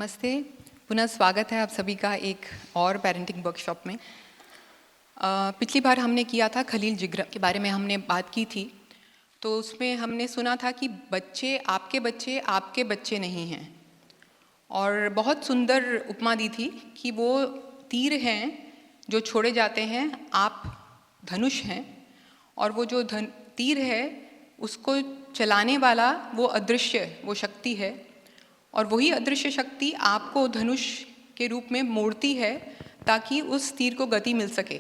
नमस्ते, पुनः स्वागत है आप सभी का एक और पेरेंटिंग वर्कशॉप में। पिछली बार हमने किया था खलील जिब्रान के बारे में हमने बात की थी। तो उसमें हमने सुना था कि बच्चे आपके बच्चे नहीं हैं, और बहुत सुंदर उपमा दी थी कि वो तीर हैं जो छोड़े जाते हैं, आप धनुष हैं, और वो जो तीर है उसको चलाने वाला वो अदृश्य, वो शक्ति है, और वही अदृश्य शक्ति आपको धनुष के रूप में मोड़ती है ताकि उस तीर को गति मिल सके।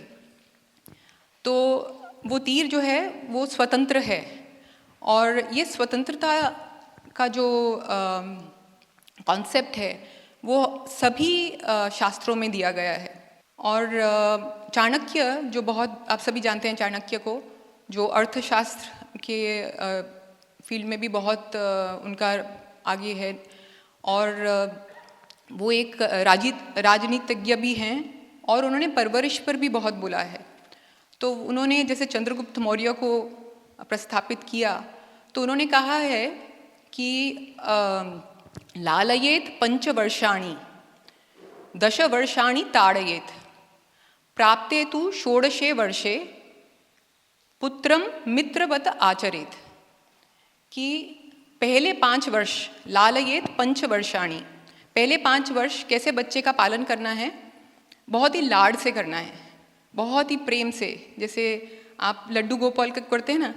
तो वो तीर जो है वो स्वतंत्र है, और ये स्वतंत्रता का जो कॉन्सेप्ट है वो सभी शास्त्रों में दिया गया है। और चाणक्य, जो बहुत आप सभी जानते हैं चाणक्य को, जो अर्थशास्त्र के फील्ड में भी बहुत उनका आगे है, और वो एक राजनीतिज्ञ भी हैं, और उन्होंने परवरिश पर भी बहुत बोला है। तो उन्होंने जैसे चंद्रगुप्त मौर्य को प्रस्थापित किया, तो उन्होंने कहा है कि लालयेत पंचवर्षाणि 10 वर्षाणि ताड़येत प्राप्ते तु षोडशे वर्षे पुत्रम मित्रवत आचरेत। कि पहले 5 वर्ष, लालयेत पंचवर्षाणि, पहले 5 वर्ष कैसे बच्चे का पालन करना है, बहुत ही लाड से करना है, बहुत ही प्रेम से। जैसे आप लड्डू गोपाल करते हैं ना,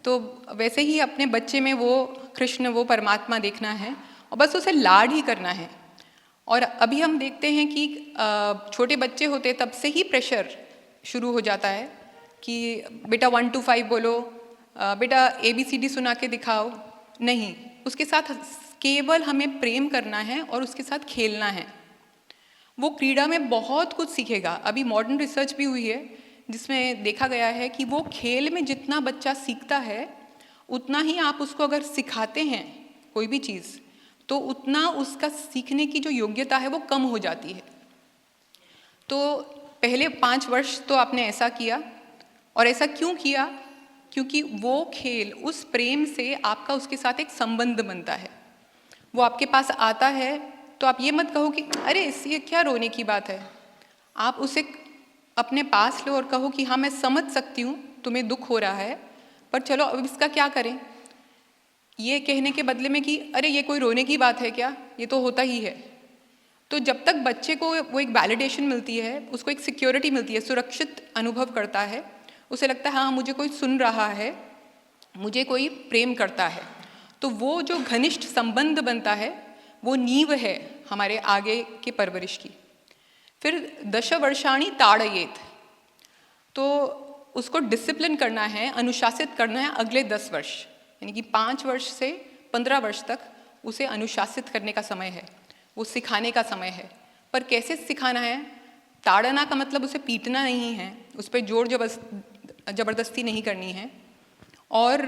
तो वैसे ही अपने बच्चे में वो कृष्ण, वो परमात्मा देखना है, और बस उसे लाड ही करना है। और अभी हम देखते हैं कि छोटे बच्चे होते तब से ही प्रेशर शुरू हो जाता है कि बेटा 1 to 5 बोलो, बेटा ABCD सुना के दिखाओ। नहीं, उसके साथ केवल हमें प्रेम करना है और उसके साथ खेलना है। वो क्रीड़ा में बहुत कुछ सीखेगा। अभी मॉडर्न रिसर्च भी हुई है जिसमें देखा गया है कि वो खेल में जितना बच्चा सीखता है, उतना ही आप उसको अगर सिखाते हैं कोई भी चीज़, तो उतना उसका सीखने की जो योग्यता है वो कम हो जाती है। तो पहले 5 वर्ष तो आपने ऐसा किया, और ऐसा क्यों किया? क्योंकि वो खेल, उस प्रेम से आपका उसके साथ एक संबंध बनता है। वो आपके पास आता है तो आप ये मत कहो कि अरे ये क्या रोने की बात है। आप उसे अपने पास लो और कहो कि हाँ, मैं समझ सकती हूँ तुम्हें दुख हो रहा है, पर चलो अब इसका क्या करें। ये कहने के बदले में कि अरे ये कोई रोने की बात है क्या, ये तो होता ही है। तो जब तक बच्चे को वो एक वैलिडेशन मिलती है, उसको एक सिक्योरिटी मिलती है, सुरक्षित अनुभव करता है, उसे लगता है हाँ मुझे कोई सुन रहा है, मुझे कोई प्रेम करता है, तो वो जो घनिष्ठ संबंध बनता है वो नींव है हमारे आगे की परवरिश की। फिर 10 वर्षाणि ताड़येत, तो उसको डिसिप्लिन करना है, अनुशासित करना है अगले 10 वर्ष, यानी कि 5 वर्ष से 15 वर्ष तक उसे अनुशासित करने का समय है, वो सिखाने का समय है। पर कैसे सिखाना है? ताड़ना का मतलब उसे पीटना नहीं है, उस पर जोर जबरदस्ती नहीं करनी है। और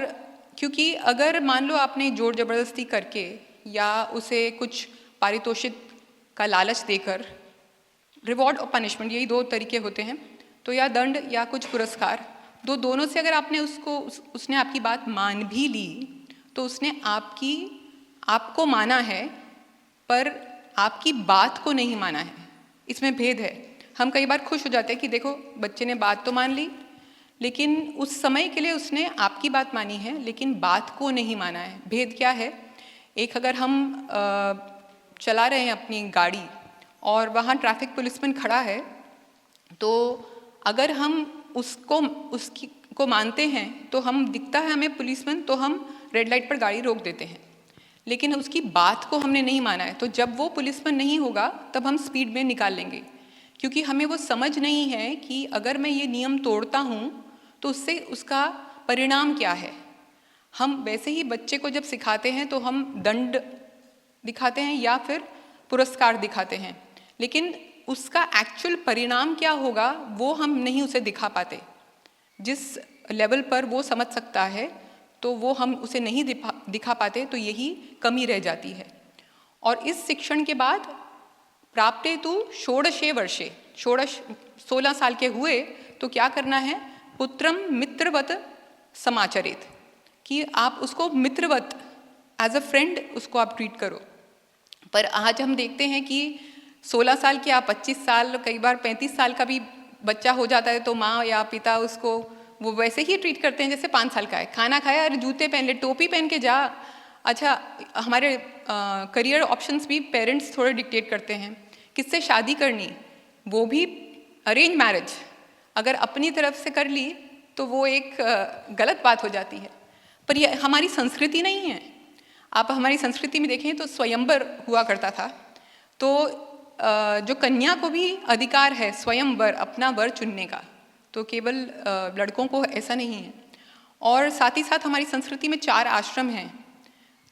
क्योंकि अगर मान लो आपने जोर जबरदस्ती करके या उसे कुछ पारितोषिक का लालच देकर, रिवॉर्ड और पनिशमेंट यही 2 तरीके होते हैं, तो या दंड या कुछ पुरस्कार, दोनों से अगर आपने उसने आपकी बात मान भी ली, तो उसने आपको माना है पर आपकी बात को नहीं माना है। इसमें भेद है। हम कई बार खुश हो जाते हैं कि देखो बच्चे ने बात तो मान ली, लेकिन उस समय के लिए उसने आपकी बात मानी है लेकिन बात को नहीं माना है। भेद क्या है? एक, अगर हम चला रहे हैं अपनी गाड़ी और वहाँ ट्रैफिक पुलिसमैन खड़ा है, तो अगर हम उसको मानते हैं, तो हम दिखता है हमें पुलिसमैन, तो हम रेड लाइट पर गाड़ी रोक देते हैं, लेकिन उसकी बात को हमने नहीं माना है। तो जब वो पुलिसमैन नहीं होगा तब हम स्पीड में निकाल लेंगे, क्योंकि हमें वो समझ नहीं है कि अगर मैं ये नियम तोड़ता हूँ तो उससे उसका परिणाम क्या है। हम वैसे ही बच्चे को जब सिखाते हैं तो हम दंड दिखाते हैं या फिर पुरस्कार दिखाते हैं, लेकिन उसका एक्चुअल परिणाम क्या होगा वो हम नहीं उसे दिखा पाते। जिस लेवल पर वो समझ सकता है तो वो हम उसे नहीं दिखा पाते, तो यही कमी रह जाती है। और इस शिक्षण के बाद प्राप्ते तु षोडशे वर्षे, 16 साल के हुए तो क्या करना है? पुत्रम मित्रवत समाचरित, कि आप उसको मित्रवत, एज अ फ्रेंड उसको आप ट्रीट करो। पर आज हम देखते हैं कि 16 साल की या 25 साल, कई बार 35 साल का भी बच्चा हो जाता है तो माँ या पिता उसको वो वैसे ही ट्रीट करते हैं जैसे 5 साल का है। खाना खाया, अरे जूते पहन ले, टोपी पहन के जा। अच्छा, हमारे करियर ऑप्शंस भी पेरेंट्स थोड़े डिक्टेट करते हैं। किससे शादी करनी, वो भी अरेंज मैरिज अगर अपनी तरफ से कर ली तो वो एक गलत बात हो जाती है। पर ये हमारी संस्कृति नहीं है। आप हमारी संस्कृति में देखें तो स्वयंवर हुआ करता था, तो जो कन्या को भी अधिकार है स्वयंवर, अपना वर चुनने का, तो केवल लड़कों को ऐसा नहीं है। और साथ ही साथ हमारी संस्कृति में 4 आश्रम हैं।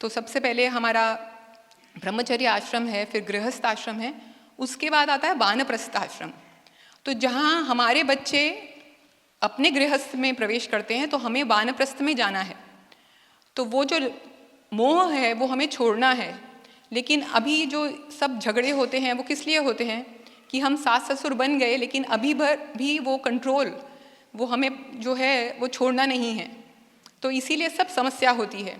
तो सबसे पहले हमारा ब्रह्मचर्य आश्रम है, फिर गृहस्थ आश्रम है, उसके बाद आता है वानप्रस्थ आश्रम। तो जहाँ हमारे बच्चे अपने गृहस्थ में प्रवेश करते हैं तो हमें वानप्रस्थ में जाना है। तो वो जो मोह है वो हमें छोड़ना है। लेकिन अभी जो सब झगड़े होते हैं वो किस लिए होते हैं कि हम सास ससुर बन गए, लेकिन अभी भर भी वो कंट्रोल वो हमें जो है वो छोड़ना नहीं है। तो इसीलिए सब समस्या होती है।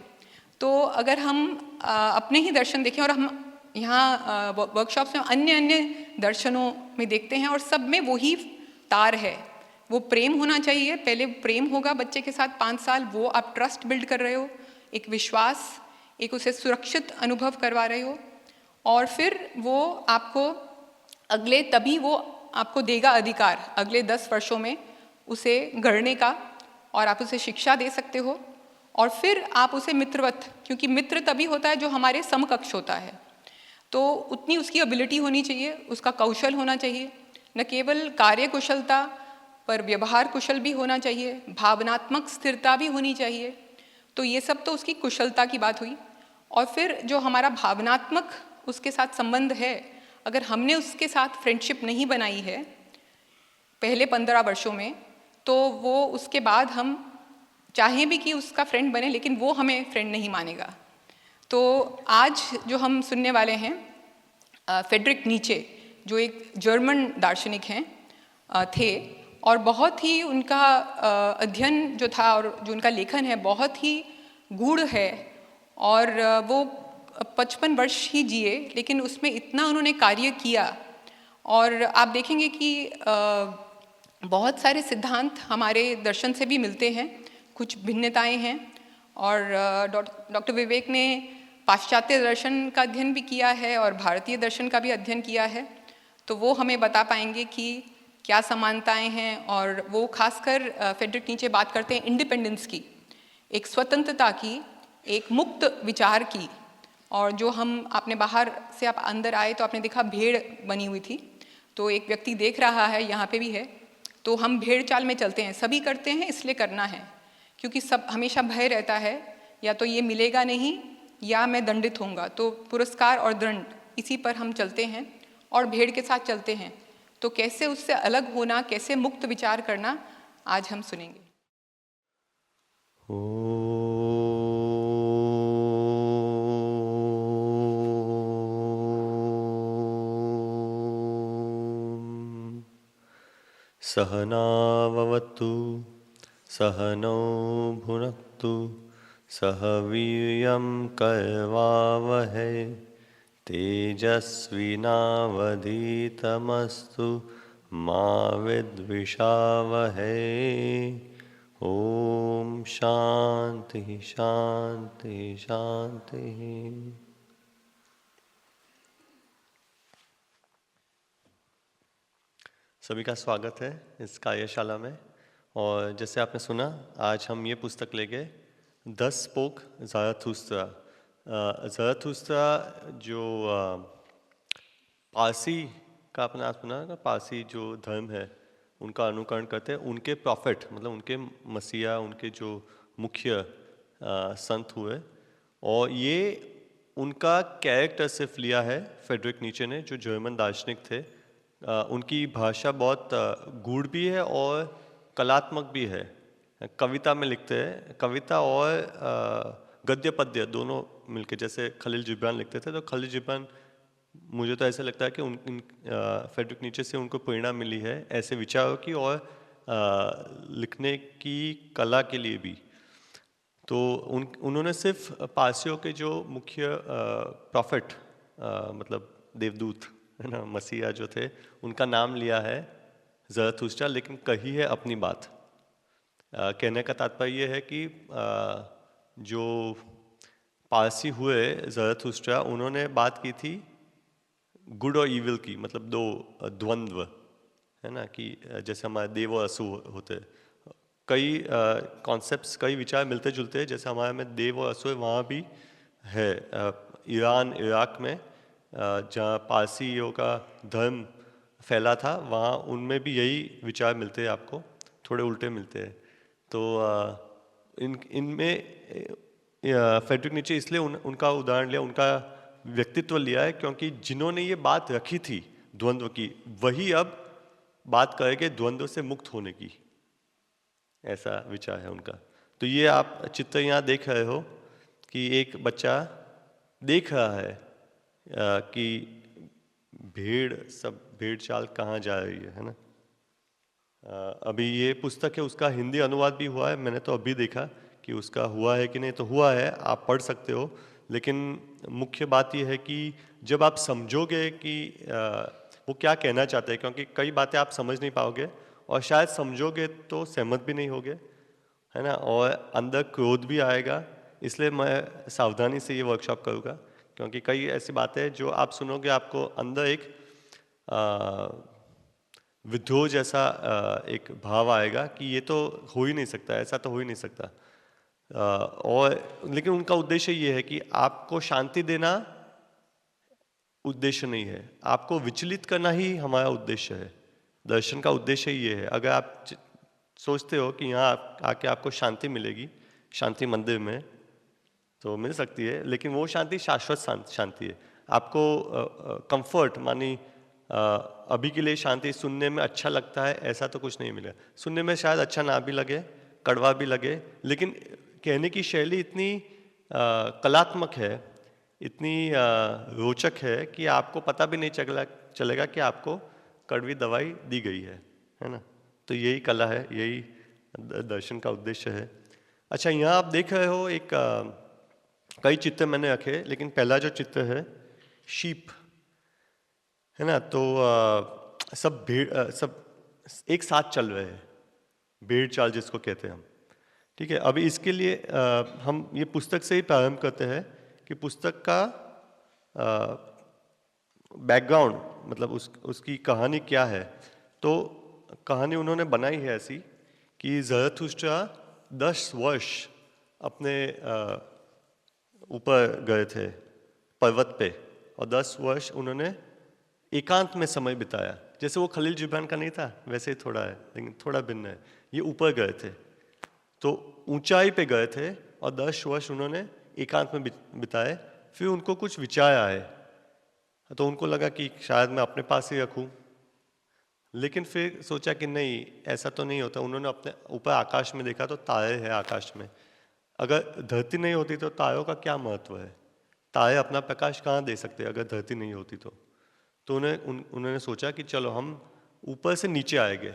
तो अगर हम अपने ही दर्शन देखें, और हम यहाँ वर्कशॉप्स में अन्य अन्य दर्शनों में देखते हैं, और सब में वही तार है। वो प्रेम होना चाहिए, पहले प्रेम होगा बच्चे के साथ 5 साल, वो आप ट्रस्ट बिल्ड कर रहे हो, एक विश्वास, एक उसे सुरक्षित अनुभव करवा रहे हो, और फिर वो आपको अगले तभी वो आपको देगा अधिकार अगले 10 वर्षों में उसे गढ़ने का, और आप उसे शिक्षा दे सकते हो। और फिर आप उसे मित्रवत, क्योंकि मित्र तभी होता है जो हमारे समकक्ष होता है, तो उतनी उसकी एबिलिटी होनी चाहिए, उसका कौशल होना चाहिए, न केवल कार्य कुशलता पर व्यवहार कुशल भी होना चाहिए, भावनात्मक स्थिरता भी होनी चाहिए। तो ये सब तो उसकी कुशलता की बात हुई। और फिर जो हमारा भावनात्मक उसके साथ संबंध है, अगर हमने उसके साथ फ्रेंडशिप नहीं बनाई है पहले 15 वर्षों में, तो वो उसके बाद हम चाहें भी कि उसका फ्रेंड बने, लेकिन वो हमें फ्रेंड नहीं मानेगा। तो आज जो हम सुनने वाले हैं फ्रेडरिक नीचे, जो एक जर्मन दार्शनिक हैं थे, और बहुत ही उनका अध्ययन जो था और जो उनका लेखन है बहुत ही गूढ़ है, और वो 55 वर्ष ही जिए, लेकिन उसमें इतना उन्होंने कार्य किया। और आप देखेंगे कि बहुत सारे सिद्धांत हमारे दर्शन से भी मिलते हैं, कुछ भिन्नताएं हैं। और डॉक्टर विवेक ने पाश्चात्य दर्शन का अध्ययन भी किया है और भारतीय दर्शन का भी अध्ययन किया है, तो वो हमें बता पाएंगे कि क्या समानताएं हैं। और वो खासकर फ्रेडरिक नीचे बात करते हैं इंडिपेंडेंस की, एक स्वतंत्रता की, एक मुक्त विचार की। और जो हम आपने बाहर से आप अंदर आए तो आपने देखा भेड़ बनी हुई थी, तो एक व्यक्ति देख रहा है, यहाँ पे भी है, तो हम भेड़ चाल में चलते हैं, सभी करते हैं, इसलिए करना है क्योंकि सब हमेशा भय रहता है, या तो ये मिलेगा नहीं या मैं दंडित होऊंगा। तो पुरस्कार और दंड, इसी पर हम चलते हैं और भेड़ के साथ चलते हैं। तो कैसे उससे अलग होना, कैसे मुक्त विचार करना, आज हम सुनेंगे। सहनाववतु सहनौ भुनक्तु सह वीर्यं करवावहै तेजस्विनावधीतमस्तु मा विद्विषावहै। ओम शांति शांति शांति। सभी का स्वागत है इस कार्यशाला में। और जैसे आपने सुना, आज हम ये पुस्तक लेंगे 10 स्पोक ज़राथुस्त्रा। ज़राथुस्त्रा जो पारसी का आपने आज सुना ना, पारसी जो धर्म है उनका अनुकरण करते हैं। उनके प्रॉफिट मतलब उनके मसीहा, उनके जो मुख्य संत हुए, और ये उनका कैरेक्टर सिर्फ लिया है फ्रेडरिक नीचे ने, जो जर्मन दार्शनिक थे। उनकी भाषा बहुत गूढ़ भी है और कलात्मक भी है। कविता में लिखते हैं, कविता और गद्य पद्य दोनों मिलके, जैसे खलील जिब्रान लिखते थे। तो खलील जिब्रान, मुझे तो ऐसा लगता है कि फ्रेडरिक नीचे से उनको प्रेरणा मिली है ऐसे विचारों की और लिखने की कला के लिए भी। तो उन्होंने सिर्फ पारसियों के जो मुख्य प्रॉफिट मतलब देवदूत है ना, मसीहा जो थे, उनका नाम लिया है ज़रथुस्ट्रा, लेकिन कही है अपनी बात। कहने का तात्पर्य ये है कि जो पारसी हुए ज़रथुस्ट्रा, उन्होंने बात की थी गुड और इविल की, मतलब दो द्वंद्व है ना, कि जैसे हमारे देव और असुर होते हैं, कई कॉन्सेप्ट्स, कई विचार मिलते जुलते हैं। जैसे हमारे में देव और असुर वहाँ भी है। ईरान, इराक में जहाँ पारसियों का धर्म फैला था, वहाँ उनमें भी यही विचार मिलते हैं आपको, थोड़े उल्टे मिलते हैं। तो इनमें फ्रेडरिक नीचे इसलिए उनका उदाहरण लिया, उनका व्यक्तित्व लिया है, क्योंकि जिन्होंने ये बात रखी थी द्वंद्व की, वही अब बात करेंगे द्वंद्व से मुक्त होने की, ऐसा विचार है उनका। तो ये आप चित्र यहाँ देख रहे हो कि एक बच्चा देख रहा है कि भेड़ चाल कहाँ जा रही है ना। अभी ये पुस्तक है, उसका हिंदी अनुवाद भी हुआ है, मैंने तो अभी देखा कि उसका हुआ है कि नहीं, तो हुआ है, आप पढ़ सकते हो। लेकिन मुख्य बात यह है कि जब आप समझोगे कि वो क्या कहना चाहते हैं, क्योंकि कई बातें आप समझ नहीं पाओगे और शायद समझोगे तो सहमत भी नहीं होगे, है ना, और अंदर क्रोध भी आएगा। इसलिए मैं सावधानी से ये वर्कशॉप करूँगा, क्योंकि कई ऐसी बातें हैं जो आप सुनोगे, आपको अंदर एक विद्रोह जैसा एक भाव आएगा कि ये तो हो ही नहीं सकता, ऐसा तो हो ही नहीं सकता। और लेकिन उनका उद्देश्य ये है कि आपको शांति देना उद्देश्य नहीं है, आपको विचलित करना ही हमारा उद्देश्य है। दर्शन का उद्देश्य ये है। अगर आप सोचते हो कि यहाँ आके आपको शांति मिलेगी, शांति मंदिर में, तो मिल सकती है, लेकिन वो शांति शाश्वत शांति है। आपको कंफर्ट मानी अभी के लिए शांति सुनने में अच्छा लगता है, ऐसा तो कुछ नहीं मिलेगा। सुनने में शायद अच्छा ना भी लगे, कड़वा भी लगे, लेकिन कहने की शैली इतनी कलात्मक है, इतनी रोचक है कि आपको पता भी नहीं चलेगा कि आपको कड़वी दवाई दी गई है ना। तो यही कला है, यही दर्शन का उद्देश्य है। अच्छा, यहाँ आप देख रहे हो एक कई चित्र मैंने रखे, लेकिन पहला जो चित्र है शीप है ना, तो सब भेड़ सब एक साथ चल रहे हैं, भेड़ चाल जिसको कहते हैं हम। ठीक है, अभी इसके लिए हम ये पुस्तक से ही प्रारंभ करते हैं कि पुस्तक का बैकग्राउंड, मतलब उसकी कहानी क्या है। तो कहानी उन्होंने बनाई है ऐसी कि ज़रथुस्ट्रा 10 वर्ष अपने ऊपर गए थे पर्वत पे, और 10 वर्ष उन्होंने एकांत में समय बिताया। जैसे वो खलील जिब्रान का नहीं था, वैसे ही थोड़ा है, लेकिन थोड़ा भिन्न है। ये ऊपर गए थे, तो ऊंचाई पे गए थे, और 10 वर्ष उन्होंने एकांत में बिताए। फिर उनको कुछ विचार आए, तो उनको लगा कि शायद मैं अपने पास ही रखूं, लेकिन फिर सोचा कि नहीं, ऐसा तो नहीं होता। उन्होंने अपने ऊपर आकाश में देखा, तो तारे हैं आकाश में। अगर धरती नहीं होती तो तारों का क्या महत्व है, तारे अपना प्रकाश कहाँ दे सकते अगर धरती नहीं होती तो उन्होंने सोचा कि चलो हम ऊपर से नीचे आएंगे,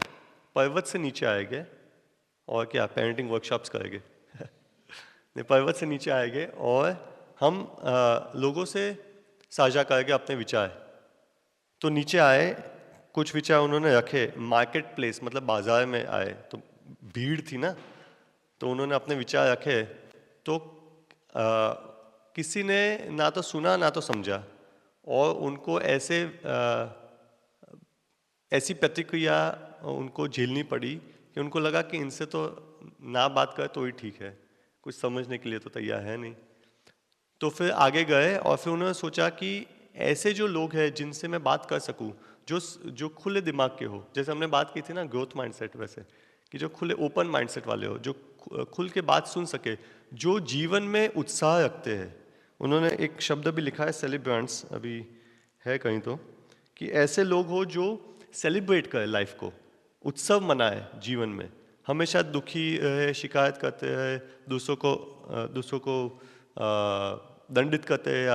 पर्वत से नीचे आएंगे, और क्या पेरेंटिंग वर्कशॉप्स करेंगे पर्वत से नीचे आएंगे और हम लोगों से साझा करेंगे अपने विचार। तो नीचे आए, कुछ विचार उन्होंने रखे, मार्केट प्लेस मतलब बाजार में आए, तो भीड़ थी ना, तो उन्होंने अपने विचार रखे। तो किसी ने ना तो सुना ना तो समझा, और उनको ऐसी प्रतिक्रिया उनको झेलनी पड़ी कि उनको लगा कि इनसे तो ना बात करे तो ही ठीक है, कुछ समझने के लिए तो तैयार है नहीं। तो फिर आगे गए, और फिर उन्होंने सोचा कि ऐसे जो लोग हैं जिनसे मैं बात कर सकूं, जो खुले दिमाग के हो, जैसे हमने बात की थी ना ग्रोथ माइंडसेट, वैसे कि जो खुले ओपन माइंडसेट वाले हो, जो खुल के बात सुन सके, जो जीवन में उत्साह रखते हैं। उन्होंने एक शब्द भी लिखा है सेलिब्रेंट्स, अभी है कहीं तो, कि ऐसे लोग हो जो सेलिब्रेट करें लाइफ को, उत्सव मनाए जीवन में। हमेशा दुखी रहे, शिकायत करते हैं, दूसरों को दंडित करते हैं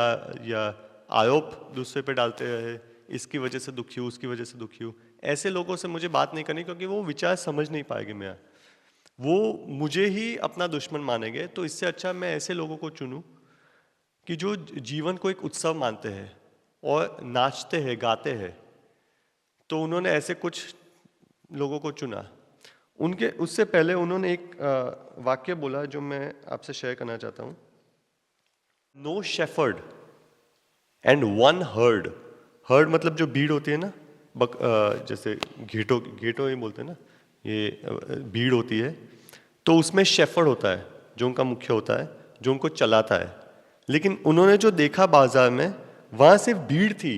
या आरोप दूसरे पे डालते रहे, इसकी वजह से दुखी हूँ, उसकी वजह से दुखी हूँ। ऐसे लोगों से मुझे बात नहीं करनी, क्योंकि वो विचार समझ नहीं पाएंगे मेरा, वो मुझे ही अपना दुश्मन मानेंगे। तो इससे अच्छा मैं ऐसे लोगों को चुनूं कि जो जीवन को एक उत्सव मानते हैं, और नाचते हैं, गाते हैं। तो उन्होंने ऐसे कुछ लोगों को चुना। उनके उससे पहले उन्होंने एक वाक्य बोला जो मैं आपसे शेयर करना चाहता हूँ। No shepherd and one herd. Herd मतलब जो भीड़ होती है ना, जैसे घेटो ही बोलते हैं ना, ये भीड़ होती है। तो उसमें शेफर्ड होता है जो उनका मुख्य होता है, जो उनको चलाता है। लेकिन उन्होंने जो देखा बाजार में, वहाँ सिर्फ भीड़ थी,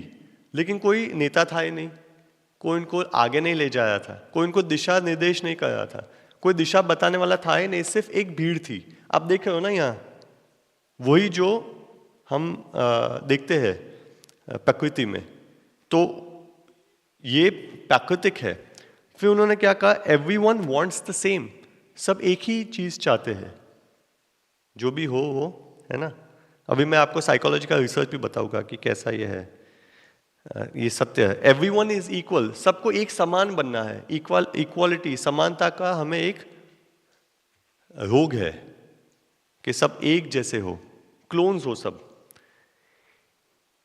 लेकिन कोई नेता था ही नहीं, कोई इनको आगे नहीं ले जाया था, कोई इनको दिशा निर्देश नहीं कर रहा था, कोई दिशा बताने वाला था ही नहीं, सिर्फ एक भीड़ थी। आप देख रहे हो ना यहाँ, वही जो हम देखते हैं प्रकृति में। तो ये प्राकृतिक है। फिर उन्होंने क्या कहा, एवरीवन वांट्स द सेम। सब एक ही चीज चाहते हैं, जो भी हो वो, है ना। अभी मैं आपको साइकोलॉजी का रिसर्च भी बताऊंगा कि कैसा ये है। ये सत्य है। एवरीवन इज इक्वल, सबको एक समान बनना है। इक्वालिटी, समानता का हमें एक रोग है कि सब एक जैसे हो, क्लोन्स हो सब।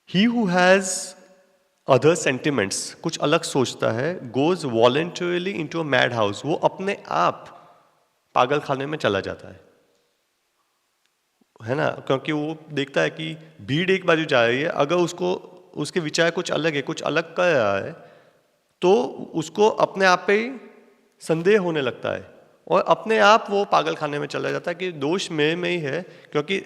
He who has other sentiments, कुछ अलग सोचता है, goes voluntarily into a mad house, वो अपने आप पागल खाने में चला जाता है ना। क्योंकि वो देखता है कि भीड़ एक बाजू जा रही है, अगर उसको उसके विचार कुछ अलग है, कुछ अलग कर रहा है, तो उसको अपने आप पे ही संदेह होने लगता है और अपने आप वो पागल खाने में चला जाता है कि दोष में ही है, क्योंकि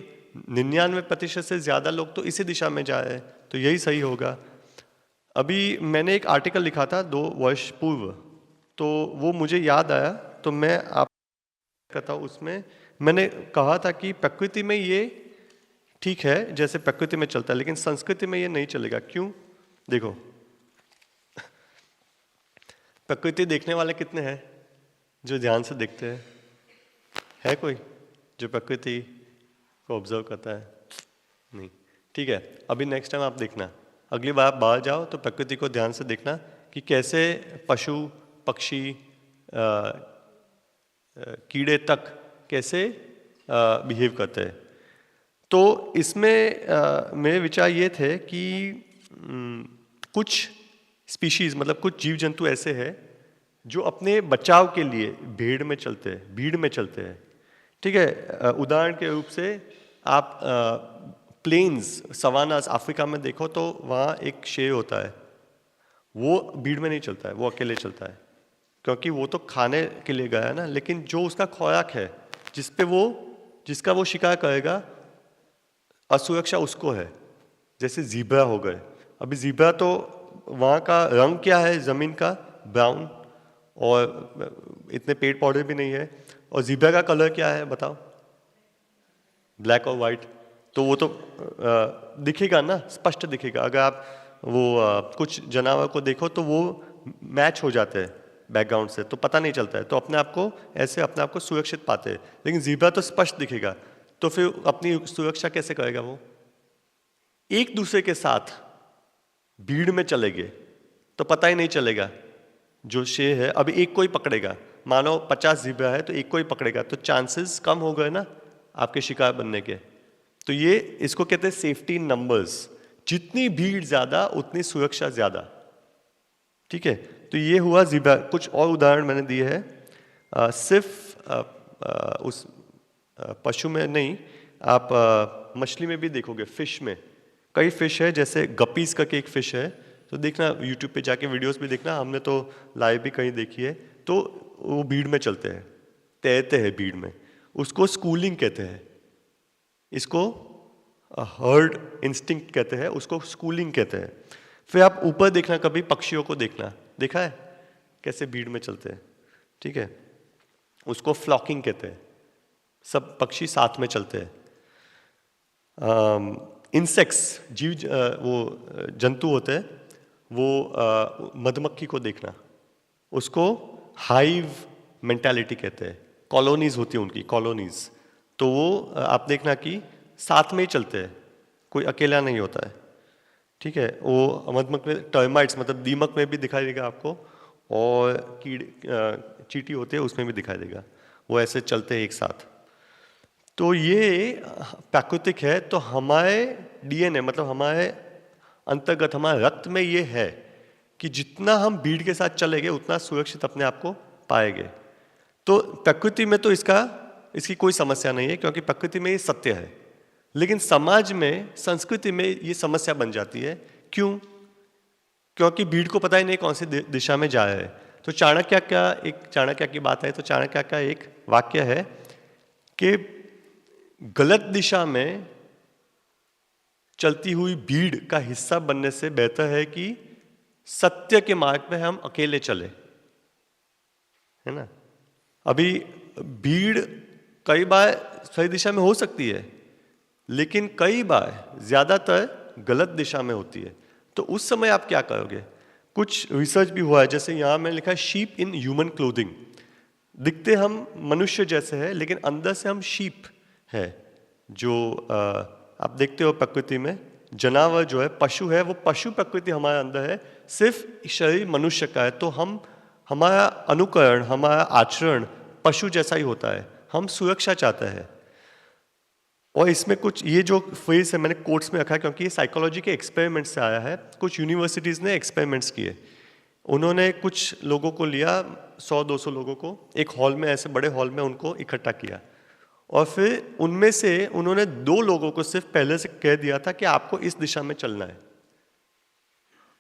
99% से ज्यादा लोग तो इसी दिशा में जा रहे हैं, तो यही सही होगा। अभी मैंने एक आर्टिकल लिखा था 2 वर्ष पूर्व, तो वो मुझे याद आया, तो मैं आप कहता हूँ। उसमें मैंने कहा था कि प्रकृति में ये ठीक है, जैसे प्रकृति में चलता है, लेकिन संस्कृति में ये नहीं चलेगा। क्यों? देखो, प्रकृति देखने वाले कितने हैं जो ध्यान से देखते हैं? है कोई जो प्रकृति को ऑब्जर्व करता है? नहीं। ठीक है, अभी नेक्स्ट टाइम आप देखना, अगली बार आप बाहर जाओ तो प्रकृति को ध्यान से देखना कि कैसे पशु पक्षी कीड़े तक कैसे बिहेव करते हैं। तो इसमें मेरे विचार ये थे कि कुछ स्पीशीज, मतलब कुछ जीव जंतु ऐसे हैं जो अपने बचाव के लिए भीड़ में चलते हैं। ठीक है, उदाहरण के रूप से आप प्लेन्स, सवानास अफ्रीका में देखो तो वहाँ एक शेर होता है, वो भीड़ में नहीं चलता है, वो अकेले चलता है, क्योंकि वो तो खाने के लिए गया है ना। लेकिन जो उसका खुराक है, जिसका वो शिकार करेगा, असुरक्षा उसको है। जैसे ज़ीब्रा हो गए। अभी ज़ीब्रा तो वहाँ का रंग क्या है जमीन का? ब्राउन, और इतने पेड़ पौधे भी नहीं है। और ज़ीब्रा का कलर क्या है बताओ? ब्लैक और वाइट। तो वो तो दिखेगा ना, स्पष्ट दिखेगा। अगर आप वो कुछ जानवर को देखो तो वो मैच हो जाते हैं बैकग्राउंड से, तो पता नहीं चलता है, तो अपने आप को सुरक्षित पाते हैं। लेकिन ज़ीब्रा तो स्पष्ट दिखेगा, तो फिर अपनी सुरक्षा कैसे करेगा? वो एक दूसरे के साथ भीड़ में चलेंगे तो पता ही नहीं चलेगा। जो शेर है, अभी एक को ही पकड़ेगा, मानो 50 ज़ीब्रा है तो एक को ही पकड़ेगा, तो चांसेस कम हो गए ना आपके शिकार बनने के। तो ये इसको कहते हैं सेफ्टी नंबर्स। जितनी भीड़ ज्यादा उतनी सुरक्षा ज्यादा। ठीक है, तो ये हुआ ज़ीब्रा। कुछ और उदाहरण मैंने दिए हैं। सिर्फ उस पशु में नहीं, आप मछली में भी देखोगे, फिश में कई फिश है, जैसे गपीज का एक फिश है, तो देखना यूट्यूब पे जाके वीडियोस भी देखना, हमने तो लाइव भी कहीं देखी है। तो वो भीड़ में चलते हैं, तैरते हैं भीड़ में, उसको स्कूलिंग कहते हैं। इसको हर्ड इंस्टिंक्ट कहते हैं, उसको स्कूलिंग कहते हैं। फिर आप ऊपर देखना, कभी पक्षियों को देखना, देखा है कैसे भीड़ में चलते हैं? ठीक है, उसको फ्लॉकिंग कहते हैं, सब पक्षी साथ में चलते हैं। इंसेक्ट्स, वो जंतु होते हैं, वो मधुमक्खी को देखना, उसको हाइव मेंटालिटी कहते हैं। कॉलोनीज होती है उनकी, कॉलोनीज। तो वो आप देखना कि साथ में ही चलते हैं, कोई अकेला नहीं होता है। ठीक है, वो मधुमक्खी में टर्माइट्स, मतलब दीमक में भी दिखाई देगा आपको, और चींटी होते हैं उसमें भी दिखाई देगा, वो ऐसे चलते हैं एक साथ। तो ये प्राकृतिक है। तो हमारे डीएनए, मतलब हमारे अंतर्गत हमारे रक्त में ये है कि जितना हम भीड़ के साथ चलेंगे उतना सुरक्षित अपने आप को पाएंगे। तो प्रकृति में तो इसकी कोई समस्या नहीं है, क्योंकि प्रकृति में ये सत्य है। लेकिन समाज में, संस्कृति में ये समस्या बन जाती है। क्यों? क्योंकि भीड़ को पता ही नहीं कौन सी दिशा में जा रहा है। तो चाणक्य की बात है, तो चाणक्य का एक वाक्य है कि गलत दिशा में चलती हुई भीड़ का हिस्सा बनने से बेहतर है कि सत्य के मार्ग पे हम अकेले चले, है ना। अभी भीड़ कई बार सही दिशा में हो सकती है, लेकिन कई बार ज्यादातर गलत दिशा में होती है। तो उस समय आप क्या करोगे? कुछ रिसर्च भी हुआ है, जैसे यहां में लिखा है शीप इन ह्यूमन क्लोथिंग। दिखते हम मनुष्य जैसे हैं, लेकिन अंदर से हम शीप है। जो आप देखते हो प्रकृति में जानवर जो है, पशु है, वो पशु प्रकृति हमारे अंदर है, सिर्फ शरीर मनुष्य का है। तो हमारा अनुकरण, हमारा आचरण पशु जैसा ही होता है। हम सुरक्षा चाहते हैं। और इसमें कुछ ये जो फ्रेज है मैंने कोट्स में रखा है, क्योंकि ये साइकोलॉजी के एक्सपेरिमेंट से आया है। कुछ यूनिवर्सिटीज़ ने एक्सपेरिमेंट्स किए। उन्होंने कुछ लोगों को लिया, 100-200 लोगों को एक हॉल में, ऐसे बड़े हॉल में उनको इकट्ठा किया, और फिर उनमें से उन्होंने 2 लोगों को सिर्फ पहले से कह दिया था कि आपको इस दिशा में चलना है,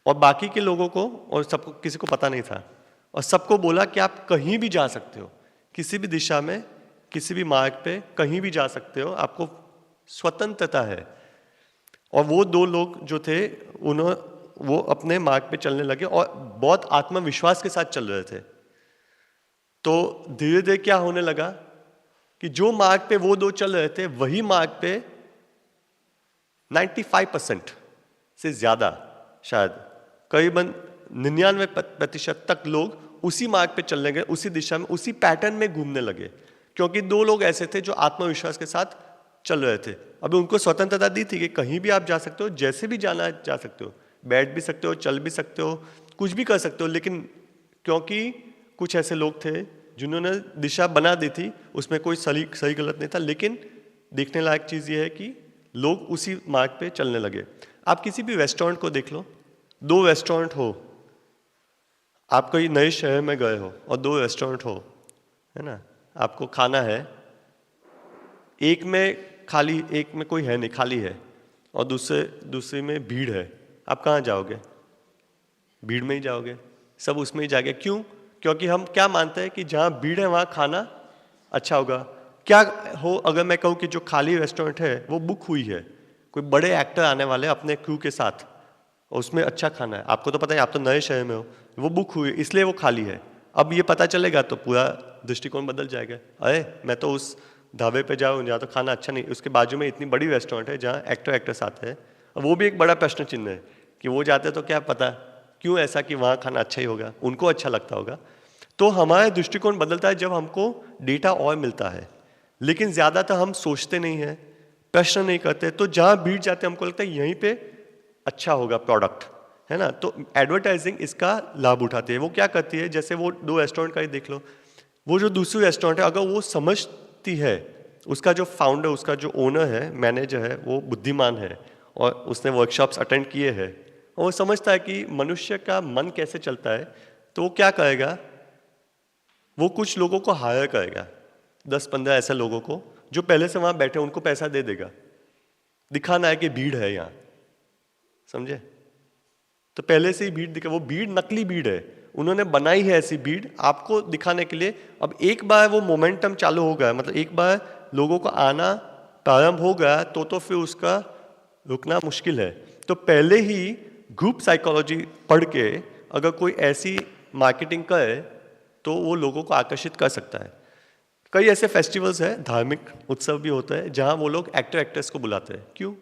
और बाकी के लोगों को और सबको, किसी को पता नहीं था, और सबको बोला कि आप कहीं भी जा सकते हो, किसी भी दिशा में, किसी भी मार्ग पे कहीं भी जा सकते हो, आपको स्वतंत्रता है। और वो 2 लोग जो थे, वो अपने मार्ग पे चलने लगे और बहुत आत्मविश्वास के साथ चल रहे थे। तो धीरे धीरे क्या होने लगा कि जो मार्ग पे वो 2 चल रहे थे, वही मार्ग पे 95% से ज्यादा, शायद करीबन 99% तक लोग उसी मार्ग पे चलने लगे, उसी दिशा में, उसी पैटर्न में घूमने लगे, क्योंकि 2 लोग ऐसे थे जो आत्मविश्वास के साथ चल रहे थे। अभी उनको स्वतंत्रता दी थी कि कहीं भी आप जा सकते हो, जैसे भी जाना है जा सकते हो, बैठ भी सकते हो, चल भी सकते हो, कुछ भी कर सकते हो। लेकिन क्योंकि कुछ ऐसे लोग थे जिन्होंने दिशा बना दी थी, उसमें कोई सही गलत नहीं था, लेकिन देखने लायक चीज़ ये है कि लोग उसी मार्ग पे चलने लगे। आप किसी भी रेस्टोरेंट को देख लो, 2 रेस्टोरेंट हो, आप कोई नए शहर में गए हो और 2 रेस्टोरेंट हो, है ना, आपको खाना है, एक में खाली, एक में कोई है नहीं, खाली है, और दूसरे में भीड़ है, आप कहाँ जाओगे? भीड़ में ही जाओगे, सब उसमें ही जाओगे। क्यों? क्योंकि हम क्या मानते हैं कि जहाँ भीड़ है वहाँ खाना अच्छा होगा। क्या हो अगर मैं कहूँ कि जो खाली रेस्टोरेंट है वो बुक हुई है, कोई बड़े एक्टर आने वाले अपने क्रू के साथ, और उसमें अच्छा खाना है, आपको तो पता है, आप तो नए शहर में हो, वो बुक हुई इसलिए वो खाली है। अब ये पता चलेगा तो पूरा दृष्टिकोण बदल जाएगा। अरे मैं तो उस ढाबे पे जाऊँ जहाँ तो खाना अच्छा नहीं, उसके बाजू में इतनी बड़ी रेस्टोरेंट है जहाँ एक्टर्स आते हैं, और वो भी एक बड़ा प्रश्न चिन्ह है कि वो जाते तो क्या पता क्यों ऐसा कि वहाँ खाना अच्छा ही होगा, उनको अच्छा लगता होगा। तो हमारा दृष्टिकोण बदलता है जब हमको डेटा और मिलता है, लेकिन ज़्यादातर हम सोचते नहीं हैं, प्रश्न नहीं करते। तो जहाँ भीड़ जाते हैं हमको लगता है यहीं पे अच्छा होगा प्रोडक्ट, है ना। तो एडवर्टाइजिंग इसका लाभ उठाती है। वो क्या करती है, जैसे वो 2 रेस्टोरेंट का ही देख लो, वो जो दूसरी रेस्टोरेंट है, अगर वो समझती है, उसका जो फाउंडर, उसका जो ओनर है, मैनेजर है, वो बुद्धिमान है और उसने वर्कशॉप्स अटेंड किए हैं, और वो समझता है कि मनुष्य का मन कैसे चलता है, तो वो क्या करेगा, वो कुछ लोगों को हायर करेगा, 10-15 ऐसे लोगों को जो पहले से वहां बैठे, उनको पैसा दे देगा, दिखाना है कि भीड़ है यहाँ, समझे। तो पहले से ही भीड़ दिखा, वो भीड़ नकली भीड़ है, उन्होंने बनाई है ऐसी भीड़ आपको दिखाने के लिए। अब एक बार वो मोमेंटम चालू हो गया, मतलब एक बार लोगों को आना प्रारंभ हो गया, तो फिर उसका रुकना मुश्किल है। तो पहले ही ग्रुप साइकोलॉजी पढ़ के अगर कोई ऐसी मार्केटिंग करे तो वो लोगों को आकर्षित कर सकता है। कई ऐसे फेस्टिवल्स हैं, धार्मिक उत्सव भी होते हैं, जहां वो लोग एक्टर्स को बुलाते हैं। क्यों?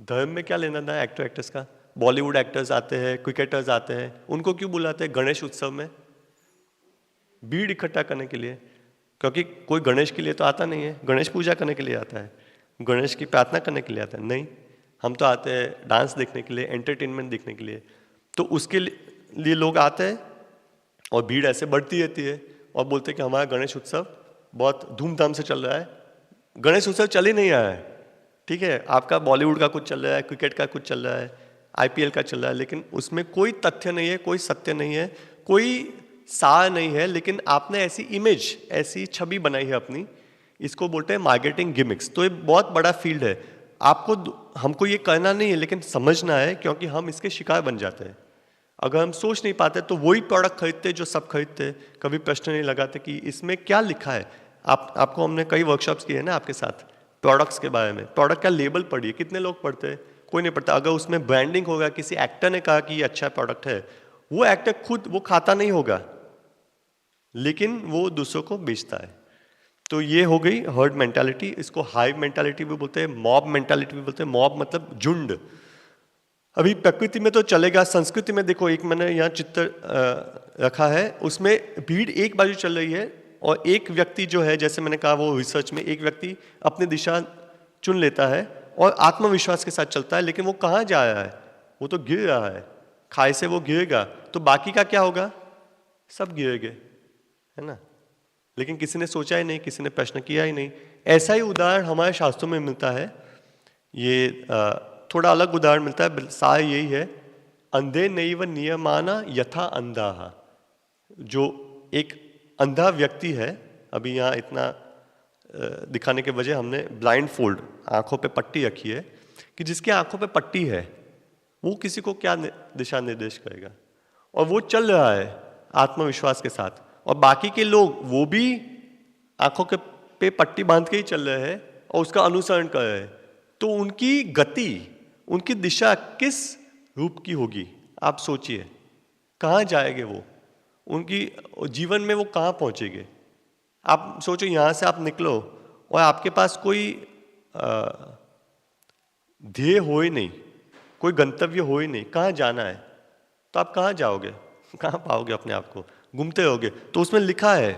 धर्म में क्या लेना था एक्टर एक्ट्रेस का? बॉलीवुड एक्टर्स आते हैं, क्रिकेटर्स आते हैं, उनको क्यों बुलाते हैं गणेश उत्सव में? भीड़ इकट्ठा करने के लिए, क्योंकि कोई गणेश के लिए तो आता नहीं है, गणेश पूजा करने के लिए आता है, गणेश की प्रार्थना करने के लिए आता है। नहीं, हम तो आते हैं डांस देखने के लिए, एंटरटेनमेंट देखने के लिए। तो उसके लिए लोग आते हैं और भीड़ ऐसे बढ़ती रहती है और बोलते हैं कि हमारा गणेश उत्सव बहुत धूमधाम से चल रहा है। गणेश उत्सव चल ही नहीं रहा है, ठीक है, आपका बॉलीवुड का कुछ चल रहा है, क्रिकेट का कुछ चल रहा है, IPL का चल रहा है, लेकिन उसमें कोई तथ्य नहीं है, कोई सत्य नहीं है, कोई सार नहीं है, लेकिन आपने ऐसी इमेज, ऐसी छवि बनाई है अपनी, इसको बोलते हैं मार्केटिंग गिमिक्स। तो ये बहुत बड़ा फील्ड है, आपको हमको ये करना नहीं है, लेकिन समझना है, क्योंकि हम इसके शिकार बन जाते हैं। अगर हम सोच नहीं पाते तो वही प्रोडक्ट खरीदते जो सब खरीदते, कभी प्रश्न नहीं लगाते कि इसमें क्या लिखा है। आपको हमने कई वर्कशॉप्स किए हैं ना आपके साथ प्रोडक्ट्स के बारे में, प्रोडक्ट का लेबल पढ़िए, कितने लोग पढ़ते हैं? कोई नहीं पढ़ता। अगर उसमें ब्रांडिंग होगा, किसी एक्टर ने कहा कि ये अच्छा प्रोडक्ट है, वो एक्टर खुद वो खाता नहीं होगा, लेकिन वो दूसरों को बेचता है। तो ये हो गई हर्ड मेंटालिटी, इसको हाइव मेंटालिटी भी बोलते हैं, मॉब मेंटालिटी भी बोलते हैं। मॉब मतलब झुंड। अभी प्रकृति में तो चलेगा, संस्कृति में देखो, एक मैंने यहाँ चित्र रखा है, उसमें भीड़ एक बाजू चल रही है और एक व्यक्ति जो है, जैसे मैंने कहा वो रिसर्च में, एक व्यक्ति अपनी दिशा चुन लेता है और आत्मविश्वास के साथ चलता है, लेकिन वो कहाँ जा रहा है? वो तो गिर रहा है, खाई से वो गिरेगा, तो बाकी का क्या होगा? सब गिरेंगे, है ना। लेकिन किसी ने सोचा ही नहीं, किसी ने प्रश्न किया ही नहीं। ऐसा ही उदाहरण हमारे शास्त्रों में मिलता है। ये थोड़ा अलग उदाहरण मिलता है, सार यही है, अंधे नैव नियमाना यथा अंधा। जो एक अंधा व्यक्ति है, अभी यहाँ इतना दिखाने के वजह हमने ब्लाइंड फोल्ड, आंखों पे पट्टी रखी है, कि जिसकी आंखों पे पट्टी है वो किसी को क्या दिशा निर्देश करेगा? और वो चल रहा है आत्मविश्वास के साथ, और बाकी के लोग वो भी आंखों के पे पट्टी बांध के ही चल रहे हैं और उसका अनुसरण कर रहे हैं। तो उनकी गति, उनकी दिशा किस रूप की होगी? आप सोचिए, कहाँ जाएंगे वो? उनकी जीवन में वो कहाँ पहुँचेंगे? आप सोचो, यहाँ से आप निकलो और आपके पास कोई ध्येय हो ही नहीं, कोई गंतव्य हो ही नहीं, कहाँ जाना है? तो आप कहाँ जाओगे? कहाँ पाओगे अपने आप को? घूमते रहोगे। तो उसमें लिखा है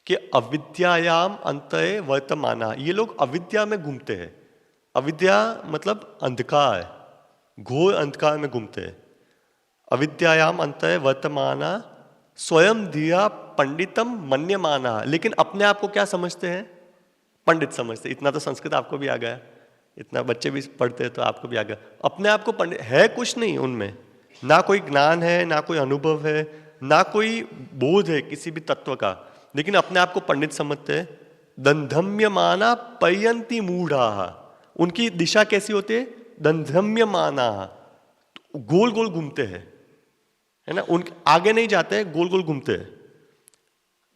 कि अविद्यायाम अंतये वर्तमाना। ये लोग अविद्या में घूमते हैं। अविद्या मतलब अंधकार, घोर अंधकार में घूमते हैं। अविद्यायाम अंतये वर्तमाना स्वयं धिया पंडितम मन्यमाना। लेकिन अपने आप को क्या समझते हैं? पंडित समझते। इतना तो संस्कृत आपको भी आ गया, इतना बच्चे भी पढ़ते हैं तो आपको भी आ गया। अपने आप को पंडित है, कुछ नहीं उनमें, ना कोई ज्ञान है, ना कोई अनुभव है, ना कोई बोध है किसी भी तत्व का, लेकिन अपने आप को पंडित समझते हैं। दंधम्यमाना पयंती मूढ़ा। उनकी दिशा कैसी होती है? दंधम्यमाना, गोल गोल घूमते हैं, है ना। उनके आगे नहीं जाते हैं, गोल गोल घूमते हैं।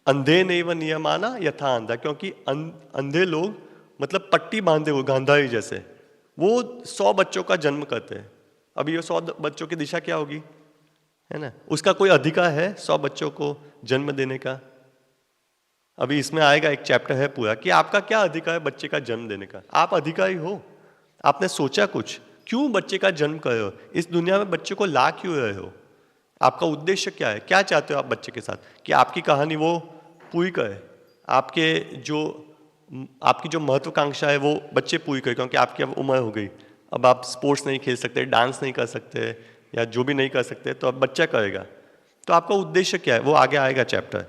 अंधे नैव नियमाना यथा अंधा, क्योंकि अंधे लोग मतलब पट्टी बांधे हुए गांधारी जैसे, वो 100 बच्चों का जन्म करते हैं। अभी ये 100 बच्चों की दिशा क्या होगी, है ना? उसका कोई अधिकार है 100 बच्चों को जन्म देने का? अभी इसमें आएगा, एक चैप्टर है पूरा कि आपका क्या अधिकार है बच्चे का जन्म देने का। आप अधिकारी हो? आपने सोचा कुछ? क्यों बच्चे का जन्म कर रहे हो? इस दुनिया में बच्चे को ला क्यों रहे हो? आपका उद्देश्य क्या है? क्या चाहते हो आप बच्चे के साथ? कि आपकी कहानी वो पूरी करे, आपकी जो महत्वाकांक्षा है वो बच्चे पूरी करे, क्योंकि आपकी अब उम्र हो गई, अब आप स्पोर्ट्स नहीं खेल सकते, डांस नहीं कर सकते, या जो भी नहीं कर सकते, तो अब बच्चा करेगा। तो आपका उद्देश्य क्या है, वो आगे आएगा चैप्टर।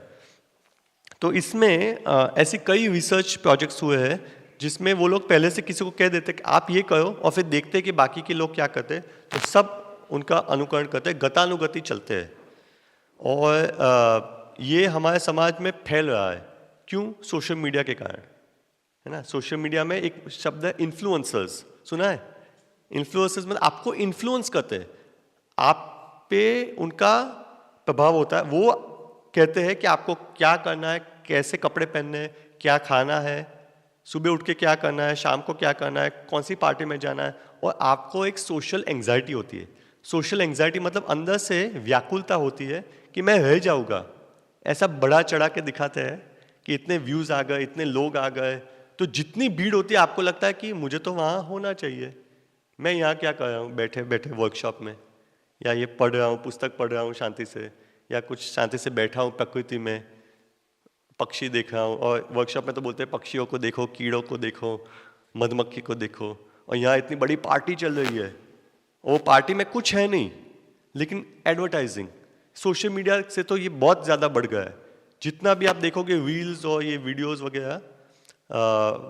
तो इसमें ऐसी कई रिसर्च प्रोजेक्ट्स हुए हैं जिसमें वो लोग पहले से किसी को कह देते कि आप ये करो, और फिर देखते कि बाकी के लोग क्या करते, तो सब उनका अनुकरण करते, गतानुगति चलते हैं। और ये हमारे समाज में फैल रहा है। क्यों? सोशल मीडिया के कारण, है ना। सोशल मीडिया में एक शब्द है इन्फ्लुएंसर्स, सुना है? इन्फ्लुएंसर्स मतलब आपको इन्फ्लुएंस करते हैं, आप पे उनका प्रभाव होता है। वो कहते हैं कि आपको क्या करना है, कैसे कपड़े पहनने हैं, क्या खाना है, सुबह उठ के क्या करना है, शाम को क्या करना है, कौन सी पार्टी में जाना है। और आपको एक सोशल एंग्जाइटी होती है। सोशल एंग्जाइटी मतलब अंदर से व्याकुलता होती है कि मैं रह जाऊंगा। ऐसा बड़ा चढ़ा के दिखाते हैं कि इतने व्यूज आ गए, इतने लोग आ गए, तो जितनी भीड़ होती है आपको लगता है कि मुझे तो वहाँ होना चाहिए। मैं यहाँ क्या कर रहा हूँ बैठे बैठे वर्कशॉप में, या ये पढ़ रहा हूँ, पुस्तक पढ़ रहा हूँ शांति से, या कुछ शांति से बैठा हूँ प्रकृति में, पक्षी देख रहा हूँ। और वर्कशॉप में तो बोलते हैं पक्षियों को देखो, कीड़ों को देखो, मधुमक्खी को देखो, और यहाँ इतनी बड़ी पार्टी चल रही है। वो पार्टी में कुछ है नहीं, लेकिन एडवर्टाइजिंग सोशल मीडिया से तो ये बहुत ज़्यादा बढ़ गया है। जितना भी आप देखोगे रील्स और ये वीडियोस वगैरह,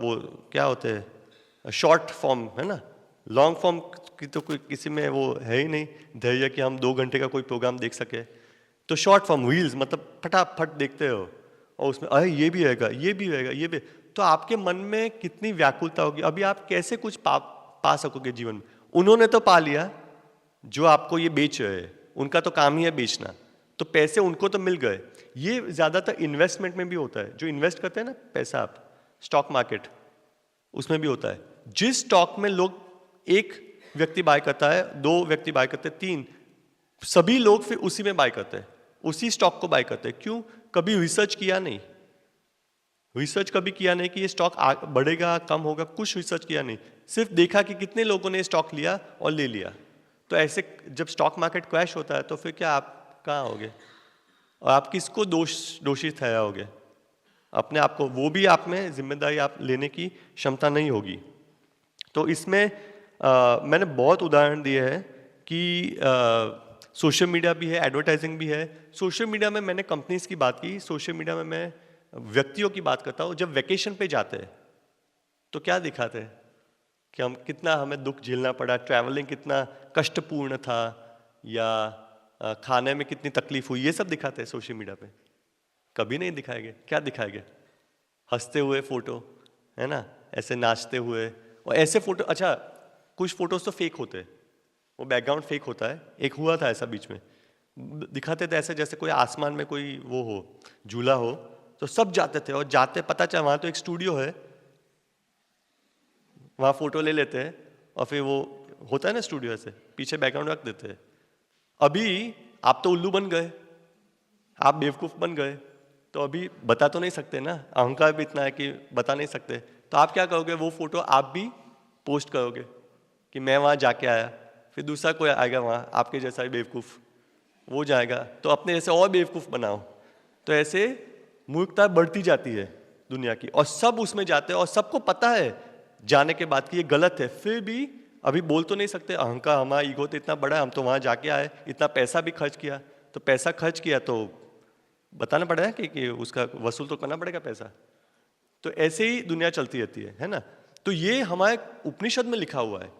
वो क्या होते हैं, शॉर्ट फॉर्म, है ना, लॉन्ग फॉर्म की तो कोई किसी में वो है ही नहीं धैर्य कि हम 2 घंटे का कोई प्रोग्राम देख सके। तो शॉर्ट फॉर्म रील्स मतलब फटाफट देखते हो और उसमें अरे ये भी रहेगा, ये भी रहेगा, ये भी, तो आपके मन में कितनी व्याकुलता होगी। अभी आप कैसे कुछ पा सकोगे जीवन में? उन्होंने तो पा लिया, जो आपको ये बेच रहे हैं उनका तो काम ही है बेचना, तो पैसे उनको तो मिल गए। ये ज्यादातर इन्वेस्टमेंट में भी होता है, जो इन्वेस्ट करते हैं ना पैसा आप, स्टॉक मार्केट, उसमें भी होता है। जिस स्टॉक में लोग, एक व्यक्ति बाय करता है, 2 व्यक्ति बाय करते हैं, 3, सभी लोग फिर उसी में बाय करते हैं, उसी स्टॉक को बाय करते हैं। क्यों? कभी रिसर्च किया नहीं, रिसर्च कभी किया नहीं कि ये स्टॉक बढ़ेगा कम होगा, कुछ रिसर्च किया नहीं, सिर्फ देखा कि कितने लोगों ने स्टॉक लिया और ले लिया। तो ऐसे जब स्टॉक मार्केट क्रैश होता है तो फिर क्या आप कहाँ होगे और आप किसको दोषी ठहराओगे? अपने आप को। वो भी आप में जिम्मेदारी आप लेने की क्षमता नहीं होगी। तो इसमें मैंने बहुत उदाहरण दिए हैं कि सोशल मीडिया भी है, एडवर्टाइजिंग भी है। सोशल मीडिया में मैंने कंपनीज की बात की, सोशल मीडिया में मैं व्यक्तियों की बात करता हूँ। जब वेकेशन पे जाते हैं तो क्या दिखाते हैं कि हम कितना, हमें दुख झेलना पड़ा, ट्रैवलिंग कितना कष्टपूर्ण था, या खाने में कितनी तकलीफ हुई, ये सब दिखाते हैं सोशल मीडिया पे। कभी नहीं दिखाएंगे। क्या दिखाएंगे? हंसते हुए फोटो, है ना, ऐसे नाचते हुए, और ऐसे फोटो। अच्छा, कुछ फोटोज तो फेक होते हैं, वो बैकग्राउंड फेक होता है। एक हुआ था ऐसा बीच में, दिखाते थे ऐसे जैसे कोई आसमान में कोई वो हो, झूला हो, तो सब जाते थे, और जाते पता चला वहां तो एक स्टूडियो है, वहां फोटो ले लेते हैं और फिर वो होता है ना स्टूडियो, ऐसे पीछे बैकग्राउंड रख देते हैं। अभी आप तो उल्लू बन गए, आप बेवकूफ बन गए, तो अभी बता तो नहीं सकते ना, अहंकार भी इतना है कि बता नहीं सकते। तो आप क्या करोगे? वो फोटो आप भी पोस्ट करोगे कि मैं वहां जाके आया, फिर दूसरा कोई आएगा वहां आपके जैसा ही बेवकूफ, वो जाएगा, तो अपने जैसे और बेवकूफ बनाओ। तो ऐसे मूर्खता बढ़ती जाती है दुनिया की, और सब उसमें जाते हैं, और सबको पता है जाने के बाद कि ये गलत है, फिर भी अभी बोल तो नहीं सकते। अहंकार, हमारा ईगो तो इतना बड़ा है, हम तो वहां जाके आए, इतना पैसा भी खर्च किया, तो पैसा खर्च किया तो बताना पड़ेगा कि उसका वसूल तो करना पड़ेगा पैसा। तो ऐसे ही दुनिया चलती रहती है ना। तो ये हमारे उपनिषद में लिखा हुआ है।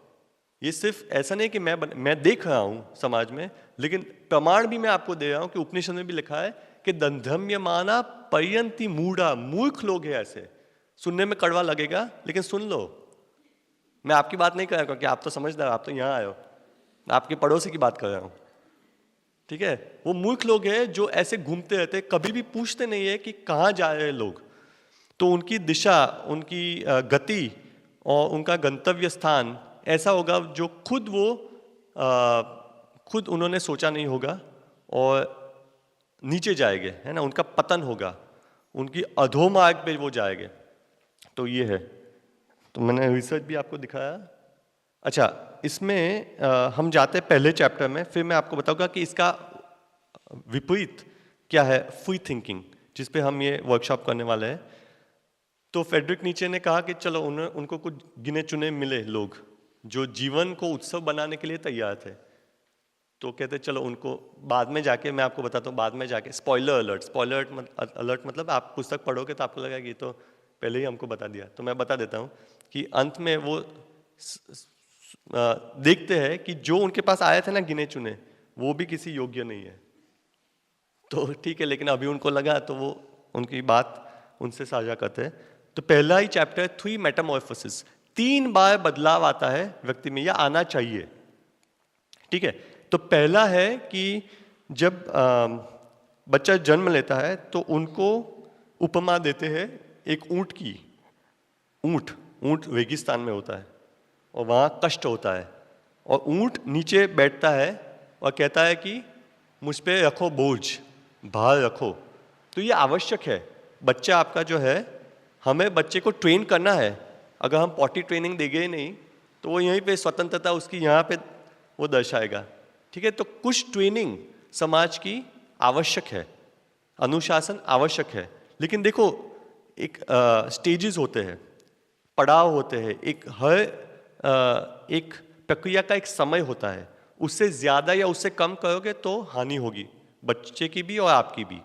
ये सिर्फ ऐसा नहीं कि मैं देख रहा हूं समाज में, लेकिन प्रमाण भी मैं आपको दे रहा हूं कि उपनिषद में भी लिखा है कि दंधम्यमाना पर्यंती मूढ़ा, मूर्ख लोग हैं ऐसे। सुनने में कड़वा लगेगा लेकिन सुन लो, मैं आपकी बात नहीं कर रहा क्योंकि आप तो समझदार, आप तो यहाँ आए हो, मैं आपके पड़ोसी की बात कर रहा हूँ, ठीक है। वो मूर्ख लोग हैं जो ऐसे घूमते रहते, कभी भी पूछते नहीं है कि कहाँ जा रहे हैं लोग। तो उनकी दिशा, उनकी गति और उनका गंतव्य स्थान ऐसा होगा जो खुद उन्होंने सोचा नहीं होगा, और नीचे जाएंगे, है ना, उनका पतन होगा, उनकी अधोमार्ग पे वो जाएंगे। तो ये है। तो मैंने रिसर्च भी आपको दिखाया। अच्छा, इसमें हम जाते हैं पहले चैप्टर में, फिर मैं आपको बताऊंगा कि इसका विपरीत क्या है, फ्री थिंकिंग, जिस पे हम ये वर्कशॉप करने वाले हैं। तो फ्रेडरिक नीचे ने कहा कि चलो उनको कुछ गिने चुने मिले लोग जो जीवन को उत्सव बनाने के लिए तैयार थे। तो कहते चलो उनको बाद में जाके मैं आपको बताता हूँ, बाद में जाके स्पॉइलर अलर्ट मतलब आप पुस्तक पढ़ोगे तो आपको लगेगा कि तो पहले ही हमको बता दिया। तो मैं बता देता हूँ कि अंत में वो देखते हैं कि जो उनके पास आए थे ना गिने चुने, वो भी किसी योग्य नहीं है। तो ठीक है, लेकिन अभी उनको लगा तो वो उनकी बात उनसे साझा करते हैं। तो पहला ही चैप्टर 3 मेटामॉर्फोसिस, 3 बार बदलाव आता है व्यक्ति में, या आना चाहिए, ठीक है। तो पहला है कि जब बच्चा जन्म लेता है तो उनको उपमा देते हैं एक ऊंट की। ऊंट रेगिस्तान में होता है और वहाँ कष्ट होता है, और ऊंट नीचे बैठता है और कहता है कि मुझ पे रखो बोझ, भार रखो। तो ये आवश्यक है। बच्चा आपका जो है, हमें बच्चे को ट्रेन करना है। अगर हम पॉटी ट्रेनिंग देंगे ही नहीं तो वो यहीं पे स्वतंत्रता उसकी यहाँ पे वो दर्शाएगा, ठीक है। तो कुछ ट्रेनिंग समाज की आवश्यक है, अनुशासन आवश्यक है। लेकिन देखो एक स्टेजेस होते हैं, पड़ाव होते हैं, एक प्रक्रिया का एक समय होता है। उससे ज्यादा या उससे कम करोगे तो हानि होगी, बच्चे की भी और आपकी भी।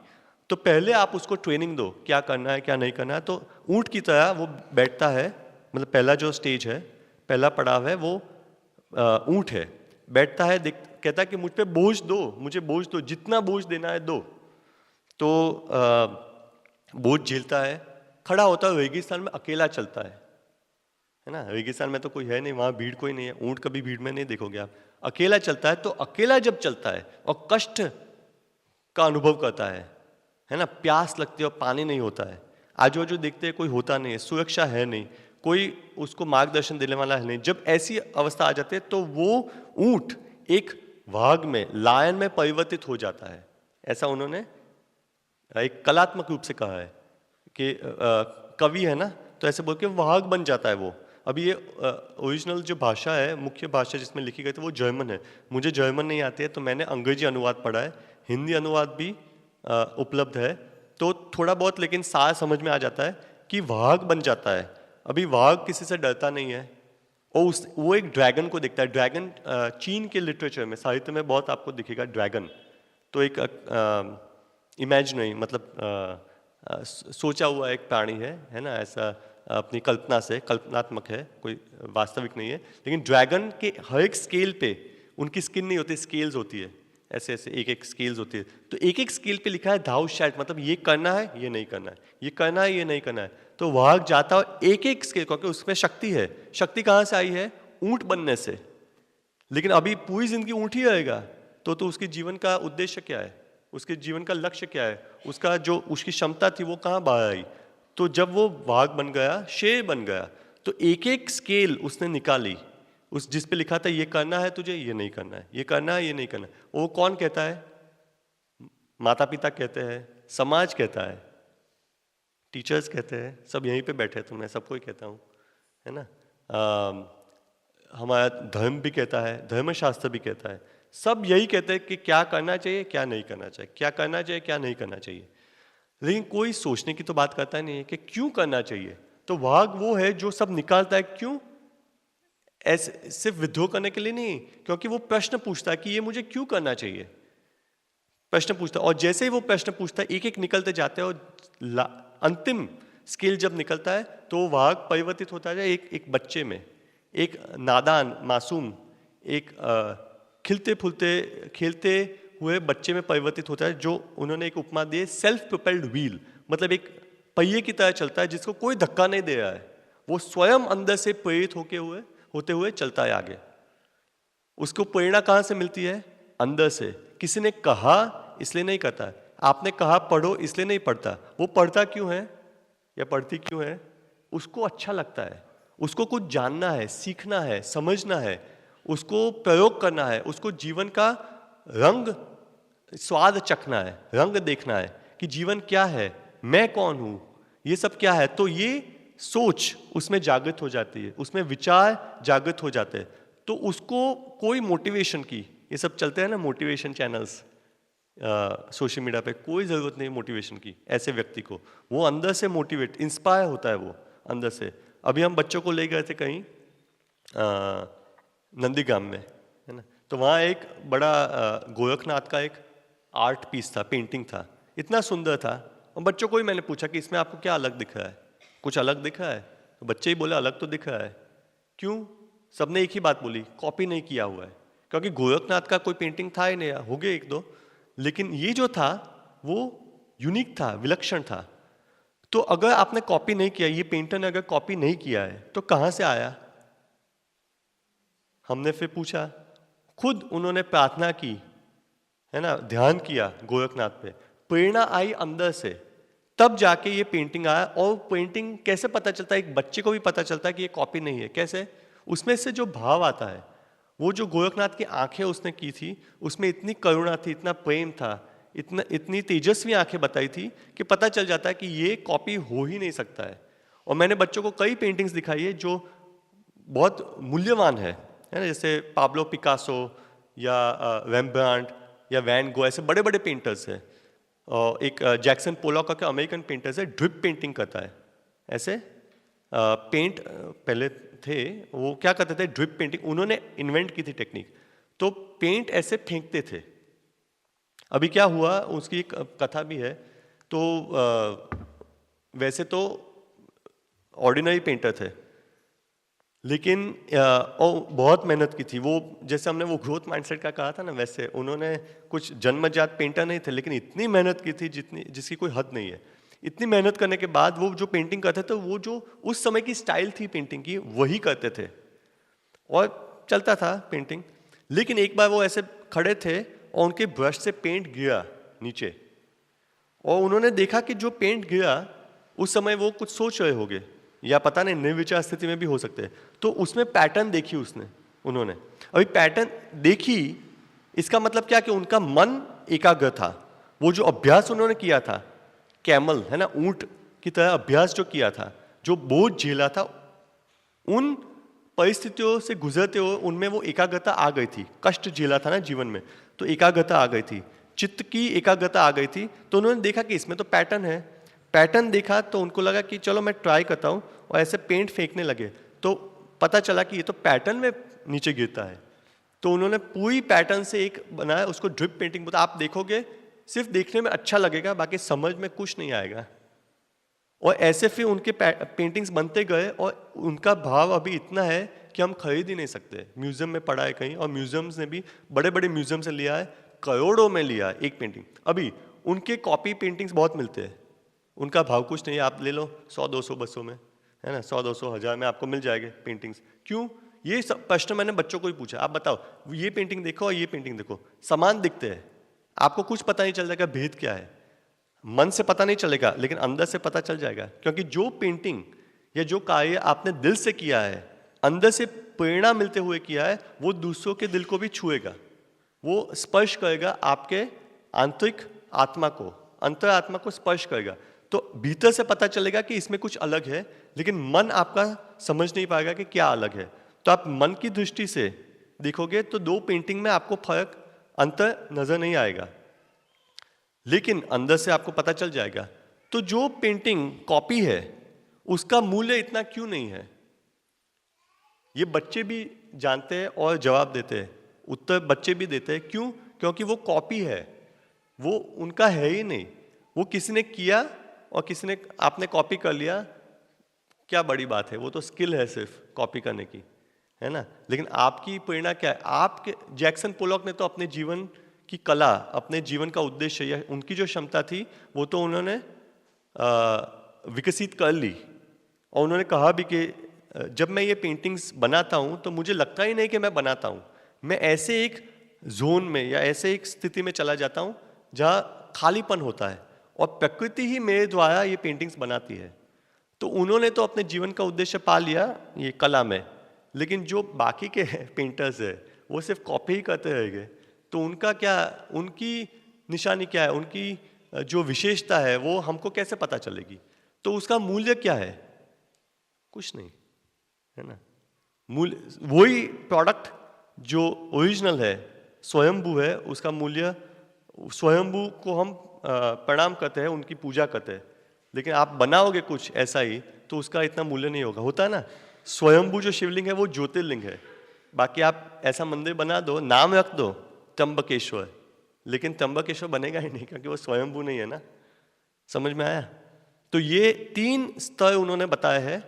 तो पहले आप उसको ट्रेनिंग दो, क्या करना है क्या नहीं करना है। तो ऊंट की तरह वो बैठता है, मतलब पहला जो स्टेज है, पहला पड़ाव है, वो ऊंट है, बैठता है, कहता है कि मुझ पे बोझ दो, मुझे बोझ दो, जितना बोझ देना है दो। तो बोझ झेलता है, खड़ा होता है, रेगिस्तान में अकेला चलता है ना। रेगिस्तान में तो कोई है नहीं, वहाँ भीड़ कोई नहीं है, ऊंट कभी भीड़ में नहीं देखोगे आप। अकेला चलता है, तो अकेला जब चलता है और कष्ट का अनुभव करता है ना, प्यास लगती है और पानी नहीं होता है, आजू बाजू देखते हैं कोई होता नहीं है, सुरक्षा है नहीं, कोई उसको मार्गदर्शन देने वाला है नहीं, जब ऐसी अवस्था आ जाती है तो वो ऊंट एक वाघ में, लायन में परिवर्तित हो जाता है। ऐसा उन्होंने एक कलात्मक रूप से कहा है कि कवि है ना, तो ऐसे बोल के वाघ बन जाता है वो। अभी ये ओरिजिनल जो भाषा है, मुख्य भाषा जिसमें लिखी गई थी वो जर्मन है। मुझे जर्मन नहीं आती है तो मैंने अंग्रेजी अनुवाद पढ़ा है, हिंदी अनुवाद भी उपलब्ध है, तो थोड़ा बहुत लेकिन सार समझ में आ जाता है कि वाघ बन जाता है। अभी वाघ किसी से डरता नहीं है और वो एक ड्रैगन को देखता है। ड्रैगन चीन के लिटरेचर में, साहित्य में बहुत आपको दिखेगा ड्रैगन। तो एक इमेजिनरी मतलब सोचा हुआ एक प्राणी है ना, ऐसा अपनी कल्पना से, कल्पनात्मक है, कोई वास्तविक नहीं है। लेकिन ड्रैगन के हर एक स्केल पे उनकी स्किन नहीं होती, स्केल्स होती है, ऐसे ऐसे एक एक स्केल्स होती है। तो एक एक स्केल पे लिखा है दाउ शैल्ट, मतलब ये करना है, ये नहीं करना है, ये करना है, ये नहीं करना है। तो वाघ जाता है एक एक स्केल, क्योंकि उसमें शक्ति है। शक्ति कहाँ से आई है? ऊंट बनने से। लेकिन अभी पूरी जिंदगी ऊंट ही रहेगा, तो उसके जीवन का उद्देश्य क्या है, उसके जीवन का लक्ष्य क्या है, उसका जो उसकी क्षमता थी वो कहाँ बाहर आई? तो जब वो वाघ बन गया, शेर बन गया, तो एक एक स्केल उसने निकाली, उस जिस पे लिखा था ये करना है तुझे, ये नहीं करना है, ये करना है, ये नहीं करना है। वो कौन कहता है? माता पिता कहते हैं, समाज कहता है, टीचर्स कहते हैं, सब यहीं पे बैठे हैं, तो मैं सबको ही कहता हूँ, है ना। हमारा धर्म भी कहता है, धर्मशास्त्र भी कहता है, सब यही कहते हैं कि क्या करना चाहिए, क्या नहीं करना चाहिए, क्या करना चाहिए, क्या नहीं करना चाहिए। लेकिन कोई सोचने की तो बात करता नहीं है कि क्यों करना चाहिए। तो वाघ वो है जो सब निकालता है। क्यों? ऐसे सिर्फ विद्रोह करने के लिए नहीं, क्योंकि वो प्रश्न पूछता है कि ये मुझे क्यों करना चाहिए, प्रश्न पूछता है। और जैसे ही वो प्रश्न पूछता है, एक एक निकलते जाते हैं, और अंतिम स्केल जब निकलता है तो वाघ परिवर्तित होता है एक बच्चे में, एक नादान मासूम, एक खिलते फुलते खेलते हुए बच्चे में परिवर्तित होता है, जो उन्होंने एक उपमा दी है सेल्फ प्रोपेल्ड व्हील, मतलब एक पहिए की तरह चलता है जिसको कोई धक्का नहीं दे रहा है, वो स्वयं अंदर से प्रेरित होते हुए चलता है आगे। उसको प्रेरणा कहाँ से मिलती है? अंदर से। किसी ने कहा इसलिए नहीं करता है, आपने कहा पढ़ो इसलिए नहीं पढ़ता। वो पढ़ता क्यों है या पढ़ती क्यों है? उसको अच्छा लगता है, उसको कुछ जानना है, सीखना है, समझना है, उसको प्रयोग करना है, उसको जीवन का रंग स्वाद चखना है, रंग देखना है कि जीवन क्या है, मैं कौन हूं, ये सब क्या है। तो ये सोच उसमें जागृत हो जाती है, उसमें विचार जागृत हो जाते हैं। तो उसको कोई मोटिवेशन की, ये सब चलते हैं ना मोटिवेशन चैनल्स सोशल मीडिया पे, कोई ज़रूरत नहीं मोटिवेशन की ऐसे व्यक्ति को। वो अंदर से मोटिवेट, इंस्पायर होता है वो अंदर से। अभी हम बच्चों को ले गए थे कहीं नंदीग्राम में, है ना, तो वहाँ एक बड़ा गोरखनाथ का एक आर्ट पीस था, पेंटिंग था, इतना सुंदर था। और बच्चों को ही मैंने पूछा कि इसमें आपको क्या अलग दिख रहा है, कुछ अलग दिख रहा है? तो बच्चे ही बोले अलग तो दिख रहा है। क्यों? सबने एक ही बात बोली, कॉपी नहीं किया हुआ है। क्योंकि गोरखनाथ का कोई पेंटिंग था ही नहीं, हो गए एक दो, लेकिन ये जो था वो यूनिक था, विलक्षण था। तो अगर आपने कॉपी नहीं किया, ये पेंटर ने अगर कॉपी नहीं किया है तो कहाँ से आया? हमने फिर पूछा, खुद उन्होंने प्रार्थना की, है ना, ध्यान किया गोरखनाथ पे, प्रेरणा आई अंदर से, तब जाके ये पेंटिंग आया। और पेंटिंग कैसे पता चलता है? एक बच्चे को भी पता चलता है कि ये कॉपी नहीं है। कैसे? उसमें से जो भाव आता है, वो जो गोरखनाथ की आंखें उसने की थी, उसमें इतनी करुणा थी, इतना प्रेम था, इतनी तेजस्वी आंखें बताई थी कि पता चल जाता है कि ये कॉपी हो ही नहीं सकता है। और मैंने बच्चों को कई पेंटिंग्स दिखाई है जो बहुत मूल्यवान है ना, जैसे पाब्लो पिकासो या रेम्ब्रांड या वैन गो, ऐसे बड़े बड़े पेंटर्स हैं। और एक जैक्सन पोलॉक का अमेरिकन पेंटर्स है, ड्रिप पेंटिंग करता है। ऐसे पेंट पहले थे, वो क्या करते थे? ड्रिप पेंटिंग उन्होंने इन्वेंट की थी टेक्निक। तो पेंट ऐसे फेंकते थे। अभी क्या हुआ, उसकी एक कथा भी है। तो वैसे तो ऑर्डिनरी पेंटर थे, लेकिन और बहुत मेहनत की थी वो। जैसे हमने वो ग्रोथ माइंडसेट का कहा था ना, वैसे उन्होंने कुछ जन्मजात पेंटर नहीं थे, लेकिन इतनी मेहनत की थी जितनी जिसकी कोई हद नहीं है। इतनी मेहनत करने के बाद वो जो पेंटिंग करते थे, वो जो उस समय की स्टाइल थी पेंटिंग की, वही करते थे और चलता था पेंटिंग। लेकिन एक बार वो ऐसे खड़े थे और उनके ब्रश से पेंट गिरा नीचे, और उन्होंने देखा कि जो पेंट गिरा, उस समय वो कुछ सोच रहे होंगे या पता नहीं निर्विचार स्थिति में भी हो सकते हैं, तो उसमें पैटर्न देखी उन्होंने। अभी पैटर्न देखी, इसका मतलब क्या कि उनका मन एकाग्र था। वो जो अभ्यास उन्होंने किया था, कैमल है ना, ऊंट की तरह अभ्यास जो किया था, जो बोझ झेला था, उन परिस्थितियों से गुजरते हुए उनमें वो एकाग्रता आ गई थी। कष्ट झेला था ना जीवन में, तो एकाग्रता आ गई थी, चित्त की एकाग्रता आ गई थी। तो उन्होंने देखा कि इसमें तो पैटर्न है। पैटर्न देखा तो उनको लगा कि चलो मैं ट्राई करता हूँ, और ऐसे पेंट फेंकने लगे तो पता चला कि ये तो पैटर्न में नीचे गिरता है। तो उन्होंने पूरी पैटर्न से एक बनाया, उसको ड्रिप पेंटिंग बोलते। आप देखोगे सिर्फ देखने में अच्छा लगेगा, बाकी समझ में कुछ नहीं आएगा। और ऐसे फिर उनके पेंटिंग्स बनते गए, और उनका भाव अभी इतना है कि हम खरीद ही नहीं सकते। म्यूजियम में पड़ा है कहीं, और म्यूजियम्स ने भी बड़े बड़े म्यूजियम से लिया है, करोड़ों में लिया है एक पेंटिंग। अभी उनके कॉपी पेंटिंग्स बहुत मिलते हैं, उनका भाव कुछ नहीं है। आप ले लो 100, 200, 200 में, है ना, 100, 200, 1000 में आपको मिल जाएंगे पेंटिंग्स। क्यों? ये सब प्रश्न मैंने बच्चों को ही पूछा। आप बताओ, ये पेंटिंग देखो और ये पेंटिंग देखो, समान दिखते हैं, आपको कुछ पता नहीं चल जाएगा भेद क्या है। मन से पता नहीं चलेगा, लेकिन अंदर से पता चल जाएगा। क्योंकि जो पेंटिंग या जो कार्य आपने दिल से किया है, अंदर से प्रेरणा मिलते हुए किया है, वो दूसरों के दिल को भी छुएगा, वो स्पर्श करेगा आपके आंतरिक आत्मा को, अंतर आत्मा को स्पर्श करेगा। तो भीतर से पता चलेगा कि इसमें कुछ अलग है, लेकिन मन आपका समझ नहीं पाएगा कि क्या अलग है। तो आप मन की दृष्टि से देखोगे तो दो पेंटिंग में आपको फर्क, अंतर नजर नहीं आएगा, लेकिन अंदर से आपको पता चल जाएगा। तो जो पेंटिंग कॉपी है, उसका मूल्य इतना क्यों नहीं है? ये बच्चे भी जानते हैं और जवाब देते हैं, उत्तर बच्चे भी देते हैं। क्यों? क्योंकि वो कॉपी है, वो उनका है ही नहीं। वो किसी ने किया और किसी ने, आपने कॉपी कर लिया, क्या बड़ी बात है? वो तो स्किल है सिर्फ कॉपी करने की, है ना। लेकिन आपकी प्रेरणा क्या है? आपके जैक्सन पोलॉक ने तो अपने जीवन की कला, अपने जीवन का उद्देश्य या उनकी जो क्षमता थी, वो तो उन्होंने विकसित कर ली। और उन्होंने कहा भी कि जब मैं ये पेंटिंग्स बनाता हूँ तो मुझे लगता ही नहीं कि मैं बनाता हूँ, मैं ऐसे एक जोन में या ऐसे एक स्थिति में चला जाता हूँ जहाँ खालीपन होता है, और प्रकृति ही मेरे द्वारा ये पेंटिंग्स बनाती है। तो उन्होंने तो अपने जीवन का उद्देश्य पा लिया ये कला में, लेकिन जो बाकी के पेंटर्स है वो सिर्फ कॉपी ही करते रहेंगे। तो उनका क्या, उनकी निशानी क्या है, उनकी जो विशेषता है वो हमको कैसे पता चलेगी? तो उसका मूल्य क्या है? कुछ नहीं, है ना। मूल्य वही प्रोडक्ट जो ओरिजिनल है, स्वयंभू है, उसका मूल्य, स्वयंभू को हम प्रणाम करते हैं, उनकी पूजा करते हैं। लेकिन आप बनाओगे कुछ ऐसा ही तो उसका इतना मूल्य नहीं होगा। होता है ना, स्वयंभू जो शिवलिंग है वो ज्योतिर्लिंग है। बाकी आप ऐसा मंदिर बना दो, नाम रख दो त्र्यंबकेश्वर, लेकिन त्र्यंबकेश्वर बनेगा ही नहीं, क्योंकि वो स्वयंभू नहीं है ना। समझ में आया? तो ये 3 स्तर उन्होंने बताया है।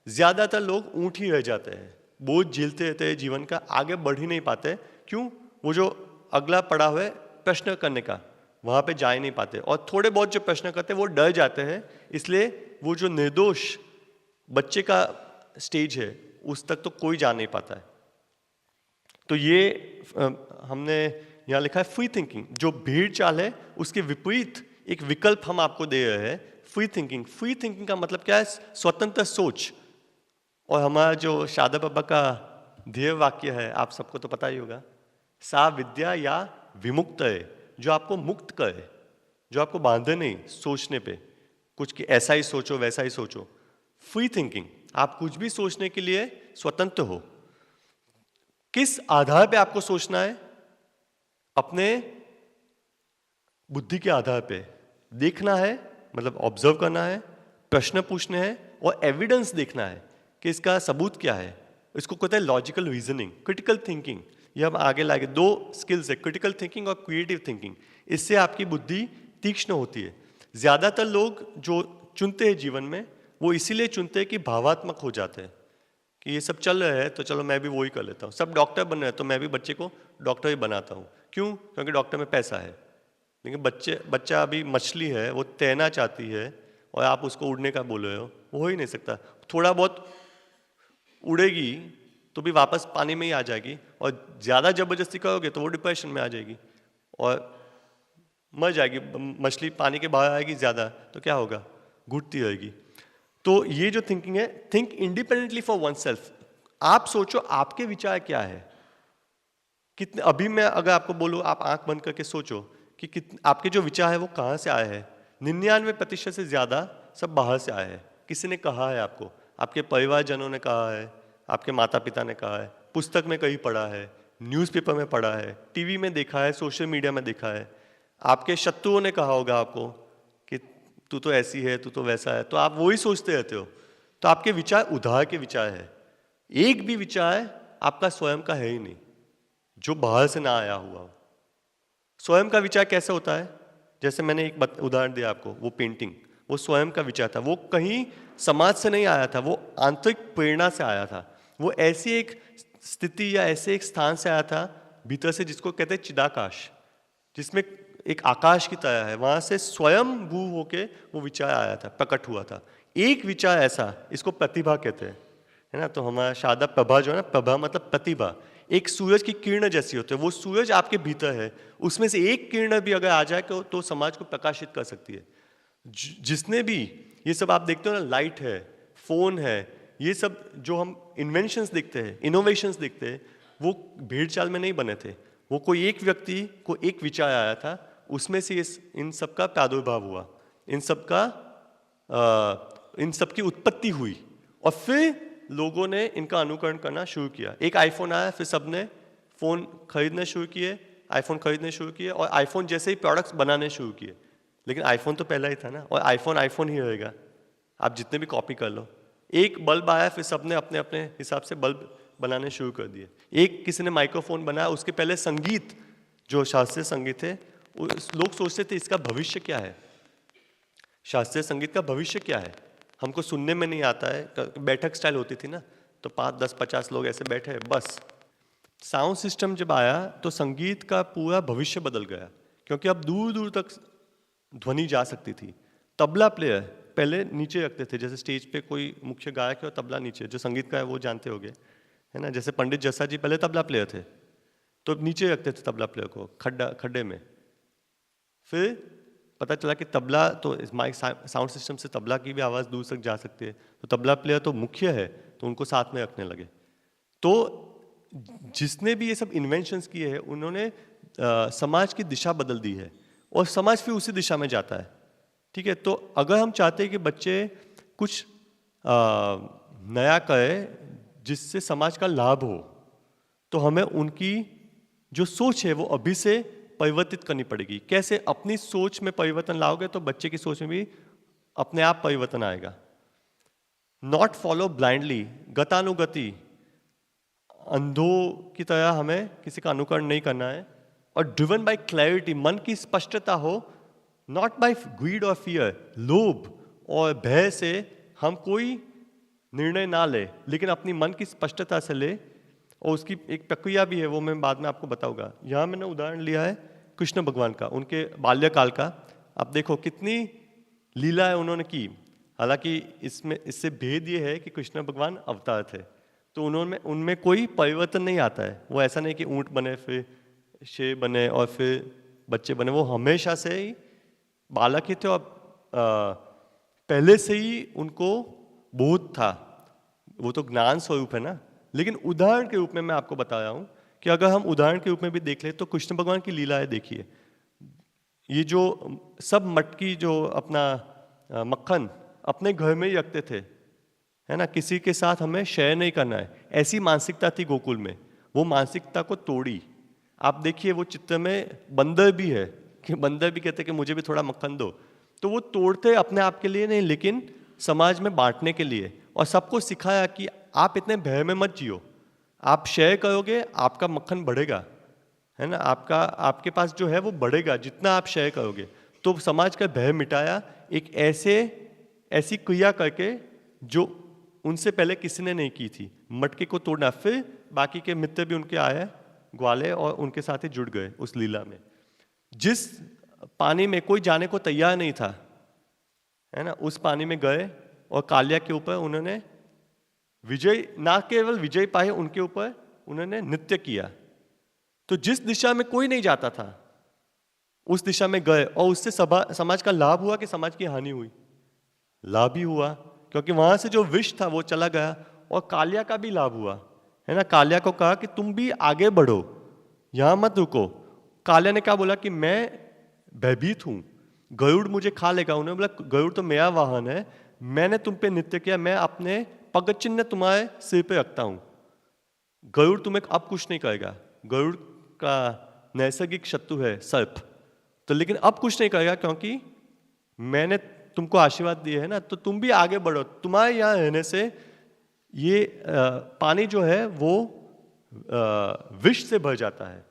ज्यादातर लोग ऊंट ही रह जाते हैं, बोझ झेलते रहते हैं जीवन का, आगे बढ़ ही नहीं पाते। क्यों? वो जो अगला पड़ा हुआ है प्रश्न करने का, वहां पे जा ही नहीं पाते। और थोड़े बहुत जो प्रश्न करते हैं वो डर जाते हैं, इसलिए वो जो निर्दोष बच्चे का स्टेज है उस तक तो कोई जा नहीं पाता है। तो ये हमने यहाँ लिखा है फ्री थिंकिंग। जो भीड़ चाल है उसके विपरीत एक विकल्प हम आपको दे रहे हैं, फ्री थिंकिंग। फ्री थिंकिंग का मतलब क्या है? स्वतंत्र सोच। और हमारा जो शारदा बाबा का ध्येय वाक्य है, आप सबको तो पता ही होगा, सा विद्या या विमुक्त है, जो आपको मुक्त करे, जो आपको बांधे नहीं सोचने पे कुछ कि ऐसा ही सोचो वैसा ही सोचो। फ्री थिंकिंग, आप कुछ भी सोचने के लिए स्वतंत्र हो। किस आधार पे आपको सोचना है? अपने बुद्धि के आधार पे देखना है, मतलब ऑब्जर्व करना है, प्रश्न पूछने हैं, और एविडेंस देखना है कि इसका सबूत क्या है। इसको कहते हैं लॉजिकल रीजनिंग, क्रिटिकल थिंकिंग। ये हम आगे लाएंगे। 2 स्किल्स है, क्रिटिकल थिंकिंग और क्रिएटिव थिंकिंग। इससे आपकी बुद्धि तीक्ष्ण होती है। ज्यादातर लोग जो चुनते हैं जीवन में, वो इसीलिए चुनते हैं कि भावात्मक हो जाते हैं, कि ये सब चल रहा है तो चलो मैं भी वही कर लेता हूँ, सब डॉक्टर बन रहे हैं तो मैं भी बच्चे को डॉक्टर ही बनाता हूँ। क्यों? क्योंकि डॉक्टर में पैसा है। लेकिन बच्चा अभी मछली है, वो तैरना चाहती है और आप उसको उड़ने का बोल रहे हो, वो हो ही नहीं सकता। थोड़ा बहुत उड़ेगी तो भी वापस पानी में ही आ जाएगी, और ज़्यादा ज़बरदस्ती करोगे तो वो डिप्रेशन में आ जाएगी और मर जाएगी। मछली पानी के बाहर आएगी ज़्यादा तो क्या होगा? घुटती रहेगी। तो ये जो थिंकिंग है, think independently for one self. आप सोचो आपके विचार क्या है। कितने अभी मैं अगर आपको बोलूँ, आप आंख बंद करके सोचो कि आपके जो विचार है वो कहाँ से आए हैं। 99% से ज़्यादा सब बाहर से आए हैं। किसी ने कहा है आपको, आपके परिवारजनों ने कहा है, आपके माता पिता ने कहा है, पुस्तक में कहीं पढ़ा है, न्यूज़पेपर में पढ़ा है, टीवी में देखा है, सोशल मीडिया में देखा है, आपके शत्रुओं ने कहा होगा आपको कि तू तो ऐसी है, तू तो वैसा है, तो आप वही सोचते रहते हो। तो आपके विचार उधार के विचार है। एक भी विचार आपका स्वयं का है ही नहीं जो बाहर से ना आया हुआ हो। स्वयं का विचार कैसे होता है? जैसे मैंने एक उदाहरण दिया आपको, वो पेंटिंग, वो स्वयं का विचार था, वो कहीं समाज से नहीं आया था, वो आंतरिक प्रेरणा से आया था। वो ऐसी एक स्थिति या ऐसे एक स्थान से आया था भीतर से, जिसको कहते हैं चिदाकाश, जिसमें एक आकाश की तरह है, वहां से स्वयं भू होके वो विचार आया था, प्रकट हुआ था। एक विचार ऐसा, इसको प्रतिभा कहते हैं, है ना। तो हमारा शारदा प्रभा जो है ना, प्रभा मतलब प्रतिभा, एक सूरज की किरण जैसी होती है। वो सूरज आपके भीतर है, उसमें से एक किरण भी अगर आ जाए तो समाज को प्रकाशित कर सकती है। जिसने भी ये सब आप देखते हो ना, लाइट है, फोन है, ये सब जो हम इन्वेंशंस देखते हैं, इनोवेशंस देखते हैं, वो भीड़ चाल में नहीं बने थे। वो कोई एक व्यक्ति को एक विचार आया था, उसमें से इन सब का प्रादुर्भाव हुआ, इन सब की उत्पत्ति हुई, और फिर लोगों ने इनका अनुकरण करना शुरू किया। एक आईफोन आया, फिर सबने फोन खरीदने शुरू किए, आईफोन खरीदने शुरू किए, और आईफोन जैसे ही प्रोडक्ट्स बनाने शुरू किए। लेकिन आईफोन तो पहला ही था ना, और आईफोन ही रहेगा, आप जितने भी कॉपी कर लो। एक बल्ब आया, फिर सबने अपने अपने हिसाब से बल्ब बनाने शुरू कर दिए। एक किसी ने माइक्रोफोन बनाया, उसके पहले संगीत, जो शास्त्रीय संगीत है, लोग सोचते थे इसका भविष्य क्या है, शास्त्रीय संगीत का भविष्य क्या है, हमको सुनने में नहीं आता है। बैठक स्टाइल होती थी ना, तो 5, 10, 50 लोग ऐसे बैठे हैं बस। साउंड सिस्टम जब आया तो संगीत का पूरा भविष्य बदल गया, क्योंकि अब दूर दूर तक ध्वनि जा सकती थी। तबला प्लेयर पहले नीचे रखते थे, जैसे स्टेज पे कोई मुख्य गायक है और तबला नीचे, जो संगीत का है वो जानते होंगे, है ना। जैसे पंडित जस्सा जी पहले तबला प्लेयर थे, तो नीचे रखते थे तबला प्लेयर को खड्डे में। फिर पता चला कि तबला तो माइक साउंड सिस्टम से तबला की भी आवाज़ दूर तक जा सकती है, तो तबला प्लेयर तो मुख्य है, तो उनको साथ में रखने लगे। तो जिसने भी ये सब इन्वेंशंस किए हैं, उन्होंने समाज की दिशा बदल दी है, और समाज फिर उसी दिशा में जाता है। ठीक है, तो अगर हम चाहते हैं कि बच्चे कुछ नया करें जिससे समाज का लाभ हो, तो हमें उनकी जो सोच है वो अभी से परिवर्तित करनी पड़ेगी। कैसे? अपनी सोच में परिवर्तन लाओगे तो बच्चे की सोच में भी अपने आप परिवर्तन आएगा। नॉट फॉलो ब्लाइंडली, गतानुगति, अंधों की तरह हमें किसी का अनुकरण नहीं करना है। और ड्रिवन बाय क्लैरिटी, मन की स्पष्टता हो, नॉट बाय ग्रीड और फियर, लोभ और भय से हम कोई निर्णय ना ले, लेकिन अपनी मन की स्पष्टता से ले। और उसकी एक प्रक्रिया भी है, वो मैं बाद में आपको बताऊंगा। यहाँ मैंने उदाहरण लिया है कृष्ण भगवान का, उनके बाल्यकाल का। आप देखो कितनी लीला है उन्होंने की। हालांकि इससे भेद ये है कि कृष्ण भगवान अवतार थे, तो उनमें कोई परिवर्तन नहीं आता है। वो ऐसा नहीं कि ऊंट बने, फिर शेर बने और फिर बच्चे बने। वो हमेशा से ही बालक ही थे, और पहले से ही उनको बोध था। वो तो ज्ञान स्वरूप है ना। लेकिन उदाहरण के रूप में मैं आपको बता रहा हूं कि अगर हम उदाहरण के रूप में भी देख ले तो कृष्ण भगवान की लीला है। देखिए, ये जो सब मटकी, जो अपना मक्खन अपने घर में ही रखते थे, है ना, किसी के साथ हमें शेयर नहीं करना है, ऐसी मानसिकता थी गोकुल में। वो मानसिकता को तोड़ी। आप देखिए वो चित्र में बंदर भी है, कि बंदर भी कहते कि मुझे भी थोड़ा मक्खन दो। तो वो तोड़ते अपने आप के लिए नहीं, लेकिन समाज में बांटने के लिए। और सबको सिखाया कि आप इतने भय में मत जियो, आप शेयर करोगे आपका मक्खन बढ़ेगा, है ना, आपके पास जो है वो बढ़ेगा जितना आप शेयर करोगे। तो समाज का भय मिटाया एक ऐसी क्रिया करके जो उनसे पहले किसी ने नहीं की थी। मटके को तोड़ना। फिर बाकी के मित्र भी उनके आए ग्वाले और उनके साथ ही जुड़ गए उस लीला में। जिस पानी में कोई जाने को तैयार नहीं था, है ना, उस पानी में गए और कालिया के ऊपर उन्होंने विजय, ना केवल विजय पाए, उनके ऊपर उन्होंने नृत्य किया। तो जिस दिशा में कोई नहीं जाता था उस दिशा में गए और उससे समाज का लाभ हुआ कि समाज की हानि हुई? लाभ ही हुआ, क्योंकि वहां से जो विष था वो चला गया और कालिया का भी लाभ हुआ, है ना। कालिया को कहा कि तुम भी आगे बढ़ो, यहां मत रुको। कालिया ने क्या बोला कि मैं भयभीत हूं, गरुड़ मुझे खा लेगा। उन्होंने बोला गरुड़ तो मेरा वाहन है, मैंने तुम पे नृत्य किया, मैं अपने पग चिन्ह तुम्हारे सिर पे रखता हूं, गरुड़ तुम्हें अब कुछ नहीं करेगा। गरुड़ का नैसर्गिक शत्रु है सर्प, तो लेकिन अब कुछ नहीं करेगा क्योंकि मैंने तुमको आशीर्वाद दिए है ना, तो तुम भी आगे बढ़ो। तुम्हारे यहाँ रहने से ये पानी जो है वो विष से भर जाता है,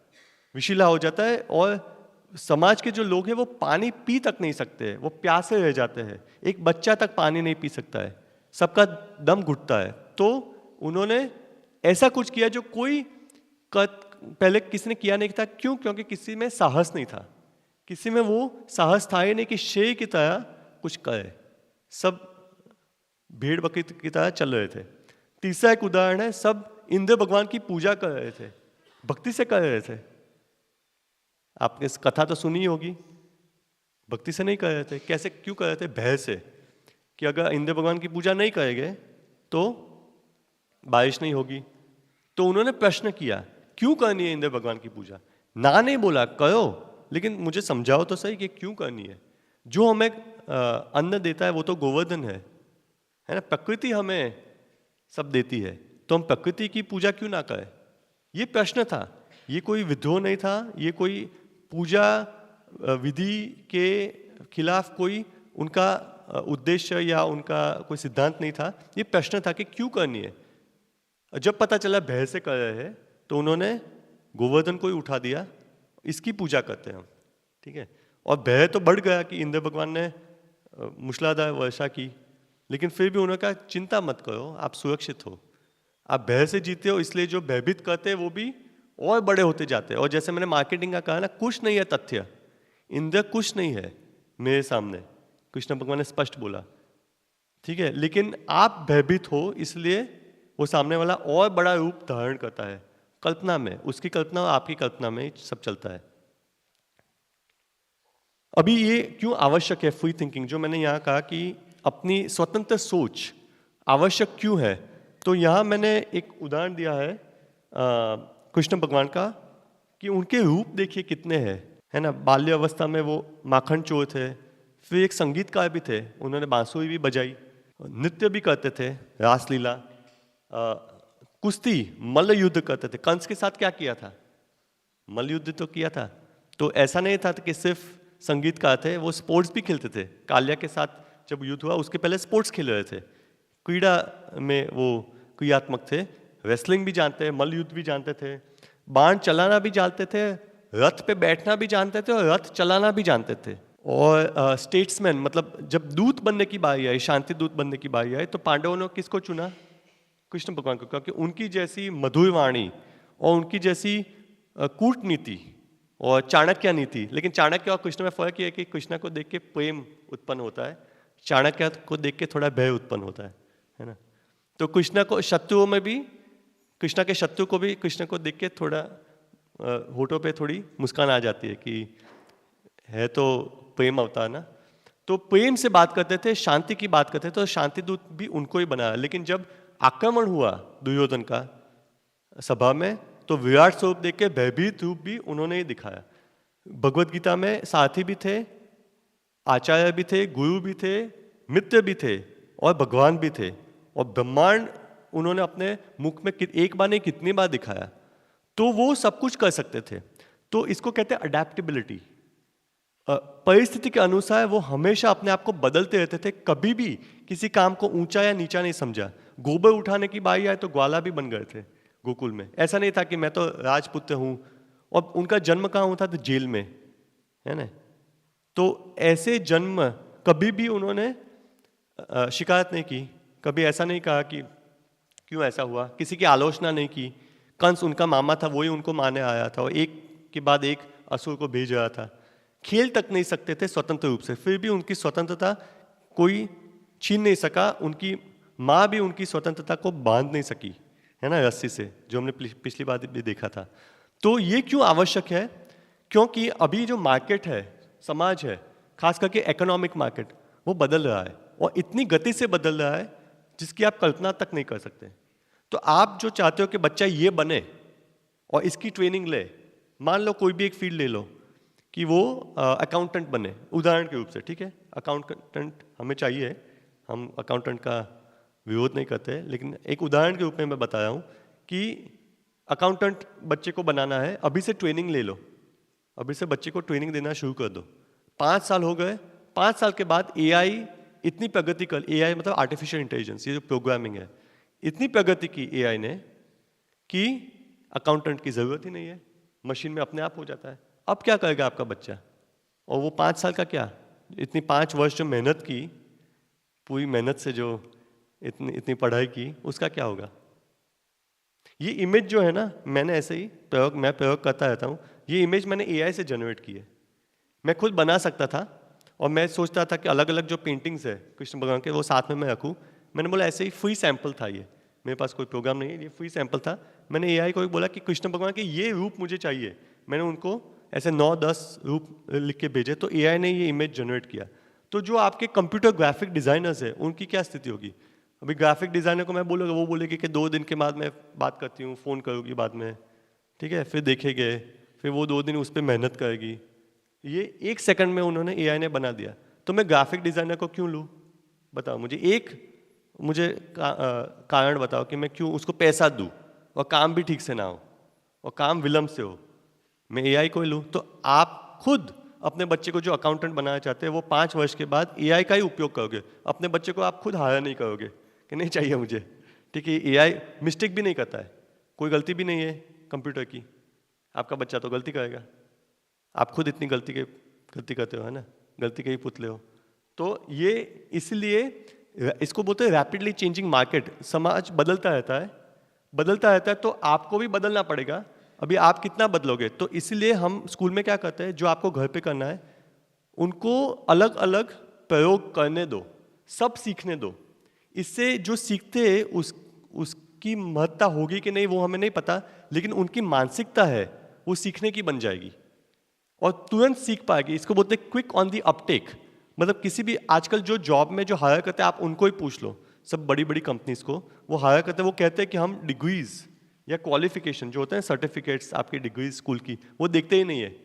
विषीला हो जाता है और समाज के जो लोग हैं वो पानी पी तक नहीं सकते, वो प्यासे रह जाते हैं। एक बच्चा तक पानी नहीं पी सकता है, सबका दम घुटता है। तो उन्होंने ऐसा कुछ किया जो कोई पहले किसी ने किया नहीं था। क्यों? क्योंकि किसी में साहस नहीं था, किसी में वो साहस था ही नहीं कि शेर की तरह कुछ करे। सब भेड़ बकरी की तरह चल रहे थे। तीसरा एक उदाहरण है, सब इंद्र भगवान की पूजा कर रहे थे, भक्ति से कर रहे थे। आपने इस कथा तो सुनी होगी, भक्ति से नहीं कर रहे थे। कैसे, क्यों कर रहे थे? भय से कि अगर इंद्र भगवान की पूजा नहीं करेंगे तो बारिश नहीं होगी। तो उन्होंने प्रश्न किया, क्यों करनी है इंद्र भगवान की पूजा? ना नहीं बोला, करो, लेकिन मुझे समझाओ तो सही कि क्यों करनी है। जो हमें अन्न देता है वो तो गोवर्धन है ना, प्रकृति हमें सब देती है, तो हम प्रकृति की पूजा क्यों ना करें? ये प्रश्न था, ये कोई विद्रोह नहीं था, ये कोई पूजा विधि के खिलाफ कोई उनका उद्देश्य या उनका कोई सिद्धांत नहीं था। ये प्रश्न था कि क्यों करनी है। जब पता चला भय से कर रहे हैं तो उन्होंने गोवर्धन को ही उठा दिया, इसकी पूजा करते हैं हम, ठीक है। और भय तो बढ़ गया कि इंद्र भगवान ने मूसलाधार वर्षा की, लेकिन फिर भी उन्होंने कहा चिंता मत करो, आप सुरक्षित हो, आप भय से जीते हो, इसलिए जो भयभीत करते हैं वो भी और बड़े होते जाते हैं। और जैसे मैंने मार्केटिंग का कहा ना, कुछ नहीं है तथ्य, इंद्र कुछ नहीं है मेरे सामने, कृष्ण भगवान ने स्पष्ट बोला, ठीक है। लेकिन आप भयभीत हो इसलिए वो सामने वाला और बड़ा रूप धारण करता है कल्पना में, उसकी कल्पना और आपकी कल्पना में सब चलता है। अभी ये क्यों आवश्यक है फ्री थिंकिंग, जो मैंने यहाँ कहा कि अपनी स्वतंत्र सोच आवश्यक क्यों है, तो यहाँ मैंने एक उदाहरण दिया है कृष्ण भगवान का कि उनके रूप देखिए कितने हैं, है ना। बाल्य अवस्था में वो माखन चोर थे, फिर एक संगीतकार भी थे, उन्होंने बांसुरी भी बजाई, नृत्य भी करते थे, रासलीला, कुश्ती, मल्ल युद्ध करते थे। कंस के साथ क्या किया था? मल्ल युद्ध तो किया था। तो ऐसा नहीं था कि सिर्फ संगीतकार थे, वो स्पोर्ट्स भी खेलते थे। कालिया के साथ जब युद्ध हुआ उसके पहले स्पोर्ट्स खेल रहे थे, क्रीड़ा में वो क्रियात्मक थे, रेसलिंग भी जानते हैं, मल्ल युद्ध भी जानते थे, बाण चलाना भी जानते थे, रथ पे बैठना भी जानते थे और रथ चलाना भी जानते थे। और स्टेट्समैन, मतलब जब दूत बनने की बारी आई, शांति दूत बनने की बारी आई, तो पांडवों ने किसको चुना? कृष्ण भगवान को, क्योंकि उनकी जैसी मधुर वाणी और उनकी जैसी कूटनीति और चाणक्य नीति। लेकिन चाणक्य और कृष्ण में फर्क ये है कि कृष्ण को देख के प्रेम उत्पन्न होता है, चाणक्य को देख के थोड़ा भय उत्पन्न होता है ना। तो कृष्ण को शत्रुओं में भी, कृष्ण के शत्रु को भी कृष्ण को देख के थोड़ा होठों पे थोड़ी मुस्कान आ जाती है कि है तो प्रेम अवतार ना। तो प्रेम से बात करते थे, शांति की बात करते थे, तो शांति दूत भी उनको ही बनाया। लेकिन जब आक्रमण हुआ दुर्योधन का सभा में, तो विराट स्वरूप देख के भयभीत रूप भी उन्होंने ही दिखाया। भगवत गीता में सारथी भी थे, आचार्य भी थे, गुरु भी थे, मित्र भी थे और भगवान भी थे, और ब्रह्मांड उन्होंने अपने मुख में एक बार नहीं कितनी बार दिखाया। तो वो सब कुछ कर सकते थे। तो इसको कहते हैं अडेप्टेबिलिटी। परिस्थिति के अनुसार वो हमेशा अपने आप को बदलते रहते थे, कभी भी किसी काम को ऊंचा या नीचा नहीं समझा। गोबर उठाने की बारी आए तो ग्वाला भी बन गए थे गोकुल में। ऐसा नहीं था कि मैं तो राजपुत्र हूं, और उनका जन्म कहाँ हुआ था? तो जेल में, है ना। तो ऐसे जन्म कभी भी उन्होंने शिकायत नहीं की, कभी ऐसा नहीं कहा कि क्यों ऐसा हुआ, किसी की आलोचना नहीं की। कंस उनका मामा था, वही उनको मारने आया था और एक के बाद एक असुर को भेज रहा था। खेल तक नहीं सकते थे स्वतंत्र रूप से, फिर भी उनकी स्वतंत्रता कोई छीन नहीं सका। उनकी माँ भी उनकी स्वतंत्रता को बांध नहीं सकी, है ना, रस्सी से, जो हमने पिछली बार भी देखा था। तो ये क्यों आवश्यक है? क्योंकि अभी जो मार्केट है, समाज है, खास करके इकोनॉमिक मार्केट, वो बदल रहा है और इतनी गति से बदल रहा है जिसकी आप कल्पना तक नहीं कर सकते। तो आप जो चाहते हो कि बच्चा ये बने और इसकी ट्रेनिंग ले, मान लो कोई भी एक फील्ड ले लो कि वो अकाउंटेंट बने, उदाहरण के रूप से, ठीक है, अकाउंटेंट हमें चाहिए, हम अकाउंटेंट का विरोध नहीं करते, लेकिन एक उदाहरण के रूप में मैं बता रहा हूँ कि अकाउंटेंट बच्चे को बनाना है, अभी से ट्रेनिंग ले लो, अभी से बच्चे को ट्रेनिंग देना शुरू कर दो। 5 साल हो गए, 5 साल के बाद एआई इतनी प्रगति कर, एआई मतलब आर्टिफिशियल इंटेलिजेंस, ये जो प्रोग्रामिंग है, इतनी प्रगति की एआई ने कि अकाउंटेंट की जरूरत ही नहीं है, मशीन में अपने आप हो जाता है। अब क्या करेगा आपका बच्चा? और वो 5 साल का क्या, इतनी 5 वर्ष जो मेहनत की, पूरी मेहनत से जो इतनी पढ़ाई की, उसका क्या होगा? ये इमेज जो है ना, मैंने ऐसे ही मैं प्रयोग करता रहता हूँ, ये इमेज मैंने एआई से जनरेट की है। मैं खुद बना सकता था और मैं सोचता था कि अलग अलग जो पेंटिंग्स है कृष्ण भगवान के, वो साथ में मैं रखूँ। मैंने बोला ऐसे ही फ्री सैंपल था ये, मेरे पास कोई प्रोग्राम नहीं है, ये फ्री सैंपल था। मैंने एआई को बोला कि कृष्ण भगवान के ये रूप मुझे चाहिए, मैंने उनको ऐसे 9-10 रूप लिख के भेजे, तो एआई ने ये इमेज जनरेट किया। तो जो आपके कंप्यूटर ग्राफिक डिज़ाइनर्स हैं, उनकी क्या स्थिति होगी? अभी ग्राफिक डिज़ाइनर को मैं बोलूँगा, वो बोलेगी कि 2 दिन के बाद मैं बात करती हूँ, फ़ोन करूँगी बाद में, ठीक है, फिर देखेंगे, फिर वो 2 दिन उस पर मेहनत करेगी। ये 1 सेकंड में उन्होंने एआई ने बना दिया। तो मैं ग्राफिक डिज़ाइनर को क्यों लूँ? बताओ मुझे कारण बताओ कि मैं क्यों उसको पैसा दूँ और काम भी ठीक से ना हो और काम विलम्ब से हो, मैं एआई को ही लूँ? तो आप खुद अपने बच्चे को जो अकाउंटेंट बनाना चाहते हैं, वो 5 वर्ष के बाद एआई का ही उपयोग करोगे। अपने बच्चे को आप खुद हायर नहीं करोगे कि नहीं चाहिए मुझे, ठीक है। एआई मिस्टेक भी नहीं करता है, कोई गलती भी नहीं है कंप्यूटर की, आपका बच्चा तो गलती करेगा। आप खुद इतनी गलती करते हो, है ना, गलती के ही पुतले हो। तो ये इसलिए इसको बोलते हैं रैपिडली चेंजिंग मार्केट। समाज बदलता रहता है, तो आपको भी बदलना पड़ेगा। अभी आप कितना बदलोगे? तो इसलिए हम स्कूल में क्या करते हैं, जो आपको घर पे करना है उनको अलग अलग प्रयोग करने दो, सब सीखने दो। इससे जो सीखते हैं उसकी महत्ता होगी कि नहीं वो हमें नहीं पता, लेकिन उनकी मानसिकता है वो सीखने की बन जाएगी और तुरंत सीख पाएगी। इसको बोलते हैं क्विक ऑन दी अपटेक। मतलब किसी भी आजकल जो जॉब में जो हायर करते हैं, आप उनको ही पूछ लो, सब बड़ी बड़ी कंपनीज को वो हायर करते हैं, वो कहते हैं कि हम डिग्रीज या क्वालिफिकेशन जो होते हैं, सर्टिफिकेट्स, आपकी डिग्रीज स्कूल की, वो देखते ही नहीं है।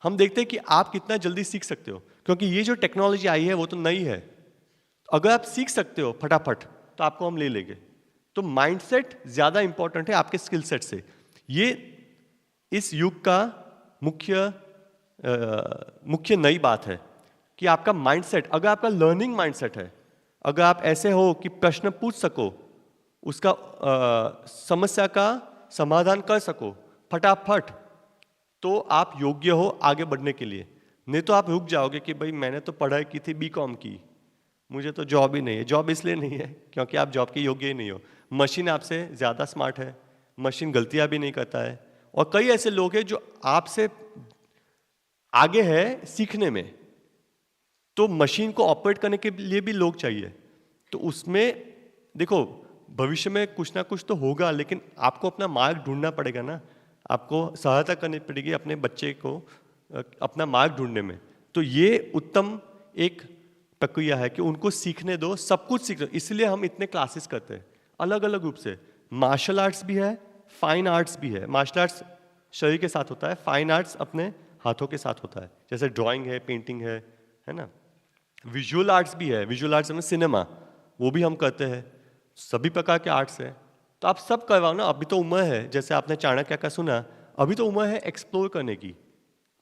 हम देखते हैं कि आप कितना जल्दी सीख सकते हो, क्योंकि ये जो टेक्नोलॉजी आई है वो तो नई है। अगर आप सीख सकते हो फटाफट तो आपको हम ले लेंगे। तो माइंडसेट ज्यादा इंपॉर्टेंट है आपके स्किल सेट से। ये इस युग का मुख्य नई बात है कि आपका माइंडसेट, अगर आपका लर्निंग माइंडसेट है, अगर आप ऐसे हो कि प्रश्न पूछ सको, उसका समस्या का समाधान कर सको फटाफट, तो आप योग्य हो आगे बढ़ने के लिए। नहीं तो आप रुक जाओगे कि भाई मैंने तो पढ़ाई की थी बीकॉम की, मुझे तो जॉब ही नहीं है। जॉब इसलिए नहीं है क्योंकि आप जॉब के योग्य ही नहीं हो। मशीन आपसे ज़्यादा स्मार्ट है, मशीन गलतियां भी नहीं करता है, और कई ऐसे लोग हैं जो आपसे आगे है सीखने में। तो मशीन को ऑपरेट करने के लिए भी लोग चाहिए। तो उसमें देखो भविष्य में कुछ ना कुछ तो होगा, लेकिन आपको अपना मार्ग ढूंढना पड़ेगा ना, आपको सहायता करनी पड़ेगी अपने बच्चे को अपना मार्ग ढूंढने में। तो ये उत्तम एक प्रक्रिया है कि उनको सीखने दो, सब कुछ सीख दो। इसलिए हम इतने क्लासेस करते हैं अलग अलग रूप से। मार्शल आर्ट्स भी है, फाइन आर्ट्स भी है। मार्शल आर्ट्स शरीर के साथ होता है, फाइन आर्ट्स अपने हाथों के साथ होता है, जैसे ड्राइंग है, पेंटिंग है ना। विजुअल आर्ट्स भी है, विजुअल आर्ट्स में सिनेमा, वो भी हम करते हैं। सभी प्रकार के आर्ट्स है, तो आप सब करवाओ ना। अभी तो उम्र है, जैसे आपने चाणक्य का सुना, अभी तो उम्र है एक्सप्लोर करने की।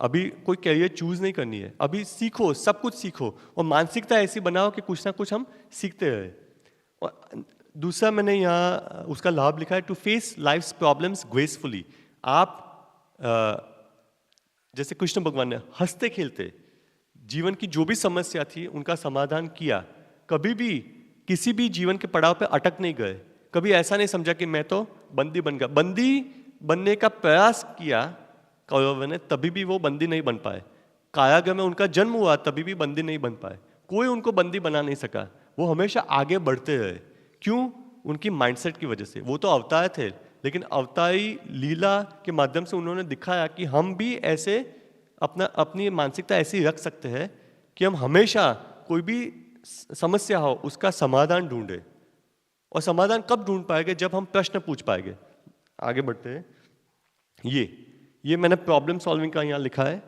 अभी कोई कैरियर चूज नहीं करनी है, अभी सीखो, सब कुछ सीखो, और मानसिकता ऐसी बनाओ कि कुछ ना कुछ हम सीखते रहे। और दूसरा मैंने यहाँ उसका लाभ लिखा है, to face life's problems gracefully. आप जैसे कृष्ण भगवान ने हंसते खेलते जीवन की जो भी समस्या थी उनका समाधान किया, कभी भी किसी भी जीवन के पड़ाव पे अटक नहीं गए, कभी ऐसा नहीं समझा कि मैं तो बंदी बन गया। बंदी बनने का प्रयास किया कौरवों ने, तभी भी वो बंदी नहीं बन पाए। कारागृह में उनका जन्म हुआ, तभी भी बंदी नहीं बन पाए। कोई उनको बंदी बना नहीं सका। वो हमेशा आगे बढ़ते रहे। क्यों? उनकी माइंडसेट की वजह से। वो तो अवतार थे, लेकिन अवतारी लीला के माध्यम से उन्होंने दिखाया कि हम भी ऐसे अपनी मानसिकता ऐसी रख सकते हैं कि हम हमेशा कोई भी समस्या हो उसका समाधान ढूंढे। और समाधान कब ढूंढ पाएंगे? जब हम प्रश्न पूछ पाएंगे। आगे बढ़ते हैं। ये मैंने प्रॉब्लम सॉल्विंग का यहाँ लिखा है।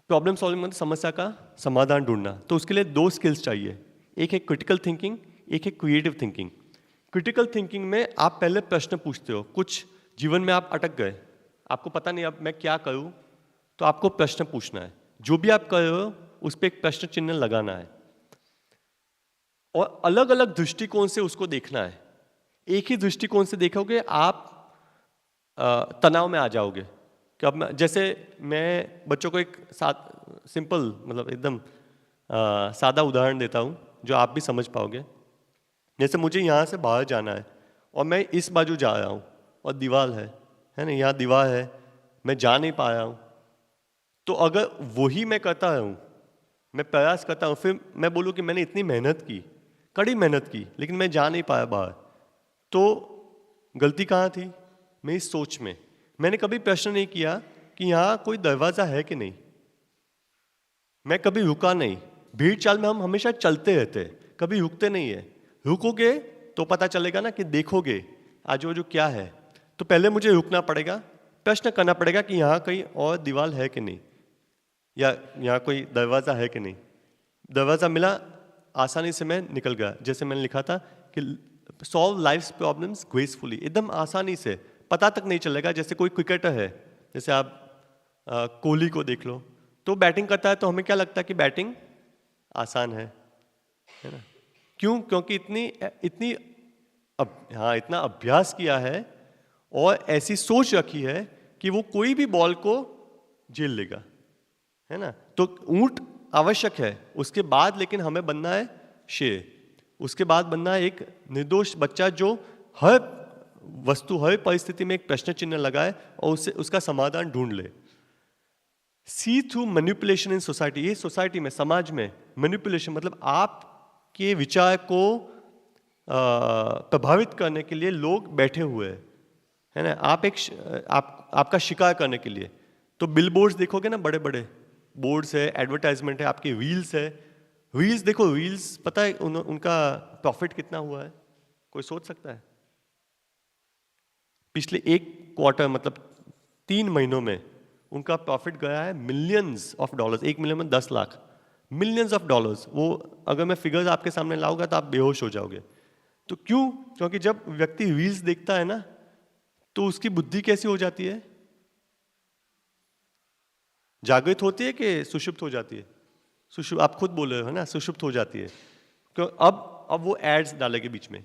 प्रॉब्लम सॉल्विंग मतलब समस्या का समाधान ढूंढना। तो उसके लिए 2 स्किल्स चाहिए, एक है क्रिटिकल थिंकिंग, एक है क्रिएटिव थिंकिंग। क्रिटिकल थिंकिंग में आप पहले प्रश्न पूछते हो। कुछ जीवन में आप अटक गए, आपको पता नहीं अब मैं क्या करूं, तो आपको प्रश्न पूछना है। जो भी आप कर रहे हो उस पर एक प्रश्न चिन्ह लगाना है और अलग अलग दृष्टिकोण से उसको देखना है। एक ही दृष्टिकोण से देखोगे आप तनाव में आ जाओगे। कि अब जैसे मैं बच्चों को एक सिंपल मतलब एकदम सादा उदाहरण देता हूँ जो आप भी समझ पाओगे। जैसे मुझे यहाँ से बाहर जाना है और मैं इस बाजू जा रहा हूँ और दीवार है ना, यहाँ दीवार है, मैं जा नहीं पा रहा हूँ। तो अगर वही मैं करता रहूँ, मैं प्रयास करता हूँ, फिर मैं बोलूँ कि मैंने इतनी मेहनत की, कड़ी मेहनत की, लेकिन मैं जा नहीं पाया बाहर, तो गलती कहाँ थी? मेरी सोच में। मैंने कभी प्रश्न नहीं किया कि यहाँ कोई दरवाजा है कि नहीं। मैं कभी रुका नहीं। भीड़ चाल में हम हमेशा चलते रहते हैं, कभी रुकते नहीं है। रुकोगे तो पता चलेगा ना कि देखोगे आजू बाजू क्या है। तो पहले मुझे रुकना पड़ेगा, प्रश्न करना पड़ेगा कि यहाँ कहीं और दीवार है कि नहीं, या यहाँ कोई दरवाजा है कि नहीं। दरवाजा मिला, आसानी से मैं निकल गया। जैसे मैंने लिखा था कि सॉल्व लाइफ प्रॉब्लम्स ग्रेसफुली, एकदम आसानी से, पता तक नहीं चलेगा। जैसे कोई क्रिकेटर है, जैसे आप कोहली को देख लो, तो बैटिंग करता है तो हमें क्या लगता है कि बैटिंग आसान है ना? क्यों? क्योंकि इतना अभ्यास किया है और ऐसी सोच रखी है कि वो कोई भी बॉल को झेल लेगा, है ना। तो ऊंट आवश्यक है उसके बाद, लेकिन हमें बनना है शेर। उसके बाद बनना है एक निर्दोष बच्चा जो हर वस्तु, हर परिस्थिति में एक प्रश्न चिन्ह लगाए और उसका समाधान ढूंढ ले। सी थ्रू मैनिपुलेशन इन सोसाइटी, ये सोसाइटी में, समाज में मैनिपुलेशन मतलब आपके विचार को प्रभावित करने के लिए लोग बैठे हुए हैं, है ना। आपका शिकार करने के लिए। तो बिल बोर्ड्स देखोगे ना, बड़े बड़े बोर्ड्स है, एडवर्टाइजमेंट है, आपके रील्स है। रील्स देखो, रील्स पता है उनका प्रॉफिट कितना हुआ है? कोई सोच सकता है? पिछले 1 क्वार्टर मतलब 3 महीनों में उनका प्रॉफिट गया है मिलियंस ऑफ डॉलर्स। 1 मिलियन में 10 लाख, मिलियंस ऑफ डॉलर्स। वो अगर मैं फिगर्स आपके सामने लाऊंगा तो आप बेहोश हो जाओगे। तो क्यों? क्योंकि जब व्यक्ति रील्स देखता है ना, तो उसकी बुद्धि कैसी हो जाती है? जागृत होती है कि सुषुप्त हो जाती है? सुषुप्त, आप खुद बोल रहे हो ना, सुषुप्त हो जाती है। क्यों? अब वो एड्स डालेंगे बीच में,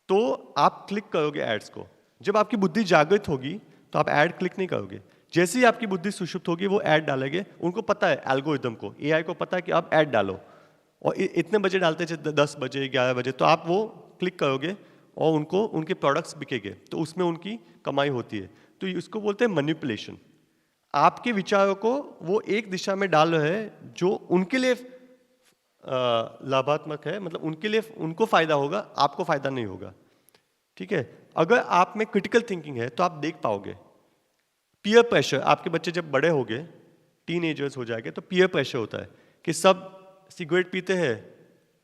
तो आप क्लिक करोगे एड्स को। जब आपकी बुद्धि जागृत होगी तो आप ऐड क्लिक नहीं करोगे। जैसे ही आपकी बुद्धि सुषुप्त होगी वो ऐड डालेंगे। उनको पता है, एल्गोरिदम को, एआई को पता है कि अब ऐड डालो, और इतने बजे डालते हैं, 10 बजे 11 बजे, तो आप वो क्लिक करोगे और उनको उनके प्रोडक्ट्स बिकेंगे, तो उसमें उनकी कमाई होती है। तो इसको बोलते हैं मैनिपुलेशन। आपके विचारों को वो एक दिशा में डाल रहे हैं जो उनके लिए लाभात्मक है, मतलब उनके लिए उनको फायदा होगा, आपको फायदा नहीं होगा। ठीक है। अगर आप में क्रिटिकल थिंकिंग है तो आप देख पाओगे पीयर प्रेशर। आपके बच्चे जब बड़े हो गए, टीनेजर्स हो जाएंगे, तो पीयर प्रेशर होता है कि सब सिगरेट पीते हैं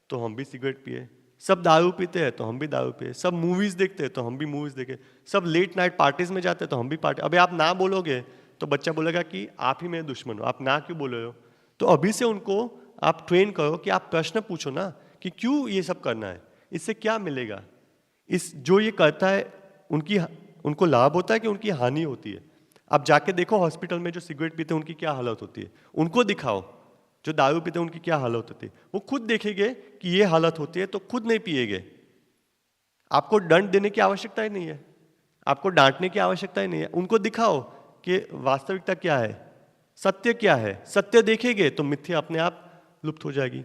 तो हम भी सिगरेट पिए, सब दारू पीते हैं तो हम भी दारू पिए, सब मूवीज देखते हैं तो हम भी मूवीज देखें, सब लेट नाइट पार्टीज में जाते हैं तो हम भी पार्टी। अभी आप ना बोलोगे तो बच्चा बोलेगा कि आप ही मेरे दुश्मन हो, आप ना क्यों बोल रहे हो। तो अभी से उनको आप ट्रेन करो कि आप प्रश्न पूछो ना कि क्यों ये सब करना है, इससे क्या मिलेगा। जो ये करता है उनको लाभ होता है कि उनकी हानि होती है। आप जाके देखो हॉस्पिटल में जो सिगरेट पीते हैं उनकी क्या हालत होती है, उनको दिखाओ जो दारू पीते हैं उनकी क्या हालत होती है। वो खुद देखेंगे कि ये हालत होती है तो खुद नहीं पिएगे। आपको दंड देने की आवश्यकता ही नहीं है, आपको डांटने की आवश्यकता ही नहीं है। उनको दिखाओ कि वास्तविकता क्या है, सत्य क्या है। सत्य देखेंगे तो मिथ्या अपने आप लुप्त हो जाएगी।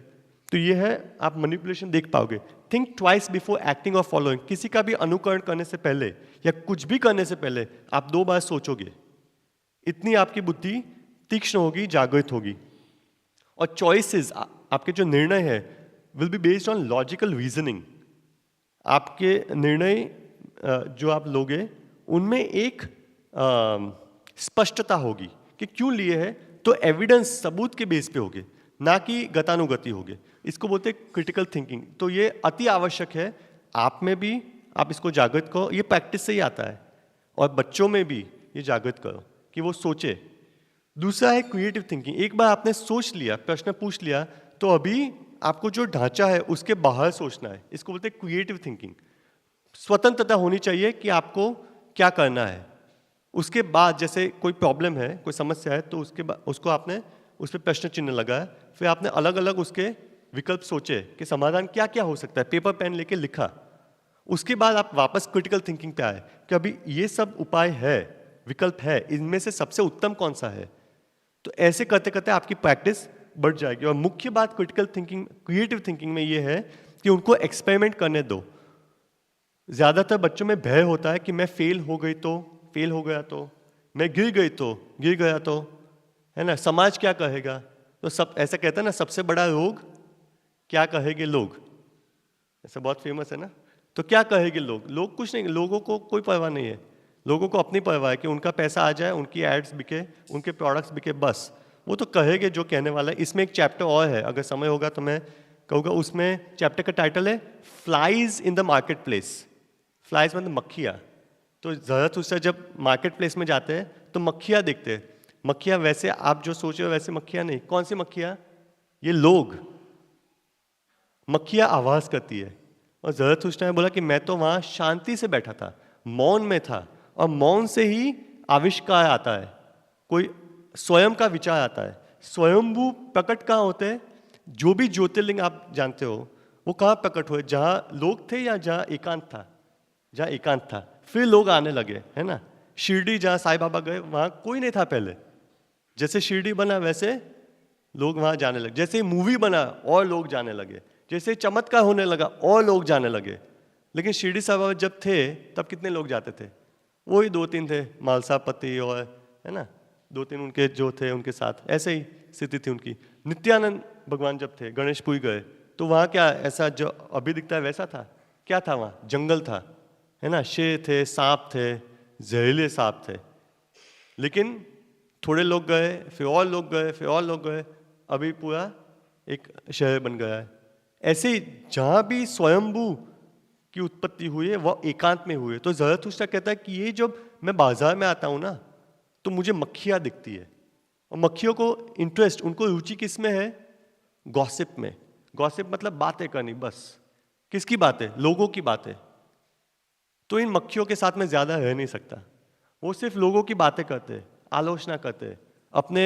तो ये है, आप मैनिपुलेशन देख पाओगे। थिंक ट्वाइस बिफोर एक्टिंग और फॉलोइंग। किसी का भी अनुकरण करने से पहले या कुछ भी करने से पहले आप 2 बार सोचोगे। इतनी आपकी बुद्धि तीक्ष्ण होगी, जागृत होगी। और चॉइसेस, आपके जो निर्णय है, will be based on logical reasoning. आपके निर्णय जो आप लोगे उनमें एक स्पष्टता होगी कि क्यों लिए है, तो एविडेंस, सबूत के बेस पे होगे, ना कि गतानुगति होगे। इसको बोलते हैं क्रिटिकल थिंकिंग। तो ये अति आवश्यक है, आप में भी आप इसको जागृत करो, ये प्रैक्टिस से ही आता है, और बच्चों में भी ये जागृत करो कि वो सोचे। दूसरा है क्रिएटिव थिंकिंग। एक बार आपने सोच लिया, प्रश्न पूछ लिया, तो अभी आपको जो ढांचा है उसके बाहर सोचना है। इसको बोलते हैं क्रिएटिव थिंकिंग। स्वतंत्रता होनी चाहिए कि आपको क्या करना है। उसके बाद जैसे कोई प्रॉब्लम है, कोई समस्या है, तो उसके बाद उसको आपने उस पर प्रश्न चिन्ह लगाया, फिर आपने अलग अलग उसके विकल्प सोचे कि समाधान क्या क्या हो सकता है, पेपर पेन लेके लिखा। उसके बाद आप वापस क्रिटिकल थिंकिंग पे आए कि अभी ये सब उपाय है, विकल्प है, इनमें से सबसे उत्तम कौन सा है। तो ऐसे करते करते आपकी प्रैक्टिस बढ़ जाएगी। और मुख्य बात क्रिटिकल थिंकिंग, क्रिएटिव थिंकिंग में ये है कि उनको एक्सपेरिमेंट करने दो। ज्यादातर बच्चों में भय होता है कि मैं फेल हो गई तो, फेल हो गया तो, मैं गिर गई तो, गिर गया तो, है ना, समाज क्या कहेगा। तो सब ऐसा कहता है ना, सबसे बड़ा रोग क्या कहेंगे लोग, ऐसा बहुत फेमस है ना। तो क्या कहेंगे लोग, लोग कुछ नहीं, लोगों को कोई परवाह नहीं है। लोगों को अपनी परवाह है कि उनका पैसा आ जाए, उनकी एड्स बिके, उनके प्रोडक्ट्स बिके, बस वो तो कहेंगे जो कहने वाला है। इसमें एक चैप्टर और है, अगर समय होगा तो मैं कहूँगा। उसमें चैप्टर का टाइटल है flies in the market place. Flies मतलब मक्खियाँ। तो ज़रूरत जब मार्केट प्लेस में जाते हैं तो मक्खियाँ दिखते हैं। मक्खियाँ वैसे आप जो सोच रहे हो वैसे मक्खियाँ नहीं। कौन सी मक्खियाँ, ये लोग। मक्खियाँ आवाज़ करती है। और ज़रूरत ने बोला कि मैं तो वहाँ शांति से बैठा था, मौन में था, और मौन से ही आविष्कार आता है, कोई स्वयं का विचार आता है। स्वयंभू प्रकट कहाँ होते हैं, जो भी ज्योतिर्लिंग आप जानते हो वो कहाँ प्रकट हुए, जहाँ लोग थे या जहाँ एकांत था। जहाँ एकांत था फिर लोग आने लगे, है ना। शिरडी जहाँ साईं बाबा गए वहाँ कोई नहीं था पहले, जैसे शिरडी बना वैसे लोग वहाँ जाने लगे। जैसे मूवी बना और लोग जाने लगे, जैसे चमत्कार होने लगा और लोग जाने लगे। लेकिन शिरडी साईं बाबा जब थे तब कितने लोग जाते थे, वही 2-3 थे, मालसापति और, है ना, 2-3 उनके जो थे उनके साथ। ऐसे ही स्थिति थी उनकी। नित्यानंद भगवान जब थे गणेशपुरी गए तो वहाँ क्या ऐसा जो अभी दिखता है वैसा था, क्या था वहाँ, जंगल था, है ना, शेर थे, सांप थे, जहरीले सांप थे। लेकिन थोड़े लोग गए, फिर और लोग गए, फिर और लोग गए, अभी पूरा एक शहर बन गया है। ऐसे ही जहाँ भी स्वयंभू की उत्पत्ति हुई है वह एकांत में हुई है। तो ज़रथुस्tra कहता है कि ये जब मैं बाजार में आता हूँ ना तो मुझे मक्खियाँ दिखती है, और मक्खियों को इंटरेस्ट, उनको रुचि किस में है, गॉसिप में। गॉसिप मतलब बातें करनी, बस किसकी बातें, लोगों की बातें। तो इन मक्खियों के साथ मैं ज़्यादा रह नहीं सकता। वो सिर्फ लोगों की बातें करते हैं, आलोचना करते हैं, अपने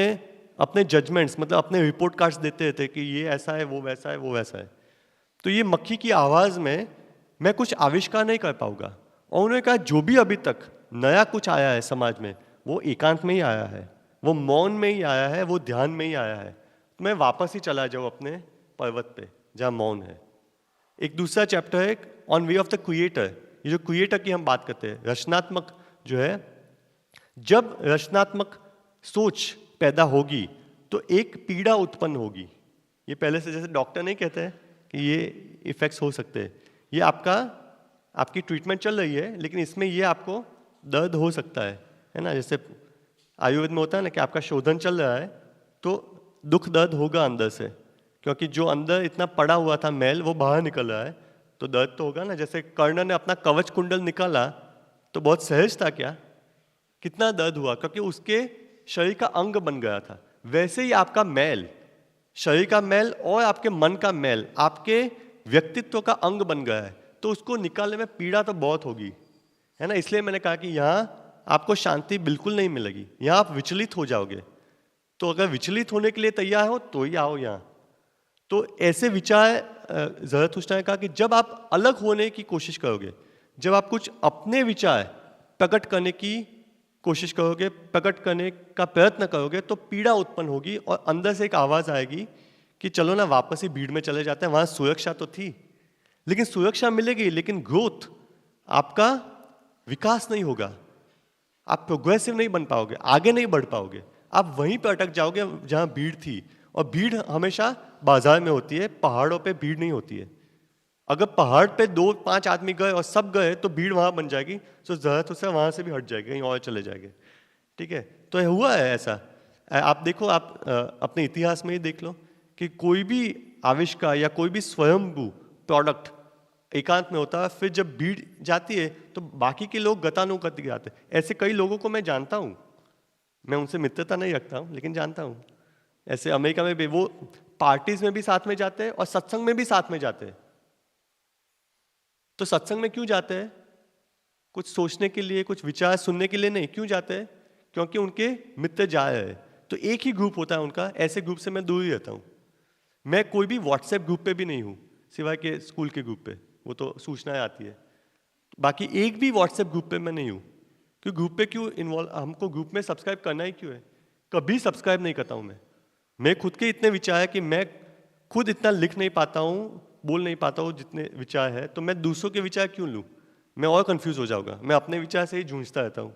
अपने जजमेंट्स मतलब अपने रिपोर्ट कार्ड्स देते रहते कि ये ऐसा है, वो वैसा है, वो वैसा है। तो ये मक्खी की आवाज़ में मैं कुछ आविष्कार नहीं कर पाऊंगा। और उन्होंने कहा जो भी अभी तक नया कुछ आया है समाज में वो एकांत में ही आया है, वो मौन में ही आया है, वो ध्यान में ही आया है। तो मैं वापस ही चला जाऊँ अपने पर्वत पे जहाँ मौन है। एक दूसरा चैप्टर है on way of the creator. ये जो क्रिएटर की हम बात करते हैं, रचनात्मक जो है, जब रचनात्मक सोच पैदा होगी तो एक पीड़ा उत्पन्न होगी। ये पहले से, जैसे डॉक्टर नहीं कहते हैं कि ये इफेक्ट्स हो सकते हैं, ये आपकी ट्रीटमेंट चल रही है लेकिन इसमें ये आपको दर्द हो सकता है ना। जैसे आयुर्वेद में होता है ना कि आपका शोधन चल रहा है तो दुख दर्द होगा अंदर से, क्योंकि जो अंदर इतना पड़ा हुआ था मैल वो बाहर निकल रहा है तो दर्द तो होगा ना। जैसे कर्ण ने अपना कवच कुंडल निकाला तो बहुत सहज था, क्या कितना दर्द हुआ, क्योंकि उसके शरीर का अंग बन गया था। वैसे ही आपका मैल, शरीर का मैल और आपके मन का मैल आपके व्यक्तित्व का अंग बन गया है, तो उसको निकालने में पीड़ा तो बहुत होगी, है ना। इसलिए मैंने कहा कि यहाँ आपको शांति बिल्कुल नहीं मिलेगी, यहाँ आप विचलित हो जाओगे। तो अगर विचलित होने के लिए तैयार हो तो ही आओ यहाँ। तो ऐसे विचार ज़रथुस्tra ने कहा कि जब आप अलग होने की कोशिश करोगे, जब आप कुछ अपने विचार प्रकट करने की कोशिश करोगे, प्रकट करने का प्रयत्न करोगे, तो पीड़ा उत्पन्न होगी और अंदर से एक आवाज़ आएगी कि चलो ना वापस ही भीड़ में चले जाते हैं, वहाँ सुरक्षा तो थी, लेकिन सुरक्षा मिलेगी लेकिन ग्रोथ, आपका विकास नहीं होगा, आप प्रोग्रेसिव नहीं बन पाओगे, आगे नहीं बढ़ पाओगे, आप वहीं पर अटक जाओगे जहाँ भीड़ थी। और भीड़ हमेशा बाजार में होती है, पहाड़ों पे भीड़ नहीं होती है। अगर पहाड़ पे 2-5 आदमी गए और सब गए तो भीड़ वहाँ बन जाएगी, तो ज़रूरत उससे वहाँ से भी हट जाएगी, कहीं और चले जाएंगे। ठीक है, तो ये हुआ है ऐसा। आप देखो, आप अपने इतिहास में ही देख लो कि कोई भी आविष्कार या कोई भी स्वयंभू प्रोडक्ट एकांत में होता है, फिर जब भीड़ जाती है तो बाकी के लोग गतानुगतिक आते हैं। ऐसे कई लोगों को मैं जानता हूँ, मैं उनसे मित्रता नहीं रखता हूँ लेकिन जानता हूँ। ऐसे अमेरिका में भी वो पार्टीज में भी साथ में जाते हैं और सत्संग में भी साथ में जाते हैं। तो सत्संग में क्यों जाते हैं? कुछ सोचने के लिए, कुछ विचार सुनने के लिए नहीं। क्यों जाते हैं? क्योंकि उनके मित्र जा रहे हैं। तो एक ही ग्रुप होता है उनका, ऐसे ग्रुप से मैं दूर ही रहता हूँ। मैं कोई भी व्हाट्सएप ग्रुप पे भी नहीं हूँ सिवाय के स्कूल के ग्रुप पे, वो तो सूचनाएं आती है। बाकी एक भी व्हाट्सएप ग्रुप पे मैं नहीं हूँ। क्योंकि ग्रुप पे क्यों इन्वॉल्व, हमको ग्रुप में सब्सक्राइब करना ही क्यों है? कभी सब्सक्राइब नहीं करता हूँ मैं खुद के इतने विचार है कि मैं खुद इतना लिख नहीं पाता हूँ, बोल नहीं पाता हूँ जितने विचार है, तो मैं दूसरों के विचार क्यों लूँ? मैं और कंफ्यूज हो जाऊंगा। मैं अपने विचार से ही जूझता रहता हूँ।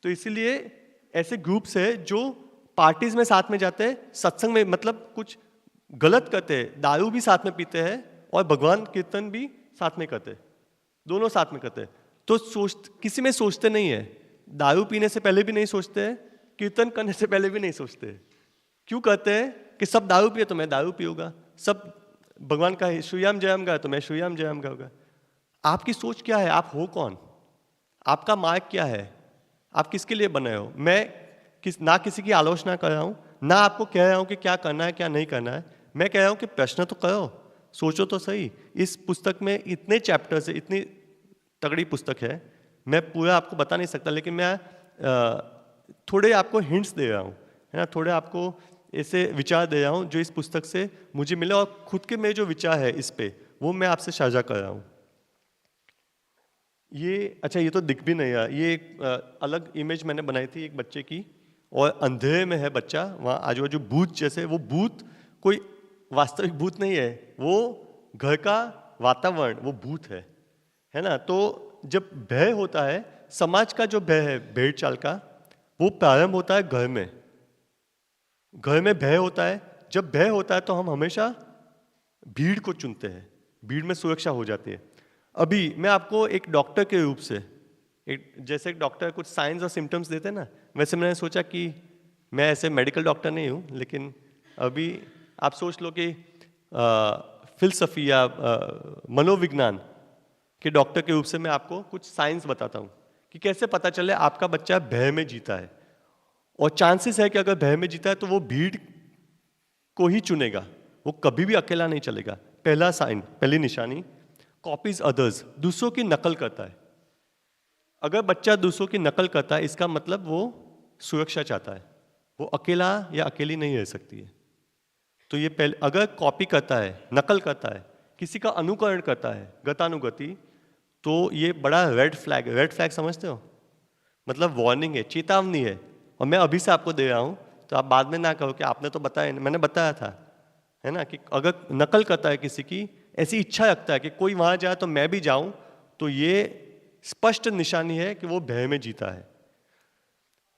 तो इसीलिए ऐसे ग्रुप्स है जो पार्टीज में साथ में जाते हैं, सत्संग में मतलब कुछ गलत करते हैं, दारू भी साथ में पीते हैं और भगवान कीर्तन भी साथ में करते हैं, दोनों साथ में करते हैं। तो किसी में सोचते नहीं है, दारू पीने से पहले भी नहीं सोचते हैं, कीर्तन करने से पहले भी नहीं सोचते हैं। क्यों कहते हैं कि सब दारू पिए तो मैं दारू पीऊंगा, सब भगवान का श्रीयाम जयम गा तो मैं श्रीयाम जयम गाऊंगा। आपकी सोच क्या है? आप हो कौन? आपका मार्ग क्या है? आप किसके लिए बने हो? मैं ना किसी की आलोचना कर रहा हूँ, ना आपको कह रहा हूँ कि क्या करना है क्या नहीं करना है। मैं कह रहा हूँ कि प्रश्न तो करो, सोचो तो सही। इस पुस्तक में इतने चैप्टर्स है, इतनी तगड़ी पुस्तक है, मैं पूरा आपको बता नहीं सकता, लेकिन मैं थोड़े आपको हिंट्स दे रहा हूँ, है ना, थोड़े आपको ऐसे विचार दे रहा हूँ जो इस पुस्तक से मुझे मिले, और खुद के मेरे जो विचार है इस पे वो मैं आपसे साझा कर रहा हूँ। ये अच्छा, ये तो दिख भी नहीं रहा, ये एक अलग इमेज मैंने बनाई थी एक बच्चे की, और अंधेरे में है बच्चा, वहाँ आजू बाजू भूत जैसे, वो भूत कोई वास्तविक भूत नहीं है, वो घर का वातावरण वो भूत है ना। तो जब भय होता है, समाज का जो भय है भेड़ चाल का, वो प्रारंभ होता है घर में। घर में भय होता है, जब भय होता है तो हम हमेशा भीड़ को चुनते हैं, भीड़ में सुरक्षा हो जाती है। अभी मैं आपको एक डॉक्टर के रूप से, जैसे एक डॉक्टर कुछ साइंस और सिम्टम्स देते हैं ना, वैसे मैंने सोचा कि मैं ऐसे मेडिकल डॉक्टर नहीं हूँ, लेकिन अभी आप सोच लो कि फिलसफी या मनोविज्ञान के डॉक्टर के रूप से मैं आपको कुछ साइंस बताता हूँ कि कैसे पता चले आपका बच्चा भय में जीता है। और चांसेस है कि अगर भय में जीता है तो वो भीड़ को ही चुनेगा, वो कभी भी अकेला नहीं चलेगा। पहला साइन, पहली निशानी, कॉपीज अदर्स, दूसरों की नकल करता है। अगर बच्चा दूसरों की नकल करता है, इसका मतलब वो सुरक्षा चाहता है, वो अकेला या अकेली नहीं रह सकती है। तो ये पहले, अगर कॉपी करता है, नकल करता है, किसी का अनुकरण करता है, गतानुगति, तो ये बड़ा रेड फ्लैग। रेड फ्लैग समझते हो? मतलब वार्निंग है, चेतावनी है। और मैं अभी से आपको दे रहा हूँ, तो आप बाद में ना कहो कि आपने तो बताया, मैंने बताया था, है ना, कि अगर नकल करता है किसी की, ऐसी इच्छा रखता है कि कोई वहां जाए तो मैं भी जाऊं, तो ये स्पष्ट निशानी है कि वो भय में जीता है।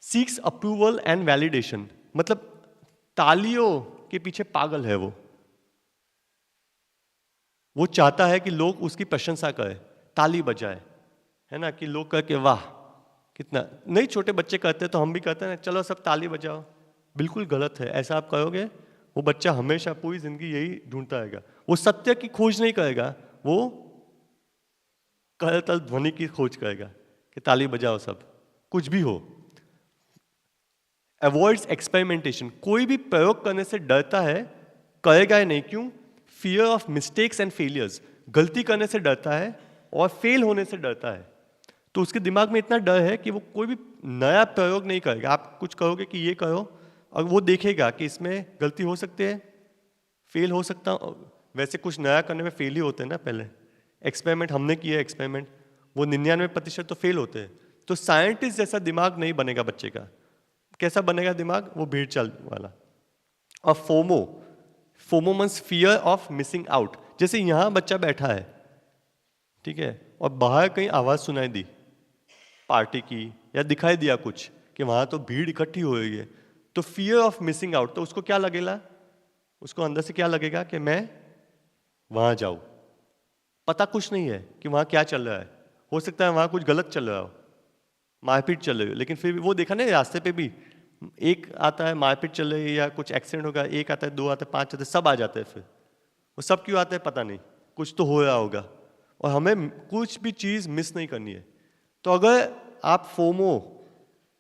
सीक्स अप्रूवल एंड वैलिडेशन, मतलब तालियों के पीछे पागल है वो चाहता है कि लोग उसकी प्रशंसा करें, ताली बजाए, है ना, कि लोग कह के वाह कितना। नहीं, छोटे बच्चे करते तो हम भी कहते हैं चलो सब ताली बजाओ। बिल्कुल गलत है, ऐसा आप करोगे वो बच्चा हमेशा पूरी जिंदगी यही ढूंढता रहेगा। वो सत्य की खोज नहीं करेगा, वो करतल ध्वनि की खोज करेगा कि ताली बजाओ सब, कुछ भी हो। अवॉइड्स एक्सपेरिमेंटेशन, कोई भी प्रयोग करने से डरता है, करेगा ही नहीं। क्यों? Fear of mistakes and failures, गलती करने से डरता है और फेल होने से डरता है। तो उसके दिमाग में इतना डर है कि वो कोई भी नया प्रयोग नहीं करेगा। आप कुछ कहोगे कि ये करो, और वो देखेगा कि इसमें गलती हो सकती है, फेल हो सकता। वैसे कुछ नया करने में फेल ही होते हैं ना। पहले एक्सपेरिमेंट हमने किया, एक्सपेरिमेंट वो 99% तो फेल होते हैं। तो साइंटिस्ट जैसा दिमाग नहीं बनेगा बच्चे का। कैसा बनेगा दिमाग? वो भीड़ चाल वाला। और FOMO, FOMO means fear of missing out. जैसे यहाँ बच्चा बैठा है, ठीक है, और बाहर कहीं आवाज सुनाई दी पार्टी की, या दिखाई दिया कुछ कि वहां तो भीड़ इकट्ठी हो रही है, तो फियर ऑफ मिसिंग आउट, तो उसको क्या लगेगा, उसको अंदर से क्या लगेगा कि मैं वहां जाऊं। पता कुछ नहीं है कि वहां क्या चल रहा है, हो सकता है वहां कुछ गलत चल रहा हो, मारपीट चल रही हो, लेकिन फिर भी वो देखा नहीं रास्ते पे भी एक आता है मारपीट चल रही है या कुछ एक्सीडेंट होगा, एक आता है, दो आता है, पांच आते हैं, सब आ जाते हैं। फिर वो सब क्यों आते हैं पता नहीं, कुछ तो हो रहा होगा, और हमें कुछ भी चीज मिस नहीं करनी है। तो अगर आप फोमो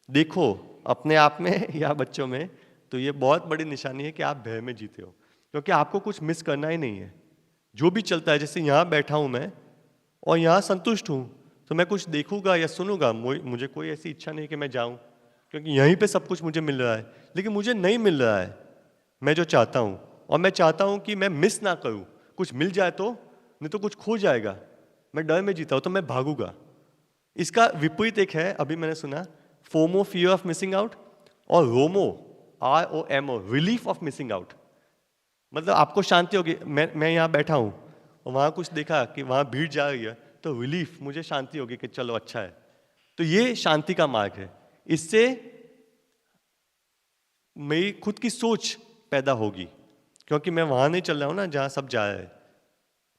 देखो अपने आप में या बच्चों में, तो ये बहुत बड़ी निशानी है कि आप भय में जीते हो, क्योंकि आपको कुछ मिस करना ही नहीं है। जो भी चलता है, जैसे यहाँ बैठा हूं मैं और यहाँ संतुष्ट हूं, तो मैं कुछ देखूंगा या सुनूंगा, मुझे कोई ऐसी इच्छा नहीं कि मैं जाऊं, क्योंकि यहीं पे सब कुछ मुझे मिल रहा है। लेकिन मुझे नहीं मिल रहा है मैं जो चाहता हूं, और मैं चाहता हूं कि मैं मिस ना करूं, कुछ मिल जाए तो, नहीं तो कुछ खो जाएगा। मैं डर में जीता हूं तो मैं भागूंगा। इसका विपरीत एक है, अभी मैंने सुना, FOMO fear of missing out, और रोमो ROMO relief of missing out. मतलब आपको शांति होगी, मैं यहाँ बैठा हूँ और वहाँ कुछ देखा कि वहाँ भीड़ जा रही है, तो रिलीफ, मुझे शांति होगी कि चलो अच्छा है। तो ये शांति का मार्ग है। इससे मेरी खुद की सोच पैदा होगी, क्योंकि मैं वहां नहीं चल रहा हूं ना जहां सब जा रहे हैं।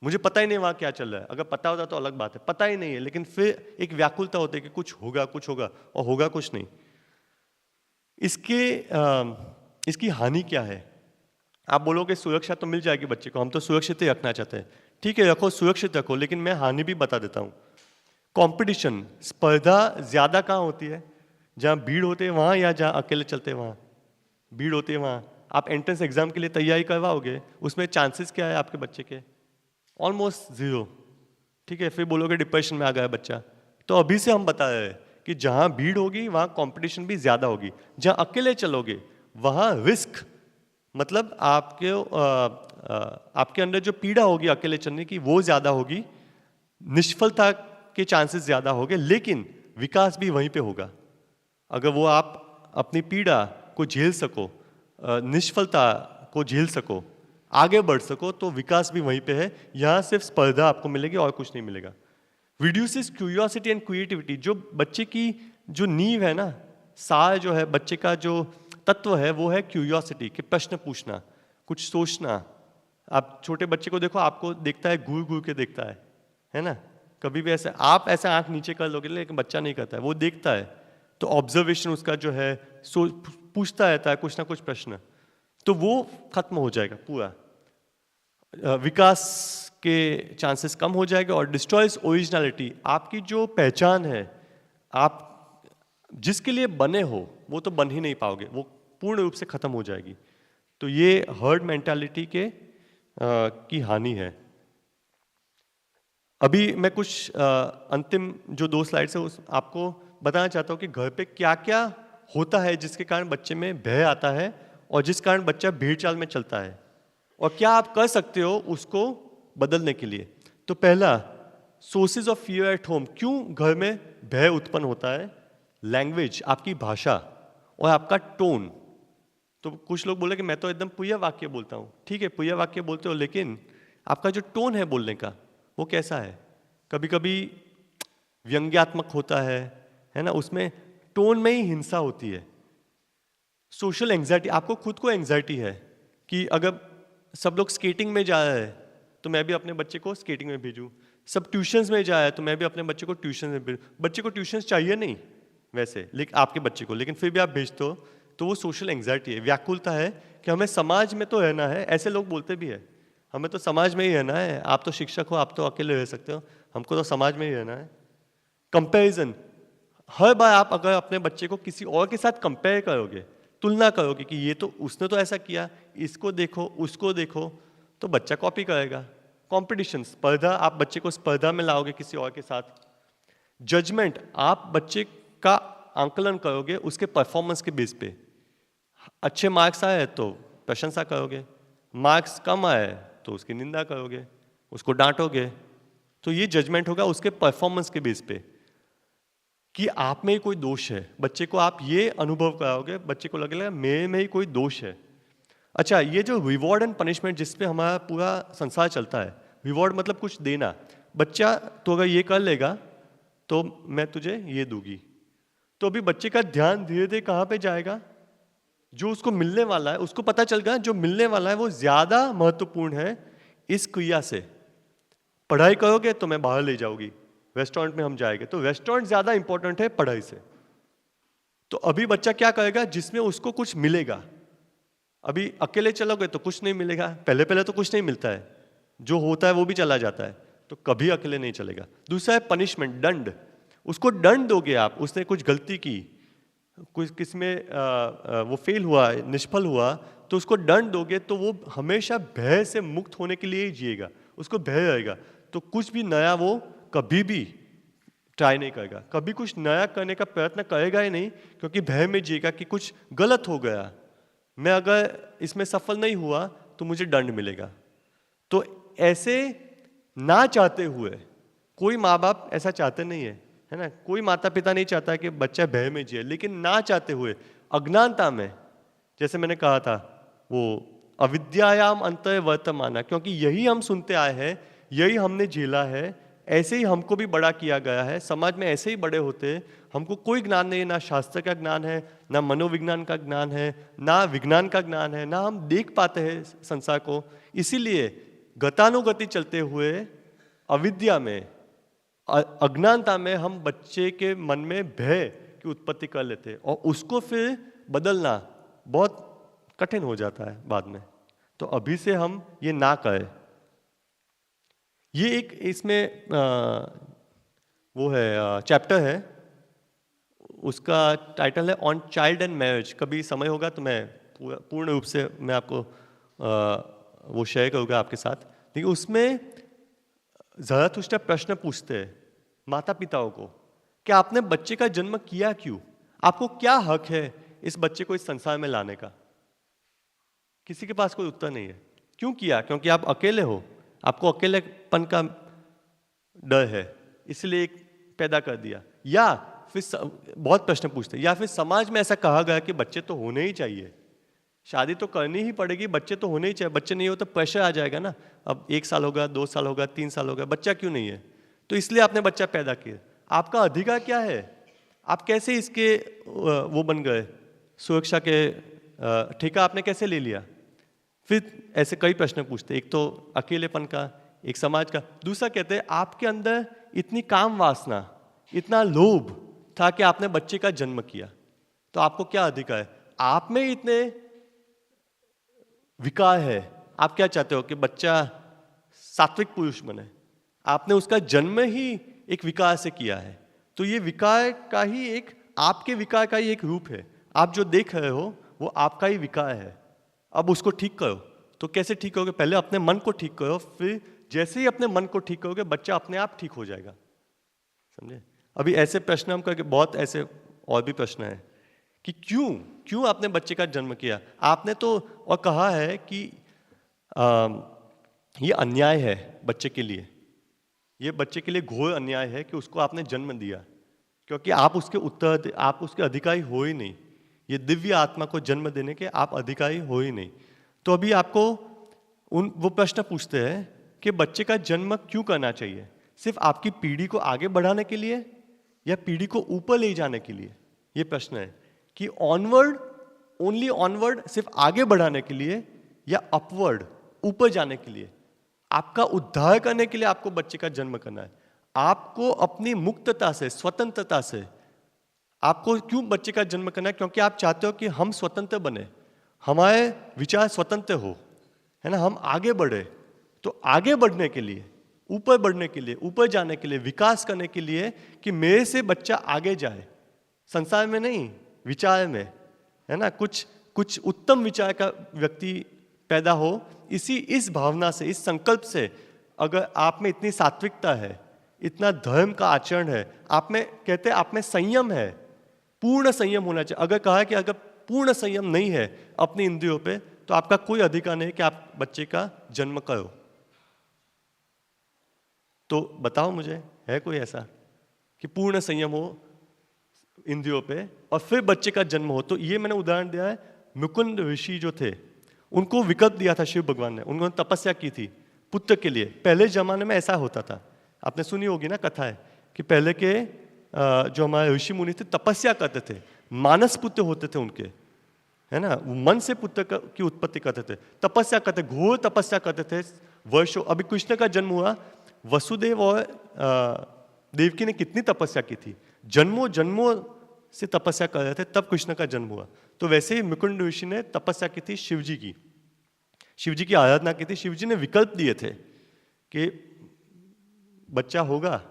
मुझे पता ही नहीं वहां क्या चल रहा है, अगर पता होता तो अलग बात है, पता ही नहीं है, लेकिन फिर एक व्याकुलता होती है कि कुछ होगा, और होगा कुछ नहीं। इसकी हानि क्या है? आप बोलोगे सुरक्षा तो मिल जाएगी बच्चे को, हम तो सुरक्षित ही रखना चाहते हैं। ठीक है, रखो, सुरक्षित रखो, लेकिन मैं हानि भी बता देता हूं। कंपटीशन, स्पर्धा ज्यादा कहाँ होती है? जहां भीड़ होते है वहां, या जहां अकेले चलते हैं वहां? भीड़ होती है वहां। आप एंट्रेंस एग्जाम के लिए तैयारी करवाओगे, उसमें चांसेस क्या है आपके बच्चे के? ऑलमोस्ट 0। ठीक है, फिर बोलोगे डिप्रेशन में आ गया बच्चा। तो अभी से हम बता रहे हैं कि जहां भीड़ होगी वहां कंपटीशन भी ज्यादा होगी। जहां अकेले चलोगे वहां रिस्क, मतलब आपके अंदर जो पीड़ा होगी अकेले चलने की वो ज्यादा होगी, निष्फलता के चांसेस ज्यादा होंगे, लेकिन विकास भी वहीं पे होगा। अगर वो आप अपनी पीड़ा को झेल सको, निष्फलता को झेल सको, आगे बढ़ सको, तो विकास भी वहीं पे है। यहां सिर्फ स्पर्धा आपको मिलेगी और कुछ नहीं मिलेगा। Reduces curiosity and creativity. जो बच्चे की जो नींव है ना, सार जो है बच्चे का, जो तत्व है वो है क्यूरियोसिटी, कि प्रश्न पूछना, कुछ सोचना। आप छोटे बच्चे को देखो, आपको देखता है, घूर घूर के देखता है ना? कभी भी ऐसे आप ऐसे आंख नीचे कर लोगे, लेकिन बच्चा नहीं करता है, वो देखता है। तो ऑब्जर्वेशन उसका जो है, पूछता रहता है कुछ ना कुछ प्रश्न, तो वो खत्म हो जाएगा पूरा। विकास के चांसेस कम हो जाएगा, और डिस्ट्रॉयज ओरिजिनलिटी। आपकी जो पहचान है, आप जिसके लिए बने हो वो तो बन ही नहीं पाओगे, वो पूर्ण रूप से खत्म हो जाएगी। तो ये हर्ड मेंटालिटी की हानि है। अभी मैं कुछ अंतिम जो 2 स्लाइड्स है उस आपको बताना चाहता हूँ कि घर पे क्या क्या होता है जिसके कारण बच्चे में भय आता है, और जिस कारण बच्चा भीड़ चाल में चलता है, और क्या आप कर सकते हो उसको बदलने के लिए। तो पहला, sources of fear at home. क्यों घर में भय उत्पन्न होता है? लैंग्वेज, आपकी भाषा और आपका टोन। तो कुछ लोग बोले कि मैं तो एकदम पुया वाक्य बोलता हूँ। ठीक है, पुया वाक्य बोलते हो, लेकिन आपका जो टोन है बोलने का वो कैसा है? कभी कभी व्यंग्यात्मक होता है ना, उसमें टोन में ही हिंसा होती है। सोशल एंग्जाइटी, आपको खुद को एंग्जाइटी है कि अगर सब लोग स्केटिंग में जा रहे हैं तो मैं भी अपने बच्चे को स्केटिंग में भेजूं, सब ट्यूशंस में जा रहे हैं तो मैं भी अपने बच्चे को ट्यूशन में भेजूं। बच्चे को ट्यूशंस चाहिए नहीं वैसे, लेकिन आपके बच्चे को, लेकिन फिर भी आप भेजते हो, तो वो सोशल एंग्जाइटी है, व्याकुलता है कि हमें समाज में तो रहना है। ऐसे लोग बोलते भी है, हमें तो समाज में ही रहना है, आप तो शिक्षक हो, आप तो अकेले रह सकते हो, हमको तो समाज में ही रहना है। कंपैरिजन, हर बार आप अगर अपने बच्चे को किसी और के साथ कंपेयर करोगे, तुलना करोगे कि ये तो उसने तो ऐसा किया, इसको देखो, उसको देखो, तो बच्चा कॉपी करेगा। कंपटीशन, स्पर्धा, आप बच्चे को स्पर्धा में लाओगे किसी और के साथ। जजमेंट, आप बच्चे का आंकलन करोगे उसके परफॉर्मेंस के बेस पे। अच्छे मार्क्स आए तो प्रशंसा करोगे, मार्क्स कम आए तो उसकी निंदा करोगे, उसको डांटोगे। तो ये जजमेंट होगा उसके परफॉर्मेंस के बेस पे कि आप में ही कोई दोष है। बच्चे को आप ये अनुभव कराओगे, बच्चे को लगेगा मेरे में ही कोई दोष है। अच्छा, ये जो रिवॉर्ड एंड पनिशमेंट जिस पे हमारा पूरा संसार चलता है, रिवॉर्ड मतलब कुछ देना। बच्चा तो अगर ये कर लेगा तो मैं तुझे ये दूंगी, तो अभी बच्चे का ध्यान धीरे धीरे कहाँ पे जाएगा? जो उसको मिलने वाला है उसको पता चल गया, जो मिलने वाला है वो ज्यादा महत्वपूर्ण है इस क्रिया से। पढ़ाई करोगे तो मैं बाहर ले जाऊंगी, रेस्टोरेंट में हम जाएंगे, तो रेस्टोरेंट ज्यादा इंपॉर्टेंट है पढ़ाई से। तो अभी बच्चा क्या करेगा? जिसमें उसको कुछ मिलेगा। अभी अकेले चलोगे तो कुछ नहीं मिलेगा, पहले पहले तो कुछ नहीं मिलता है, जो होता है वो भी चला जाता है, तो कभी अकेले नहीं चलेगा। दूसरा है पनिशमेंट, दंड। उसको दंड दोगे आप, उसने कुछ गलती की, कुछ किसमें वो फेल हुआ, निष्फल हुआ, तो उसको दंड दोगे तो वो हमेशा भय से मुक्त होने के लिए ही जिएगा, उसको भय रहेगा, तो कुछ भी नया वो कभी भी ट्राई नहीं करेगा, कभी कुछ नया करने का प्रयत्न करेगा ही नहीं, क्योंकि भय में जिएगा कि कुछ गलत हो गया, मैं अगर इसमें सफल नहीं हुआ तो मुझे दंड मिलेगा। तो ऐसे ना चाहते हुए, कोई माँ बाप ऐसा चाहते नहीं है ना, कोई माता पिता नहीं चाहता कि बच्चा भय में जिए, लेकिन ना चाहते हुए अज्ञानता में, जैसे मैंने कहा था वो अविद्यायाम अंतः वर्तमाना, क्योंकि यही हम सुनते आए हैं, यही हमने झेला है, ऐसे ही हमको भी बड़ा किया गया है, समाज में ऐसे ही बड़े होते हैं, हमको कोई ज्ञान नहीं है, ना शास्त्र का ज्ञान है, ना मनोविज्ञान का ज्ञान है, ना विज्ञान का ज्ञान है, ना हम देख पाते हैं संसार को। इसीलिए गतानुगति चलते हुए अविद्या में, अज्ञानता में हम बच्चे के मन में भय की उत्पत्ति कर लेते हैं, और उसको फिर बदलना बहुत कठिन हो जाता है बाद में। तो अभी से हम ये ना करें। ये एक इसमें वो है चैप्टर है, उसका टाइटल है ऑन चाइल्ड एंड मैरिज। कभी समय होगा तो मैं पूर्ण रूप से मैं आपको वो शेयर करूँगा आपके साथ। देखिए उसमें ज़रथुष्ट्र प्रश्न पूछते हैं माता पिताओं को कि आपने बच्चे का जन्म किया क्यों? आपको क्या हक है इस बच्चे को इस संसार में लाने का? किसी के पास कोई उत्तर नहीं है। क्यों किया? क्योंकि आप अकेले हो, आपको अकेलेपन का डर है, इसलिए एक पैदा कर दिया। या फिर बहुत प्रश्न पूछते हैं, या फिर समाज में ऐसा कहा गया कि बच्चे तो होने ही चाहिए, शादी तो करनी ही पड़ेगी, बच्चे तो होने ही चाहिए, बच्चे नहीं हो तो प्रेशर आ जाएगा ना, अब 1 साल होगा, 2 साल होगा, 3 साल होगा, बच्चा क्यों नहीं है? तो इसलिए आपने बच्चा पैदा किया। आपका अधिकार क्या है? आप कैसे इसके वो बन गए, सुरक्षा के ठेका आपने कैसे ले लिया? फिर ऐसे कई प्रश्न पूछते, एक तो अकेलेपन का, एक समाज का। दूसरा कहते हैं आपके अंदर इतनी काम वासना, इतना लोभ था कि आपने बच्चे का जन्म किया, तो आपको क्या अधिकार है? आप में इतने विकार है, आप क्या चाहते हो कि बच्चा सात्विक पुरुष बने, आपने उसका जन्म ही एक विकार से किया है। तो ये विकार का ही एक, आपके विकार का ही एक रूप है। आप जो देख रहे हो वो आपका ही विकार है। अब उसको ठीक करो। तो कैसे ठीक करोगे? पहले अपने मन को ठीक करो, फिर जैसे ही अपने मन को ठीक करोगे बच्चा अपने आप ठीक हो जाएगा। समझे? अभी ऐसे प्रश्न हम करके, बहुत ऐसे और भी प्रश्न है कि क्यों आपने बच्चे का जन्म किया? आपने तो और कहा है कि ये अन्याय है बच्चे के लिए, ये बच्चे के लिए घोर अन्याय है कि उसको आपने जन्म दिया, क्योंकि आप उसके अधिकारी हो ही नहीं। ये दिव्य आत्मा को जन्म देने के आप अधिकारी हो ही नहीं। तो अभी आपको वो प्रश्न पूछते हैं कि बच्चे का जन्म क्यों करना चाहिए? सिर्फ आपकी पीढ़ी को आगे बढ़ाने के लिए या पीढ़ी को ऊपर ले जाने के लिए? ये प्रश्न है कि ऑनवर्ड, ओनली ऑनवर्ड, सिर्फ आगे बढ़ाने के लिए, या अपवर्ड, ऊपर जाने के लिए? आपका उद्धार करने के लिए आपको बच्चे का जन्म करना है। आपको अपनी मुक्तता से, स्वतंत्रता से, आपको क्यों बच्चे का जन्म करना है? क्योंकि आप चाहते हो कि हम स्वतंत्र बने, हमारे विचार स्वतंत्र हो, है ना, हम आगे बढ़े। तो आगे बढ़ने के लिए, ऊपर बढ़ने के लिए, ऊपर जाने के लिए, विकास करने के लिए, कि मेरे से बच्चा आगे जाए, संसार में नहीं, विचार में, है ना, कुछ उत्तम विचार का व्यक्ति पैदा हो। इस भावना से, इस संकल्प से, अगर आप में इतनी सात्विकता है, इतना धर्म का आचरण है, आप में, कहते हैं आप में संयम है, पूर्ण संयम होना चाहिए। अगर कहा है कि अगर पूर्ण संयम नहीं है अपनी इंद्रियों पे, तो आपका कोई अधिकार नहीं कि आप बच्चे का जन्म करो। तो बताओ मुझे, है कोई ऐसा कि पूर्ण संयम हो इंद्रियों पे और फिर बच्चे का जन्म हो? तो ये मैंने उदाहरण दिया है, मुकुंद ऋषि जो थे, उनको विकल्प दिया था शिव भगवान ने, उन्होंने तपस्या की थी पुत्र के लिए। पहले जमाने में ऐसा होता था, आपने सुनी होगी ना कथा है कि पहले के जो हमारे ऋषि मुनि थे तपस्या करते थे, मानस पुत्र होते थे उनके, है ना, वो मन से पुत्र की उत्पत्ति करते थे, तपस्या करते, घोर तपस्या करते थे वर्षों। अभी कृष्ण का जन्म हुआ, वसुदेव और देवकी ने कितनी तपस्या की थी, जन्मों जन्मों से तपस्या कर रहे थे, तब कृष्ण का जन्म हुआ। तो वैसे ही मुकुंद ऋषि ने तपस्या की थी शिव जी की, शिव जी की आराधना की थी। शिव जी ने विकल्प दिए थे कि बच्चा होगा,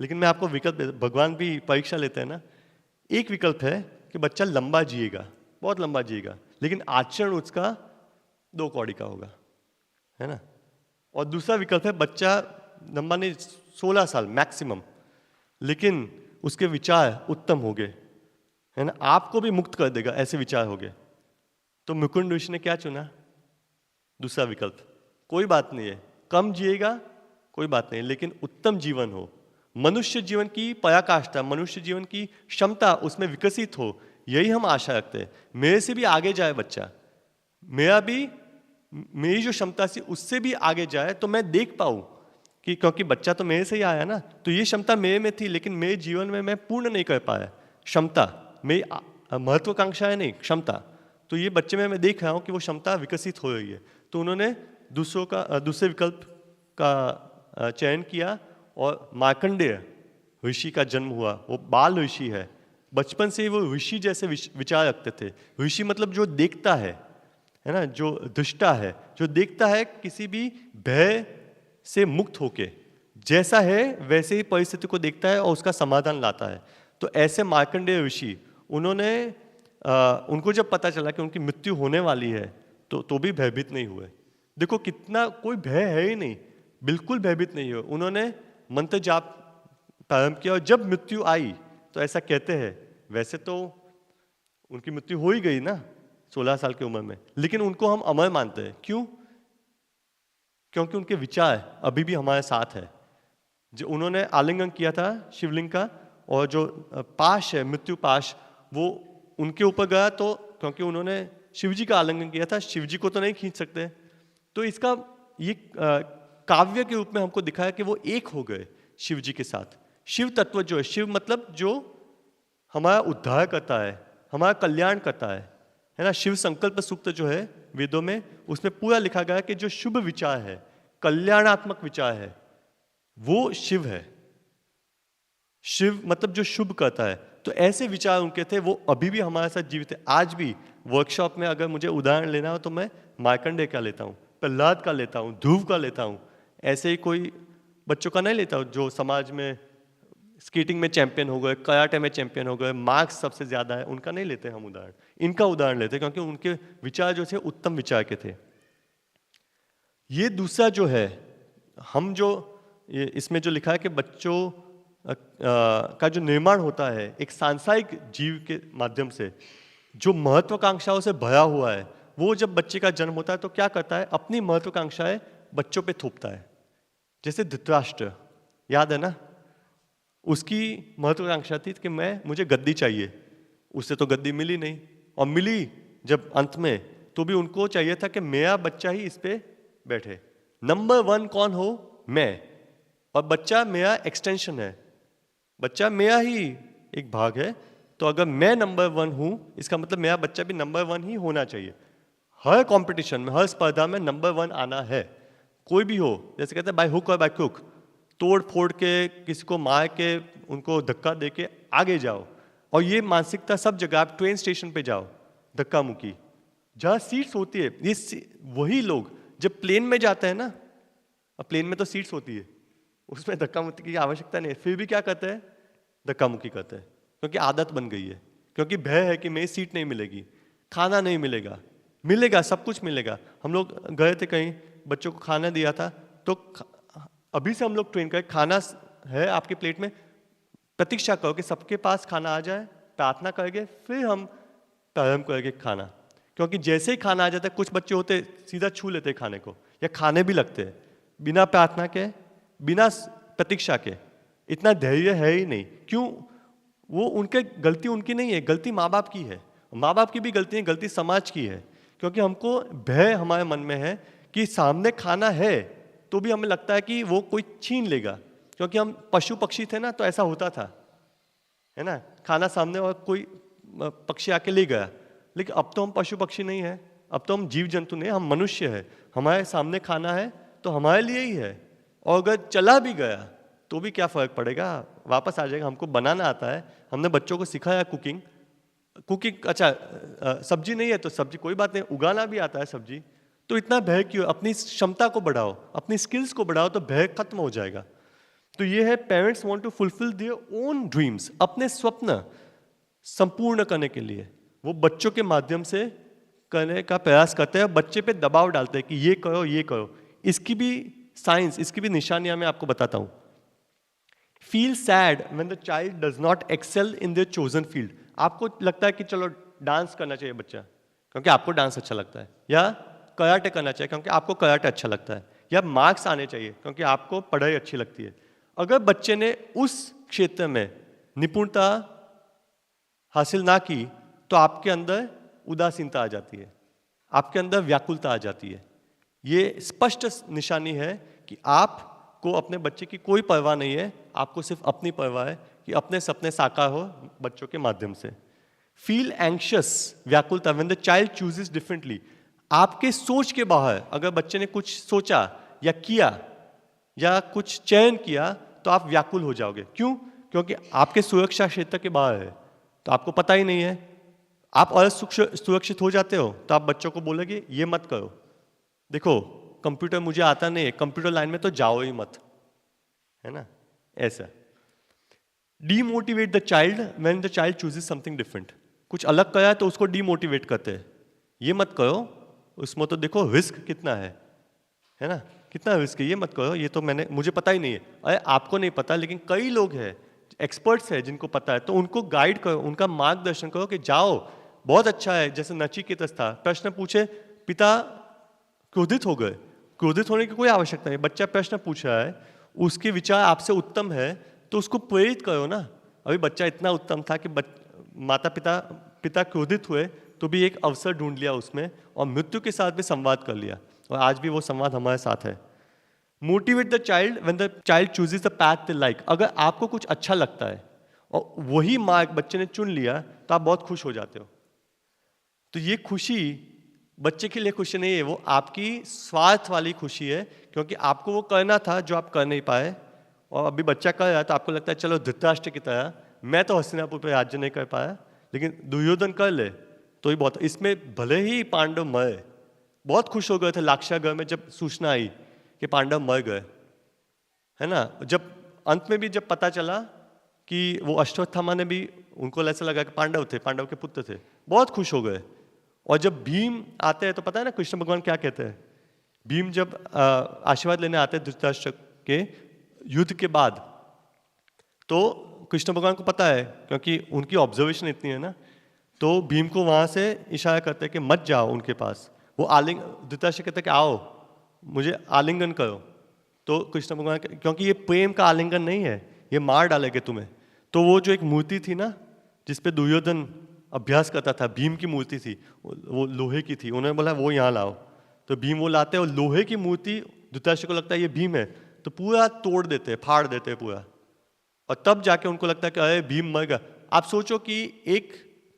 लेकिन मैं आपको विकल्प दे, भगवान भी परीक्षा लेते हैं ना। एक विकल्प है कि बच्चा लंबा जिएगा, बहुत लंबा जिएगा, लेकिन आचरण उसका 2 कौड़ी का होगा, है ना। और दूसरा विकल्प है बच्चा लंबा नहीं, 16 साल मैक्सिमम, लेकिन उसके विचार उत्तम हो गए, है ना, आपको भी मुक्त कर देगा, ऐसे विचार हो गए। तो मुकुंद ऋषि ने क्या चुना? दूसरा विकल्प। कोई बात नहीं है, कम जिएगा कोई बात नहीं, लेकिन उत्तम जीवन हो, मनुष्य जीवन की पराकाष्ठा, मनुष्य जीवन की क्षमता उसमें विकसित हो, यही हम आशा रखते हैं। मेरे से भी आगे जाए बच्चा, मेरी जो क्षमता थी उससे भी आगे जाए, तो मैं देख पाऊँ कि क्योंकि बच्चा तो मेरे से ही आया ना, तो ये क्षमता मेरे में थी, लेकिन मेरे जीवन में मैं पूर्ण नहीं कर पाया क्षमता, मेरी महत्वाकांक्षा है नहीं, क्षमता। तो ये बच्चे में मैं देख रहा हूँ कि वो क्षमता विकसित हो रही है। तो उन्होंने दूसरे विकल्प का चयन किया और मार्कंडेय ऋषि का जन्म हुआ। वो बाल ऋषि है, बचपन से ही वो ऋषि जैसे विचार रखते थे। ऋषि मतलब जो देखता है ना, जो दृष्टा है, जो देखता है किसी भी भय से मुक्त होके, जैसा है वैसे ही परिस्थिति को देखता है और उसका समाधान लाता है। तो ऐसे मार्कंडेय ऋषि, उनको जब पता चला कि उनकी मृत्यु होने वाली है, तो भी भयभीत नहीं हुए। देखो कितना, कोई भय है ही नहीं, बिल्कुल भयभीत नहीं हुए। उन्होंने मंत्र जाप प्रारंभ किया, और जब मृत्यु आई तो ऐसा कहते हैं, वैसे तो उनकी मृत्यु हो ही गई ना 16 साल की उम्र में, लेकिन उनको हम अमर मानते हैं। क्यों? क्योंकि उनके विचार अभी भी हमारे साथ है। जो उन्होंने आलिंगन किया था शिवलिंग का, और जो पाश है, मृत्यु पाश, वो उनके ऊपर गया, तो क्योंकि उन्होंने शिव जी का आलिंगन किया था, शिव जी को तो नहीं खींच सकते, तो इसका ये काव्य के रूप में हमको दिखाया कि वो एक हो गए शिव जी के साथ। शिव तत्व जो है, शिव मतलब जो हमारा उद्धार करता है, हमारा कल्याण करता है ना। शिव संकल्प सूक्त जो है वेदों में, उसमें पूरा लिखा गया है कि जो शुभ विचार है, कल्याणात्मक विचार है, वो शिव है। शिव मतलब जो शुभ करता है। तो ऐसे विचार उनके थे, वो अभी भी हमारे साथ जीवित है। आज भी वर्कशॉप में अगर मुझे उदाहरण लेना हो तो मैं मार्कंडेय का लेता हूँ, प्रहलाद का लेता हूँ, ध्रुव का लेता हूँ। ऐसे ही कोई बच्चों का नहीं लेता हूँ जो समाज में स्केटिंग में चैंपियन हो गए, कराटे में चैंपियन हो गए, मार्क्स सबसे ज्यादा है, उनका नहीं लेते हम उदाहरण। इनका उदाहरण लेते क्योंकि उनके विचार जो थे उत्तम विचार के थे। ये दूसरा जो है, हम जो इसमें जो लिखा है कि बच्चों का जो निर्माण होता है एक सांसारिक जीव के माध्यम से, जो महत्वाकांक्षाओं से भरा हुआ है, वो जब बच्चे का जन्म होता है तो क्या करता है, अपनी महत्वाकांक्षाएं बच्चों पे थोपता है। जैसे धृतराष्ट्र, याद है ना, उसकी महत्वाकांक्षा थी कि मुझे गद्दी चाहिए, उससे तो गद्दी मिली नहीं, और मिली जब अंत में तो भी उनको चाहिए था कि मेरा बच्चा ही इस पे बैठे। नंबर 1 कौन हो? मैं, और बच्चा मेरा एक्सटेंशन है, बच्चा मेरा ही एक भाग है। तो अगर मैं नंबर 1 हूं, इसका मतलब मेरा बच्चा भी नंबर 1 ही होना चाहिए। हर कंपटीशन में, हर स्पर्धा में नंबर 1 आना है, कोई भी हो। जैसे कहते हैं बाय हुक और बाय क्रुक, तोड़ फोड़ के, किसी को मार के, उनको धक्का दे के आगे जाओ। और ये मानसिकता सब जगह, आप ट्रेन स्टेशन पे जाओ, धक्का मुक्की, जहाँ सीट्स होती है, ये वही लोग जब प्लेन में जाते हैं ना, अब प्लेन में तो सीट्स होती है, उसमें धक्का मुक्की की आवश्यकता नहीं है, फिर भी क्या करते हैं, धक्का मुक्की करते हैं, क्योंकि आदत बन गई है, क्योंकि भय है कि मेरी सीट नहीं मिलेगी, खाना नहीं मिलेगा। मिलेगा, सब कुछ मिलेगा। हम लोग गए थे कहीं, बच्चों को खाना दिया था, तो अभी से हम लोग ट्रेन का खाना है आपके प्लेट में, प्रतीक्षा करो कि सबके पास खाना आ जाए, प्रार्थना करेंगे, फिर हम प्रारंभ करेंगे खाना। क्योंकि जैसे ही खाना आ जाता है, कुछ बच्चे होते सीधा छू लेते खाने को, या खाने भी लगते हैं बिना प्रार्थना के, बिना प्रतीक्षा के। इतना धैर्य है ही नहीं। क्यों? वो उनके गलती उनकी नहीं है, गलती माँ बाप की है, माँ बाप की भी गलती है, गलती समाज की है। क्योंकि हमको भय हमारे मन में है कि सामने खाना है तो भी हमें लगता है कि वो कोई छीन लेगा। क्योंकि हम पशु पक्षी थे ना, तो ऐसा होता था, है ना, खाना सामने और कोई पक्षी आके ले गया। लेकिन अब तो हम पशु पक्षी नहीं है, अब तो हम जीव जंतु नहीं, हम मनुष्य है। हमारे सामने खाना है तो हमारे लिए ही है, और अगर चला भी गया तो भी क्या फर्क पड़ेगा, वापस आ जाएगा। हमको बनाना आता है, हमने बच्चों को सिखाया कुकिंग। अच्छा सब्जी नहीं है तो सब्जी कोई बात नहीं, उगाना भी आता है सब्जी। तो इतना भय क्यों? अपनी क्षमता को बढ़ाओ, अपनी स्किल्स को बढ़ाओ, तो भय खत्म हो जाएगा। तो ये है, parents want to fulfil their own dreams, अपने स्वप्न संपूर्ण करने के लिए वो बच्चों के माध्यम से करने का प्रयास करते हैं, बच्चे पे दबाव डालते हैं कि ये करो ये करो। इसकी भी साइंस, इसकी भी निशानियां मैं आपको बताता हूं। Feel sad when the child does not excel in their chosen field. आपको लगता है कि चलो डांस करना चाहिए बच्चा क्योंकि आपको डांस अच्छा लगता है, या कराटे करना चाहिए क्योंकि आपको कराटे अच्छा लगता है, या मार्क्स आने चाहिए क्योंकि आपको पढ़ाई अच्छी लगती है। अगर बच्चे ने उस क्षेत्र में निपुणता हासिल ना की तो आपके अंदर उदासीनता आ जाती है, आपके अंदर व्याकुलता आ जाती है। ये स्पष्ट निशानी है कि आपको अपने बच्चे की कोई परवाह नहीं है, आपको सिर्फ अपनी परवाह है कि अपने सपने साकार हो बच्चों के माध्यम से। फील एंग्शियस, व्याकुलता, when the child chooses differently. आपके सोच के बाहर अगर बच्चे ने कुछ सोचा या किया या कुछ चयन किया तो आप व्याकुल हो जाओगे। क्यों? क्योंकि आपके सुरक्षा क्षेत्र के बाहर है, तो आपको पता ही नहीं है। आप और सुरक्षित हो जाते हो तो आप बच्चों को बोलोगे ये मत करो, देखो कंप्यूटर मुझे आता नहीं है, कंप्यूटर लाइन में तो जाओ ही मत, है ना, ऐसा। Demotivate the child when the child chooses something different. कुछ अलग करा तो उसको डीमोटिवेट करते हैं, ये मत करो, उसमें तो देखो रिस्क कितना है ना, कितना रिस्क है, ये मत करो, ये तो मुझे पता ही नहीं है। अरे आपको नहीं पता, लेकिन कई लोग हैं, एक्सपर्ट्स हैं जिनको पता है, तो उनको गाइड करो, उनका मार्गदर्शन करो कि जाओ बहुत अच्छा है। जैसे नचिकेता था, प्रश्न पूछे, पिता क्रोधित हो गए। क्रोधित होने की कोई आवश्यकता नहीं, बच्चा प्रश्न पूछ रहा है, उसके विचार आपसे उत्तम है तो उसको प्रेरित करो ना। अभी बच्चा इतना उत्तम था कि पिता क्रोधित हुए तो भी एक अवसर ढूंढ लिया उसमें, और मृत्यु के साथ भी संवाद कर लिया, और आज भी वो संवाद हमारे साथ है। Motivate the child when the child chooses the path they like. अगर आपको कुछ अच्छा लगता है और वही मार्ग बच्चे ने चुन लिया तो आप बहुत खुश हो जाते हो। तो ये खुशी बच्चे के लिए खुशी नहीं है, वो आपकी स्वार्थ वाली खुशी है, क्योंकि आपको वो करना था जो आप कर नहीं पाए, और अभी बच्चा कर रहा है तो आपको लगता है चलो धृतराष्ट्र की तरह, मैं तो हस्तिनापुर पे राज्य नहीं कर पाया लेकिन दुर्योधन कर ले तो ही बहुत। इसमें भले ही पांडव मरे, बहुत खुश हो गए थे लाक्षागृह में जब सूचना आई कि पांडव मर गए, है ना। जब अंत में भी जब पता चला कि वो अश्वत्थामा ने भी, उनको ऐसा लगा कि पांडव थे, पांडव के पुत्र थे, बहुत खुश हो गए। और जब भीम आते हैं तो पता है ना कृष्ण भगवान क्या कहते हैं। भीम जब आशीर्वाद लेने आते हैं धृतराष्ट्र के युद्ध के बाद, तो कृष्ण भगवान को पता है क्योंकि उनकी ऑब्जर्वेशन इतनी है ना, तो भीम को वहां से इशारा करते हैं कि मत जाओ उनके पास। वो धृतराष्ट्र कहते हैं कि आओ मुझे आलिंगन करो, तो कृष्ण भगवान, क्योंकि ये प्रेम का आलिंगन नहीं है, ये मार डालेंगे तुम्हें। तो वो जो एक मूर्ति थी ना जिसपे दुर्योधन अभ्यास करता था, भीम की मूर्ति थी, वो लोहे की थी, उन्होंने बोला वो यहाँ लाओ, तो भीम वो लाते हैं, और लोहे की मूर्ति धृतराष्ट्र को लगता है ये भीम है, तो पूरा तोड़ देते, फाड़ देते पूरा, और तब जाके उनको लगता है कि अरे भीम मर गया। आप सोचो कि एक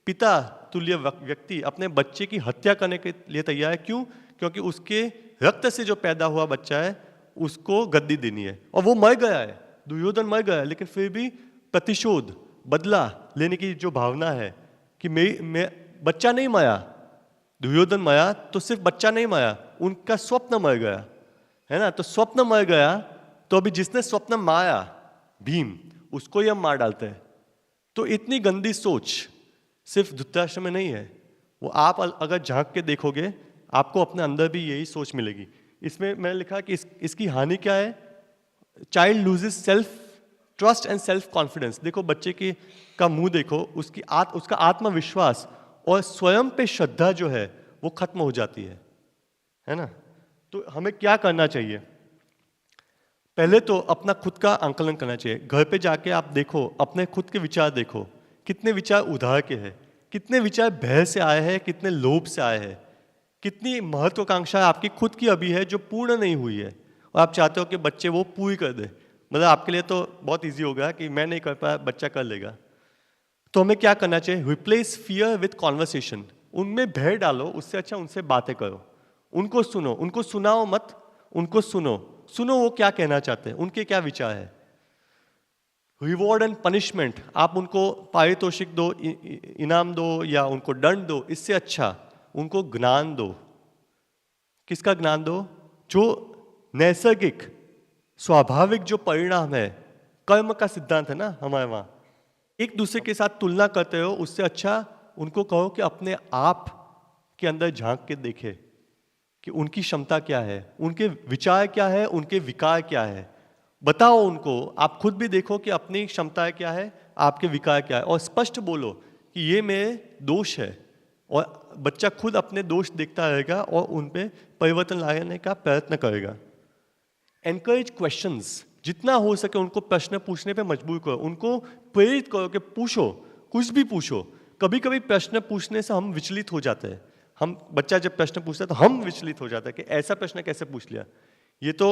पिता तुल्य व्यक्ति अपने बच्चे की हत्या करने के लिए तैयार है, क्यों? क्योंकि उसके रक्त से जो पैदा हुआ बच्चा है उसको गद्दी देनी है, और वो मर गया है, दुर्योधन मर गया है, लेकिन फिर भी प्रतिशोध, बदला लेने की जो भावना है कि मैं बच्चा नहीं मरा, दुर्योधन मरा तो सिर्फ बच्चा नहीं मरा, उनका स्वप्न मर गया, है ना। तो स्वप्न मर गया, तो अभी जिसने स्वप्न मारा भीम, उसको ही हम मार डालते हैं। तो इतनी गंदी सोच सिर्फ धृतराष्ट्र में नहीं है, वो आप अगर झांक के देखोगे आपको अपने अंदर भी यही सोच मिलेगी। इसमें मैंने लिखा कि इसकी हानि क्या है। Child loses self trust and self confidence. देखो बच्चे की का मुंह देखो, उसका आत्मविश्वास और स्वयं पे श्रद्धा जो है वो खत्म हो जाती है ना। तो हमें क्या करना चाहिए? पहले तो अपना खुद का आंकलन करना चाहिए। घर पे जाके आप देखो, अपने खुद के विचार देखो, कितने विचार उधार के हैं, कितने विचार भय से आए हैं, कितने लोभ से आए हैं, कितनी महत्वाकांक्षा आपकी खुद की अभी है जो पूर्ण नहीं हुई है, और आप चाहते हो कि बच्चे वो पूरी कर दे। मतलब आपके लिए तो बहुत इजी हो गया कि मैं नहीं कर पाया, बच्चा कर लेगा। तो हमें क्या करना चाहिए? Replace fear with conversation. उनमें भय डालो, उससे अच्छा उनसे बातें करो, उनको सुनो, उनको सुनाओ मत, उनको सुनो, सुनो वो क्या कहना चाहते हैं, उनके क्या विचार है। रिवॉर्ड एंड पनिशमेंट, आप उनको पारितोषिक दो, इनाम दो या उनको दंड दो, इससे अच्छा उनको ज्ञान दो। किसका ज्ञान दो? जो नैसर्गिक स्वाभाविक जो परिणाम है, कर्म का सिद्धांत है ना हमारे वहां, एक दूसरे के साथ तुलना करते हो, उससे अच्छा उनको कहो कि अपने आप के अंदर झांक के देखे कि उनकी क्षमता क्या है, उनके विचार क्या है, उनके विकार क्या है। बताओ उनको, आप खुद भी देखो कि अपनी क्षमताएं क्या है, आपके विकार क्या है, और स्पष्ट बोलो कि ये मेरे दोष है, और बच्चा खुद अपने दोष देखता रहेगा और उन पे परिवर्तन लाने का प्रयत्न करेगा। एनकरेज क्वेश्चंस, जितना हो सके उनको प्रश्न पूछने पे मजबूर करो, उनको प्रेरित करो कि पूछो, कुछ भी पूछो। कभी कभी प्रश्न पूछने से हम विचलित हो जाते हैं, हम बच्चा जब प्रश्न पूछता है तो हम विचलित हो जाते हैं कि ऐसा प्रश्न कैसे पूछ लिया, ये तो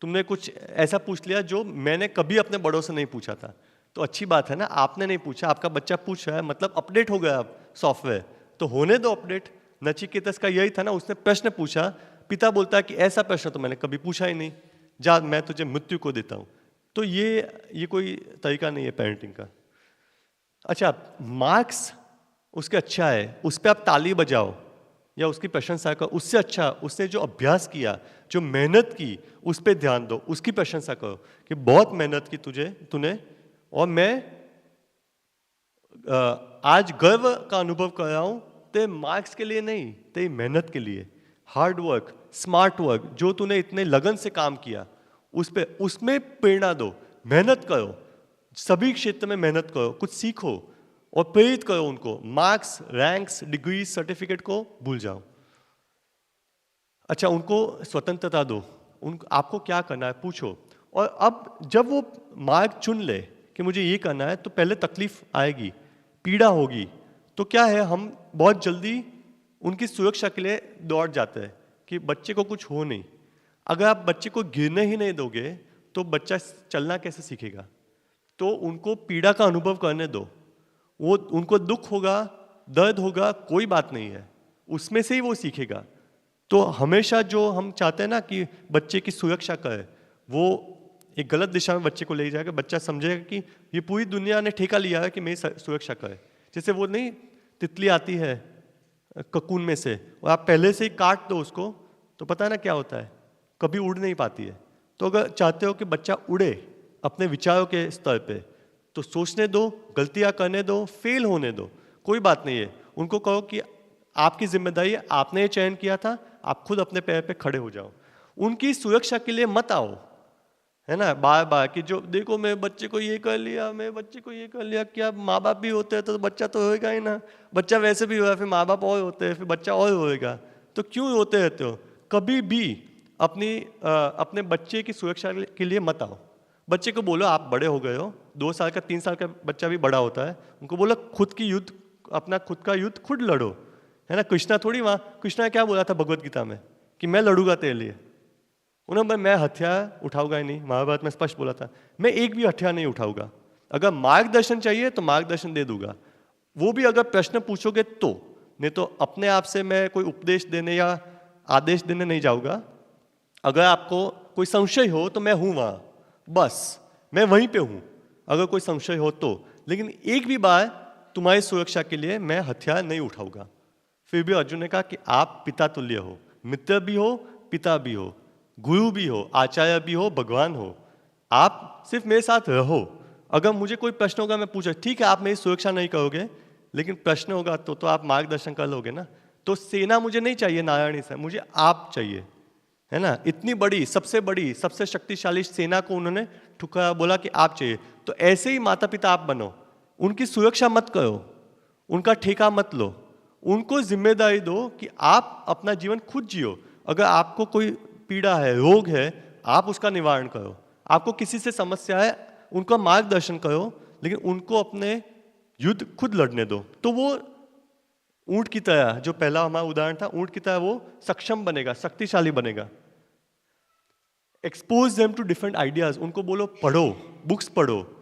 तुमने कुछ ऐसा पूछ लिया जो मैंने कभी अपने बड़ों से नहीं पूछा था। तो अच्छी बात है ना, आपने नहीं पूछा, आपका बच्चा पूछ रहा है, मतलब अपडेट हो गया अब सॉफ्टवेयर, तो होने दो अपडेट। नचिकेतस का यही था ना, उसने प्रश्न पूछा, पिता बोलता है कि ऐसा प्रश्न तो मैंने कभी पूछा ही नहीं, जा मैं तुझे मृत्यु को देता हूँ। तो ये कोई तरीका नहीं है पेरेंटिंग का। अच्छा, मार्क्स उसके अच्छा है, उस पर आप ताली बजाओ या उसकी प्रशंसा करो, उससे अच्छा उसने जो अभ्यास किया, जो मेहनत की, उस पर ध्यान दो, उसकी प्रशंसा करो कि बहुत मेहनत की तूने, और मैं आज गर्व का अनुभव कर रहा हूं ते मार्क्स के लिए नहीं, ते मेहनत के लिए, हार्ड वर्क, स्मार्ट वर्क, जो तूने इतने लगन से काम किया उसमें प्रेरणा दो, मेहनत करो, सभी क्षेत्र में मेहनत करो, कुछ सीखो और प्रेरित करो उनको। मार्क्स, रैंक्स, डिग्री, सर्टिफिकेट को भूल जाओ। अच्छा, उनको स्वतंत्रता दो, आपको क्या करना है पूछो, और अब जब वो मार्ग चुन ले कि मुझे ये करना है, तो पहले तकलीफ आएगी, पीड़ा होगी, तो क्या है, हम बहुत जल्दी उनकी सुरक्षा के लिए दौड़ जाते हैं कि बच्चे को कुछ हो नहीं। अगर आप बच्चे को गिरने ही नहीं दोगे तो बच्चा चलना कैसे सीखेगा? तो उनको पीड़ा का अनुभव करने दो, वो उनको दुख होगा, दर्द होगा, कोई बात नहीं है, उसमें से ही वो सीखेगा। तो हमेशा जो हम चाहते हैं ना कि बच्चे की सुरक्षा करे, वो एक गलत दिशा में बच्चे को ले जाएगा। बच्चा समझेगा कि ये पूरी दुनिया ने ठेका लिया है कि मेरी सुरक्षा करे। जैसे वो नहीं, तितली आती है ककून में से, और आप पहले से ही काट दो उसको, तो पता है ना क्या होता है, कभी उड़ नहीं पाती है। तो अगर चाहते हो कि बच्चा उड़े अपने विचारों के स्तर पे, तो सोचने दो, गलतियां करने दो, फेल होने दो, कोई बात नहीं है। उनको कहो कि आपकी जिम्मेदारी है, आपने ये चयन किया था, आप खुद अपने पैर पे खड़े हो जाओ। उनकी सुरक्षा के लिए मत आओ, है ना, बार बार कि जो देखो मैं बच्चे को ये कर लिया, मैं बच्चे को ये कर लिया। क्या माँ बाप भी होते हैं तो बच्चा तो होएगा ही ना, बच्चा वैसे भी हुआ, फिर माँ बाप और होते हैं, फिर बच्चा और होएगा, तो क्यों होते रहते हो? कभी भी अपने बच्चे की सुरक्षा के लिए मत आओ। बच्चे को बोलो आप बड़े हो गए हो, 2 साल का 3 साल का बच्चा भी बड़ा होता है, उनको बोलो खुद की युद्ध, अपना खुद का युद्ध खुद लड़ो, है ना। कृष्णा थोड़ी, वहाँ कृष्णा ने क्या बोला था भगवत गीता में कि मैं लड़ूंगा तेरे लिए, उन्होंने मैं हथियार उठाऊंगा ही नहीं। महाभारत में स्पष्ट बोला था मैं एक भी हथियार नहीं उठाऊंगा। अगर मार्गदर्शन चाहिए तो मार्गदर्शन दे दूंगा, वो भी अगर प्रश्न पूछोगे तो, नहीं तो अपने आप से मैं कोई उपदेश देने या आदेश देने नहीं जाऊंगा। अगर आपको कोई संशय हो तो मैं हूं वहां, बस मैं वहीं पे हूं अगर कोई संशय हो तो, लेकिन एक भी बार तुम्हारी सुरक्षा के लिए मैं हथियार नहीं उठाऊंगा। फिर भी अर्जुन ने कहा कि आप पिता तुल्य हो, मित्र भी हो, पिता भी हो, गुरु भी हो, आचार्य भी हो, भगवान हो, आप सिर्फ मेरे साथ रहो। अगर मुझे कोई प्रश्न होगा मैं पूछा, ठीक है आप मेरी सुरक्षा नहीं करोगे, लेकिन प्रश्न होगा तो आप मार्गदर्शन कर लोगे ना। तो सेना मुझे नहीं चाहिए नारायणी से, मुझे आप चाहिए, है ना। इतनी बड़ी, सबसे शक्तिशाली सेना को उन्होंने ठुकरा, बोला कि आप चाहिए। तो ऐसे ही माता पिता आप बनो, उनकी सुरक्षा मत करो, उनका ठेका मत लो, उनको जिम्मेदारी दो कि आप अपना जीवन खुद जियो। अगर आपको कोई पीड़ा है, रोग है, आप उसका निवारण करो। आपको किसी से समस्या है, उनका मार्गदर्शन करो, लेकिन उनको अपने युद्ध खुद लड़ने दो। तो वो ऊंट की तरह, जो पहला हमारा उदाहरण था, ऊंट की तरह वो सक्षम बनेगा, शक्तिशाली बनेगा। Expose them to different ideas, उनको बोलो पढ़ो, बुक्स पढ़ो,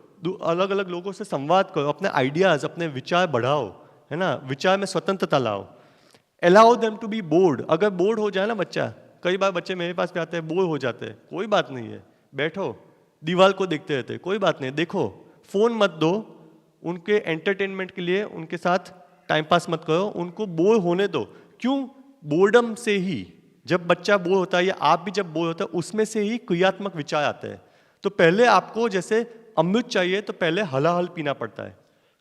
अलग अलग लोगों से संवाद करो, अपने आइडियाज, अपने विचार बढ़ाओ, है ना, विचार में स्वतंत्रता लाओ। Allow them to be bored, अगर बोर्ड हो जाए ना बच्चा, कई बार बच्चे मेरे पास भी आते हैं, बोर हो जाते हैं, कोई बात नहीं है, बैठो, दीवार को देखते रहते, कोई बात नहीं, देखो, फोन मत दो, उनके एंटरटेनमेंट के लिए उनके साथ टाइम पास मत करो, उनको बोर होने दो। क्यों? बोर्डम से ही, जब बच्चा बोर होता है या आप भी जब बोर होता है, उसमें से ही क्रियात्मक विचार आते हैं। तो पहले आपको जैसे अमृत चाहिए तो पहले हलाहल पीना पड़ता है,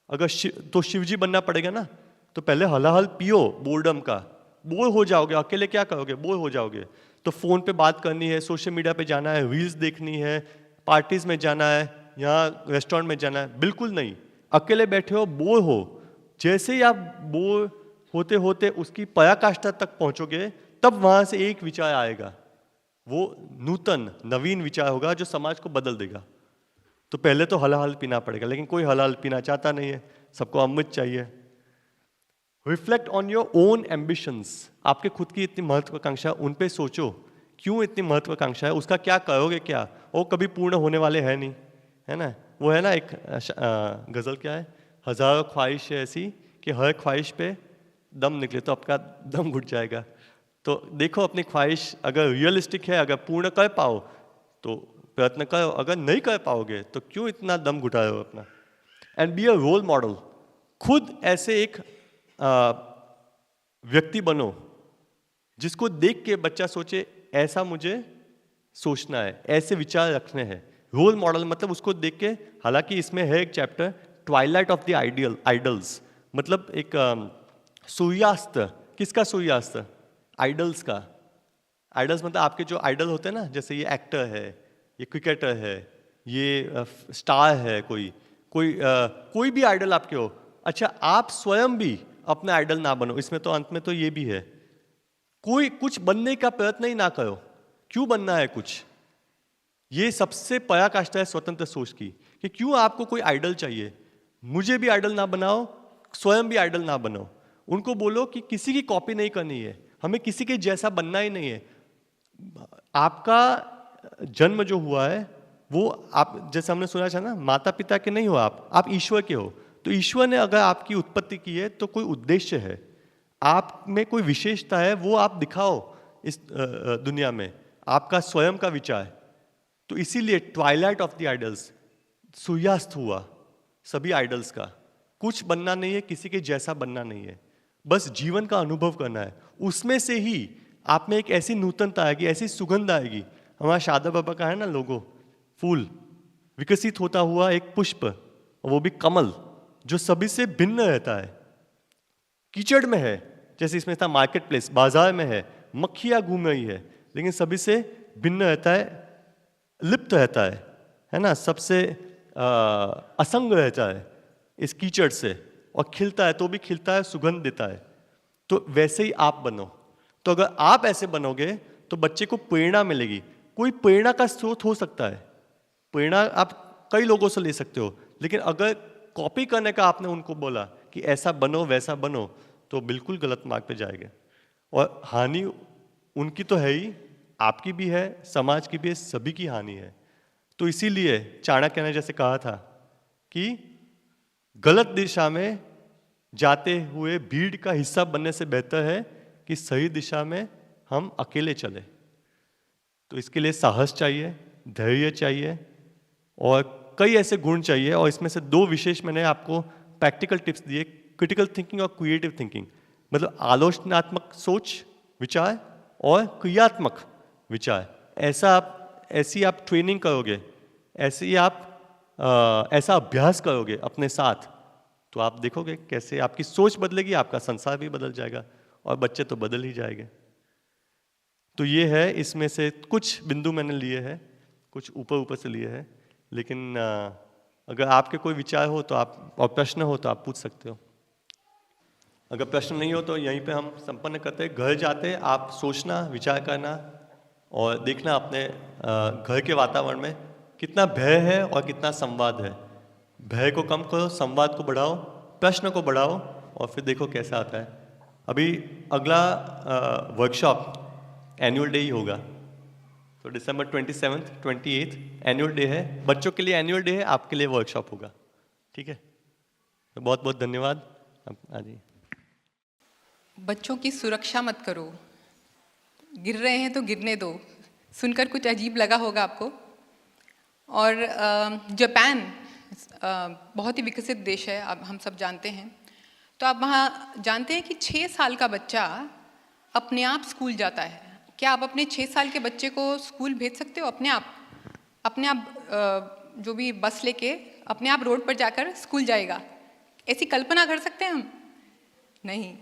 अगर तो शिवजी बनना पड़ेगा ना, तो पहले हलाहल पियो बोर्डम का, बोर हो जाओगे, अकेले क्या करोगे, बोर हो जाओगे। तो फोन पे बात करनी है, सोशल मीडिया पे जाना है, रील्स देखनी है, पार्टीज में जाना है, यहाँ रेस्टोरेंट में जाना है, बिल्कुल नहीं। अकेले बैठे हो, बोर हो, जैसे ही आप बोर होते होते उसकी पराकाष्ठा तक पहुंचोगे, तब वहां से एक विचार आएगा, वो नूतन नवीन विचार होगा जो समाज को बदल देगा। तो पहले तो हलाहल पीना पड़ेगा, लेकिन कोई हलाहल पीना चाहता नहीं है, सबको अमृत चाहिए। Reflect on your own ambitions, आपके खुद की इतनी महत्वाकांक्षा, उन पे सोचो, क्यों इतनी महत्वाकांक्षा है, उसका क्या करोगे, क्या वो कभी पूर्ण होने वाले है नहीं, है ना। वो है ना एक गजल, क्या है, हजारों ख्वाहिश है ऐसी कि हर ख्वाहिश पे दम निकले तो आपका दम घुट जाएगा। तो देखो अपनी ख्वाहिश अगर रियलिस्टिक है, अगर पूर्ण कर पाओ तो प्रयत्न करो, अगर नहीं कर पाओगे तो क्यों इतना दम घुटा रहे हो अपना। And be a role model, खुद ऐसे एक व्यक्ति बनो जिसको देख के बच्चा सोचे ऐसा मुझे सोचना है, ऐसे विचार रखने हैं। रोल मॉडल मतलब उसको देख के, हालांकि इसमें है एक chapter Twilight of the idols, मतलब एक सूर्यास्त, किसका सूर्यास्त, आइडल्स का। आइडल्स मतलब आपके जो आइडल होते हैं ना, जैसे ये एक्टर है, ये क्रिकेटर है, ये स्टार है, कोई भी आइडल आपके हो। अच्छा, आप स्वयं भी अपने आइडल ना बनो, इसमें तो अंत में तो ये भी है, कोई कुछ बनने का प्रयत्न ही ना करो। क्यों बनना है कुछ, ये सबसे पराकाष्ठा है स्वतंत्र सोच की, कि क्यों आपको कोई आइडल चाहिए। मुझे भी आइडल ना बनाओ, स्वयं भी आइडल ना बनो। उनको बोलो कि किसी की कॉपी नहीं करनी है, हमें किसी के जैसा बनना ही नहीं है। आपका जन्म जो हुआ है वो, आप जैसे हमने सुना था ना, माता पिता के नहीं हो आप ईश्वर के हो। तो ईश्वर ने अगर आपकी उत्पत्ति की है तो कोई उद्देश्य है, आप में कोई विशेषता है, वो आप दिखाओ इस दुनिया में, आपका स्वयं का विचार। तो इसीलिए ट्वाइलाइट ऑफ द आइडल्स, सूर्यास्त हुआ सभी आइडल्स का। कुछ बनना नहीं है, किसी के जैसा बनना नहीं है, बस जीवन का अनुभव करना है। उसमें से ही आप में एक ऐसी नूतनता आएगी, ऐसी सुगंध आएगी। हमारा शारदा बाबा का है ना लोगो, फूल विकसित होता हुआ एक पुष्प, और वो भी कमल, जो सभी से भिन्न रहता है। कीचड़ में है, जैसे इसमें था मार्केट प्लेस, बाजार में है, मक्खियां घूम रही है, लेकिन सभी से भिन्न रहता है, लिप्त रहता है ना, सबसे असंग रहता है इस कीचड़ से, और खिलता है तो भी खिलता है, सुगंध देता है। तो वैसे ही आप बनो। तो अगर आप ऐसे बनोगे तो बच्चे को प्रेरणा मिलेगी। कोई प्रेरणा का स्रोत हो सकता है, प्रेरणा आप कई लोगों से ले सकते हो, लेकिन अगर कॉपी करने का आपने उनको बोला कि ऐसा बनो वैसा बनो, तो बिल्कुल गलत मार्ग पे जाएंगे। और हानि उनकी तो है ही, आपकी भी है, समाज की भी है, सभी की हानि है। तो इसीलिए चाणक्य ने जैसे कहा था कि गलत दिशा में जाते हुए भीड़ का हिस्सा बनने से बेहतर है कि सही दिशा में हम अकेले चले। तो इसके लिए साहस चाहिए, धैर्य चाहिए, और कई ऐसे गुण चाहिए। और इसमें से दो विशेष मैंने आपको प्रैक्टिकल टिप्स दिए, क्रिटिकल थिंकिंग और क्रिएटिव थिंकिंग, मतलब आलोचनात्मक सोच विचार और क्रियात्मक विचार। ऐसी आप ट्रेनिंग करोगे, ऐसा अभ्यास करोगे अपने साथ, तो आप देखोगे कैसे आपकी सोच बदलेगी, आपका संसार भी बदल जाएगा, और बच्चे तो बदल ही जाएंगे। तो ये है, इसमें से कुछ बिंदु मैंने लिए हैं, कुछ ऊपर से लिए हैं, लेकिन अगर आपके कोई विचार हो तो आप, और प्रश्न हो तो आप पूछ सकते हो। अगर प्रश्न नहीं हो तो यहीं पे हम संपन्न करते हैं। घर जाते आप सोचना, विचार करना और देखना अपने घर के वातावरण में कितना भय है और कितना संवाद है। भय को कम करो, संवाद को बढ़ाओ, प्रश्न को बढ़ाओ, और फिर देखो कैसा आता है। अभी अगला वर्कशॉप एनुअल डे ही होगा, तो दिसंबर 27th 28th एनुअल डे है, बच्चों के लिए एनुअल डे है, आपके लिए वर्कशॉप होगा, ठीक है। तो बहुत बहुत धन्यवाद। आप आ जाइए। बच्चों की सुरक्षा मत करो, गिर रहे हैं तो गिरने दो। सुनकर कुछ अजीब लगा होगा आपको। और जापान बहुत ही विकसित देश है, अब हम सब जानते हैं। तो आप वहाँ जानते हैं कि 6 साल का बच्चा अपने आप स्कूल जाता है। क्या आप अपने 6 साल के बच्चे को स्कूल भेज सकते हो अपने आप? अपने आप जो भी बस लेके अपने आप रोड पर जाकर स्कूल जाएगा? ऐसी कल्पना कर सकते हैं हम? नहीं।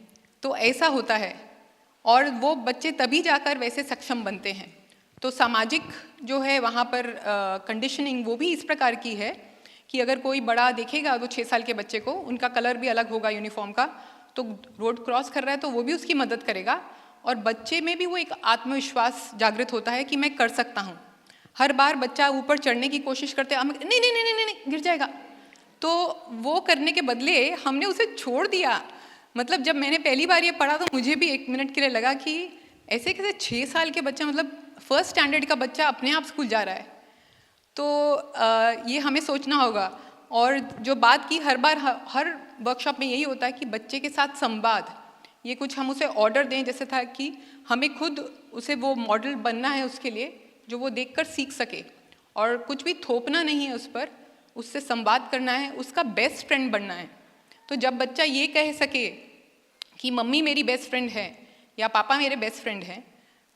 तो ऐसा होता है, और वो बच्चे तभी जाकर वैसे सक्षम बनते हैं। तो सामाजिक जो है वहाँ पर कंडीशनिंग वो भी इस प्रकार की है कि अगर कोई बड़ा देखेगा वो 6 साल के बच्चे को, उनका कलर भी अलग होगा यूनिफॉर्म का, तो रोड क्रॉस कर रहा है तो वो भी उसकी मदद करेगा, और बच्चे में भी वो एक आत्मविश्वास जागृत होता है कि मैं कर सकता हूँ। हर बार बच्चा ऊपर चढ़ने की कोशिश करते हैं, नहीं नहीं नहीं नहीं नहीं गिर जाएगा, तो वो करने के बदले हमने उसे छोड़ दिया। मतलब जब मैंने पहली बार ये पढ़ा तो मुझे भी 1 मिनट के लिए लगा कि ऐसे कैसे 6 साल के बच्चा, मतलब फर्स्ट स्टैंडर्ड का बच्चा अपने आप स्कूल जा रहा है। तो ये हमें सोचना होगा। और जो बात की हर बार हर वर्कशॉप में यही होता है कि बच्चे के साथ संवाद, ये कुछ हम उसे ऑर्डर दें, जैसे था कि हमें खुद उसे वो मॉडल बनना है उसके लिए जो वो देखकर सीख सके, और कुछ भी थोपना नहीं है उस पर, उससे संवाद करना है, उसका बेस्ट फ्रेंड बनना है। तो जब बच्चा ये कह सके कि मम्मी मेरी बेस्ट फ्रेंड है या पापा मेरे बेस्ट फ्रेंड हैं,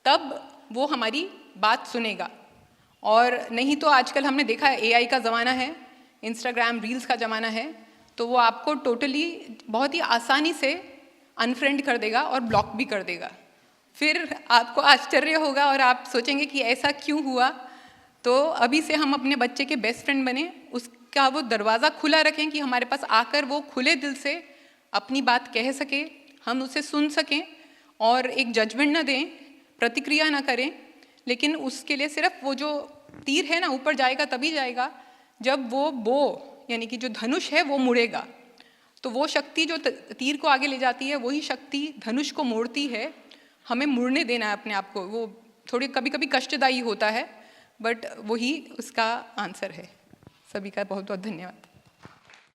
तब वो हमारी बात सुनेगा। और नहीं तो आजकल हमने देखा है AI का ज़माना है, इंस्टाग्राम रील्स का ज़माना है, तो वो आपको टोटली बहुत ही आसानी से अनफ्रेंड कर देगा और ब्लॉक भी कर देगा। फिर आपको आश्चर्य होगा और आप सोचेंगे कि ऐसा क्यों हुआ। तो अभी से हम अपने बच्चे के बेस्ट फ्रेंड बने, उसका वो दरवाज़ा खुला रखें कि हमारे पास आकर वो खुले दिल से अपनी बात कह सके, हम उसे सुन सकें, और एक जजमेंट न दें, प्रतिक्रिया न करें, लेकिन उसके लिए सिर्फ वो जो तीर है ना ऊपर जाएगा तभी जाएगा जब वो बो यानी कि जो धनुष है वो मुड़ेगा। तो वो शक्ति जो तीर को आगे ले जाती है वही शक्ति धनुष को मोड़ती है। हमें मुड़ने देना है अपने आप को। वो थोड़ी कभी कभी कष्टदायी होता है, बट वही उसका आंसर है। सभी का बहुत बहुत धन्यवाद।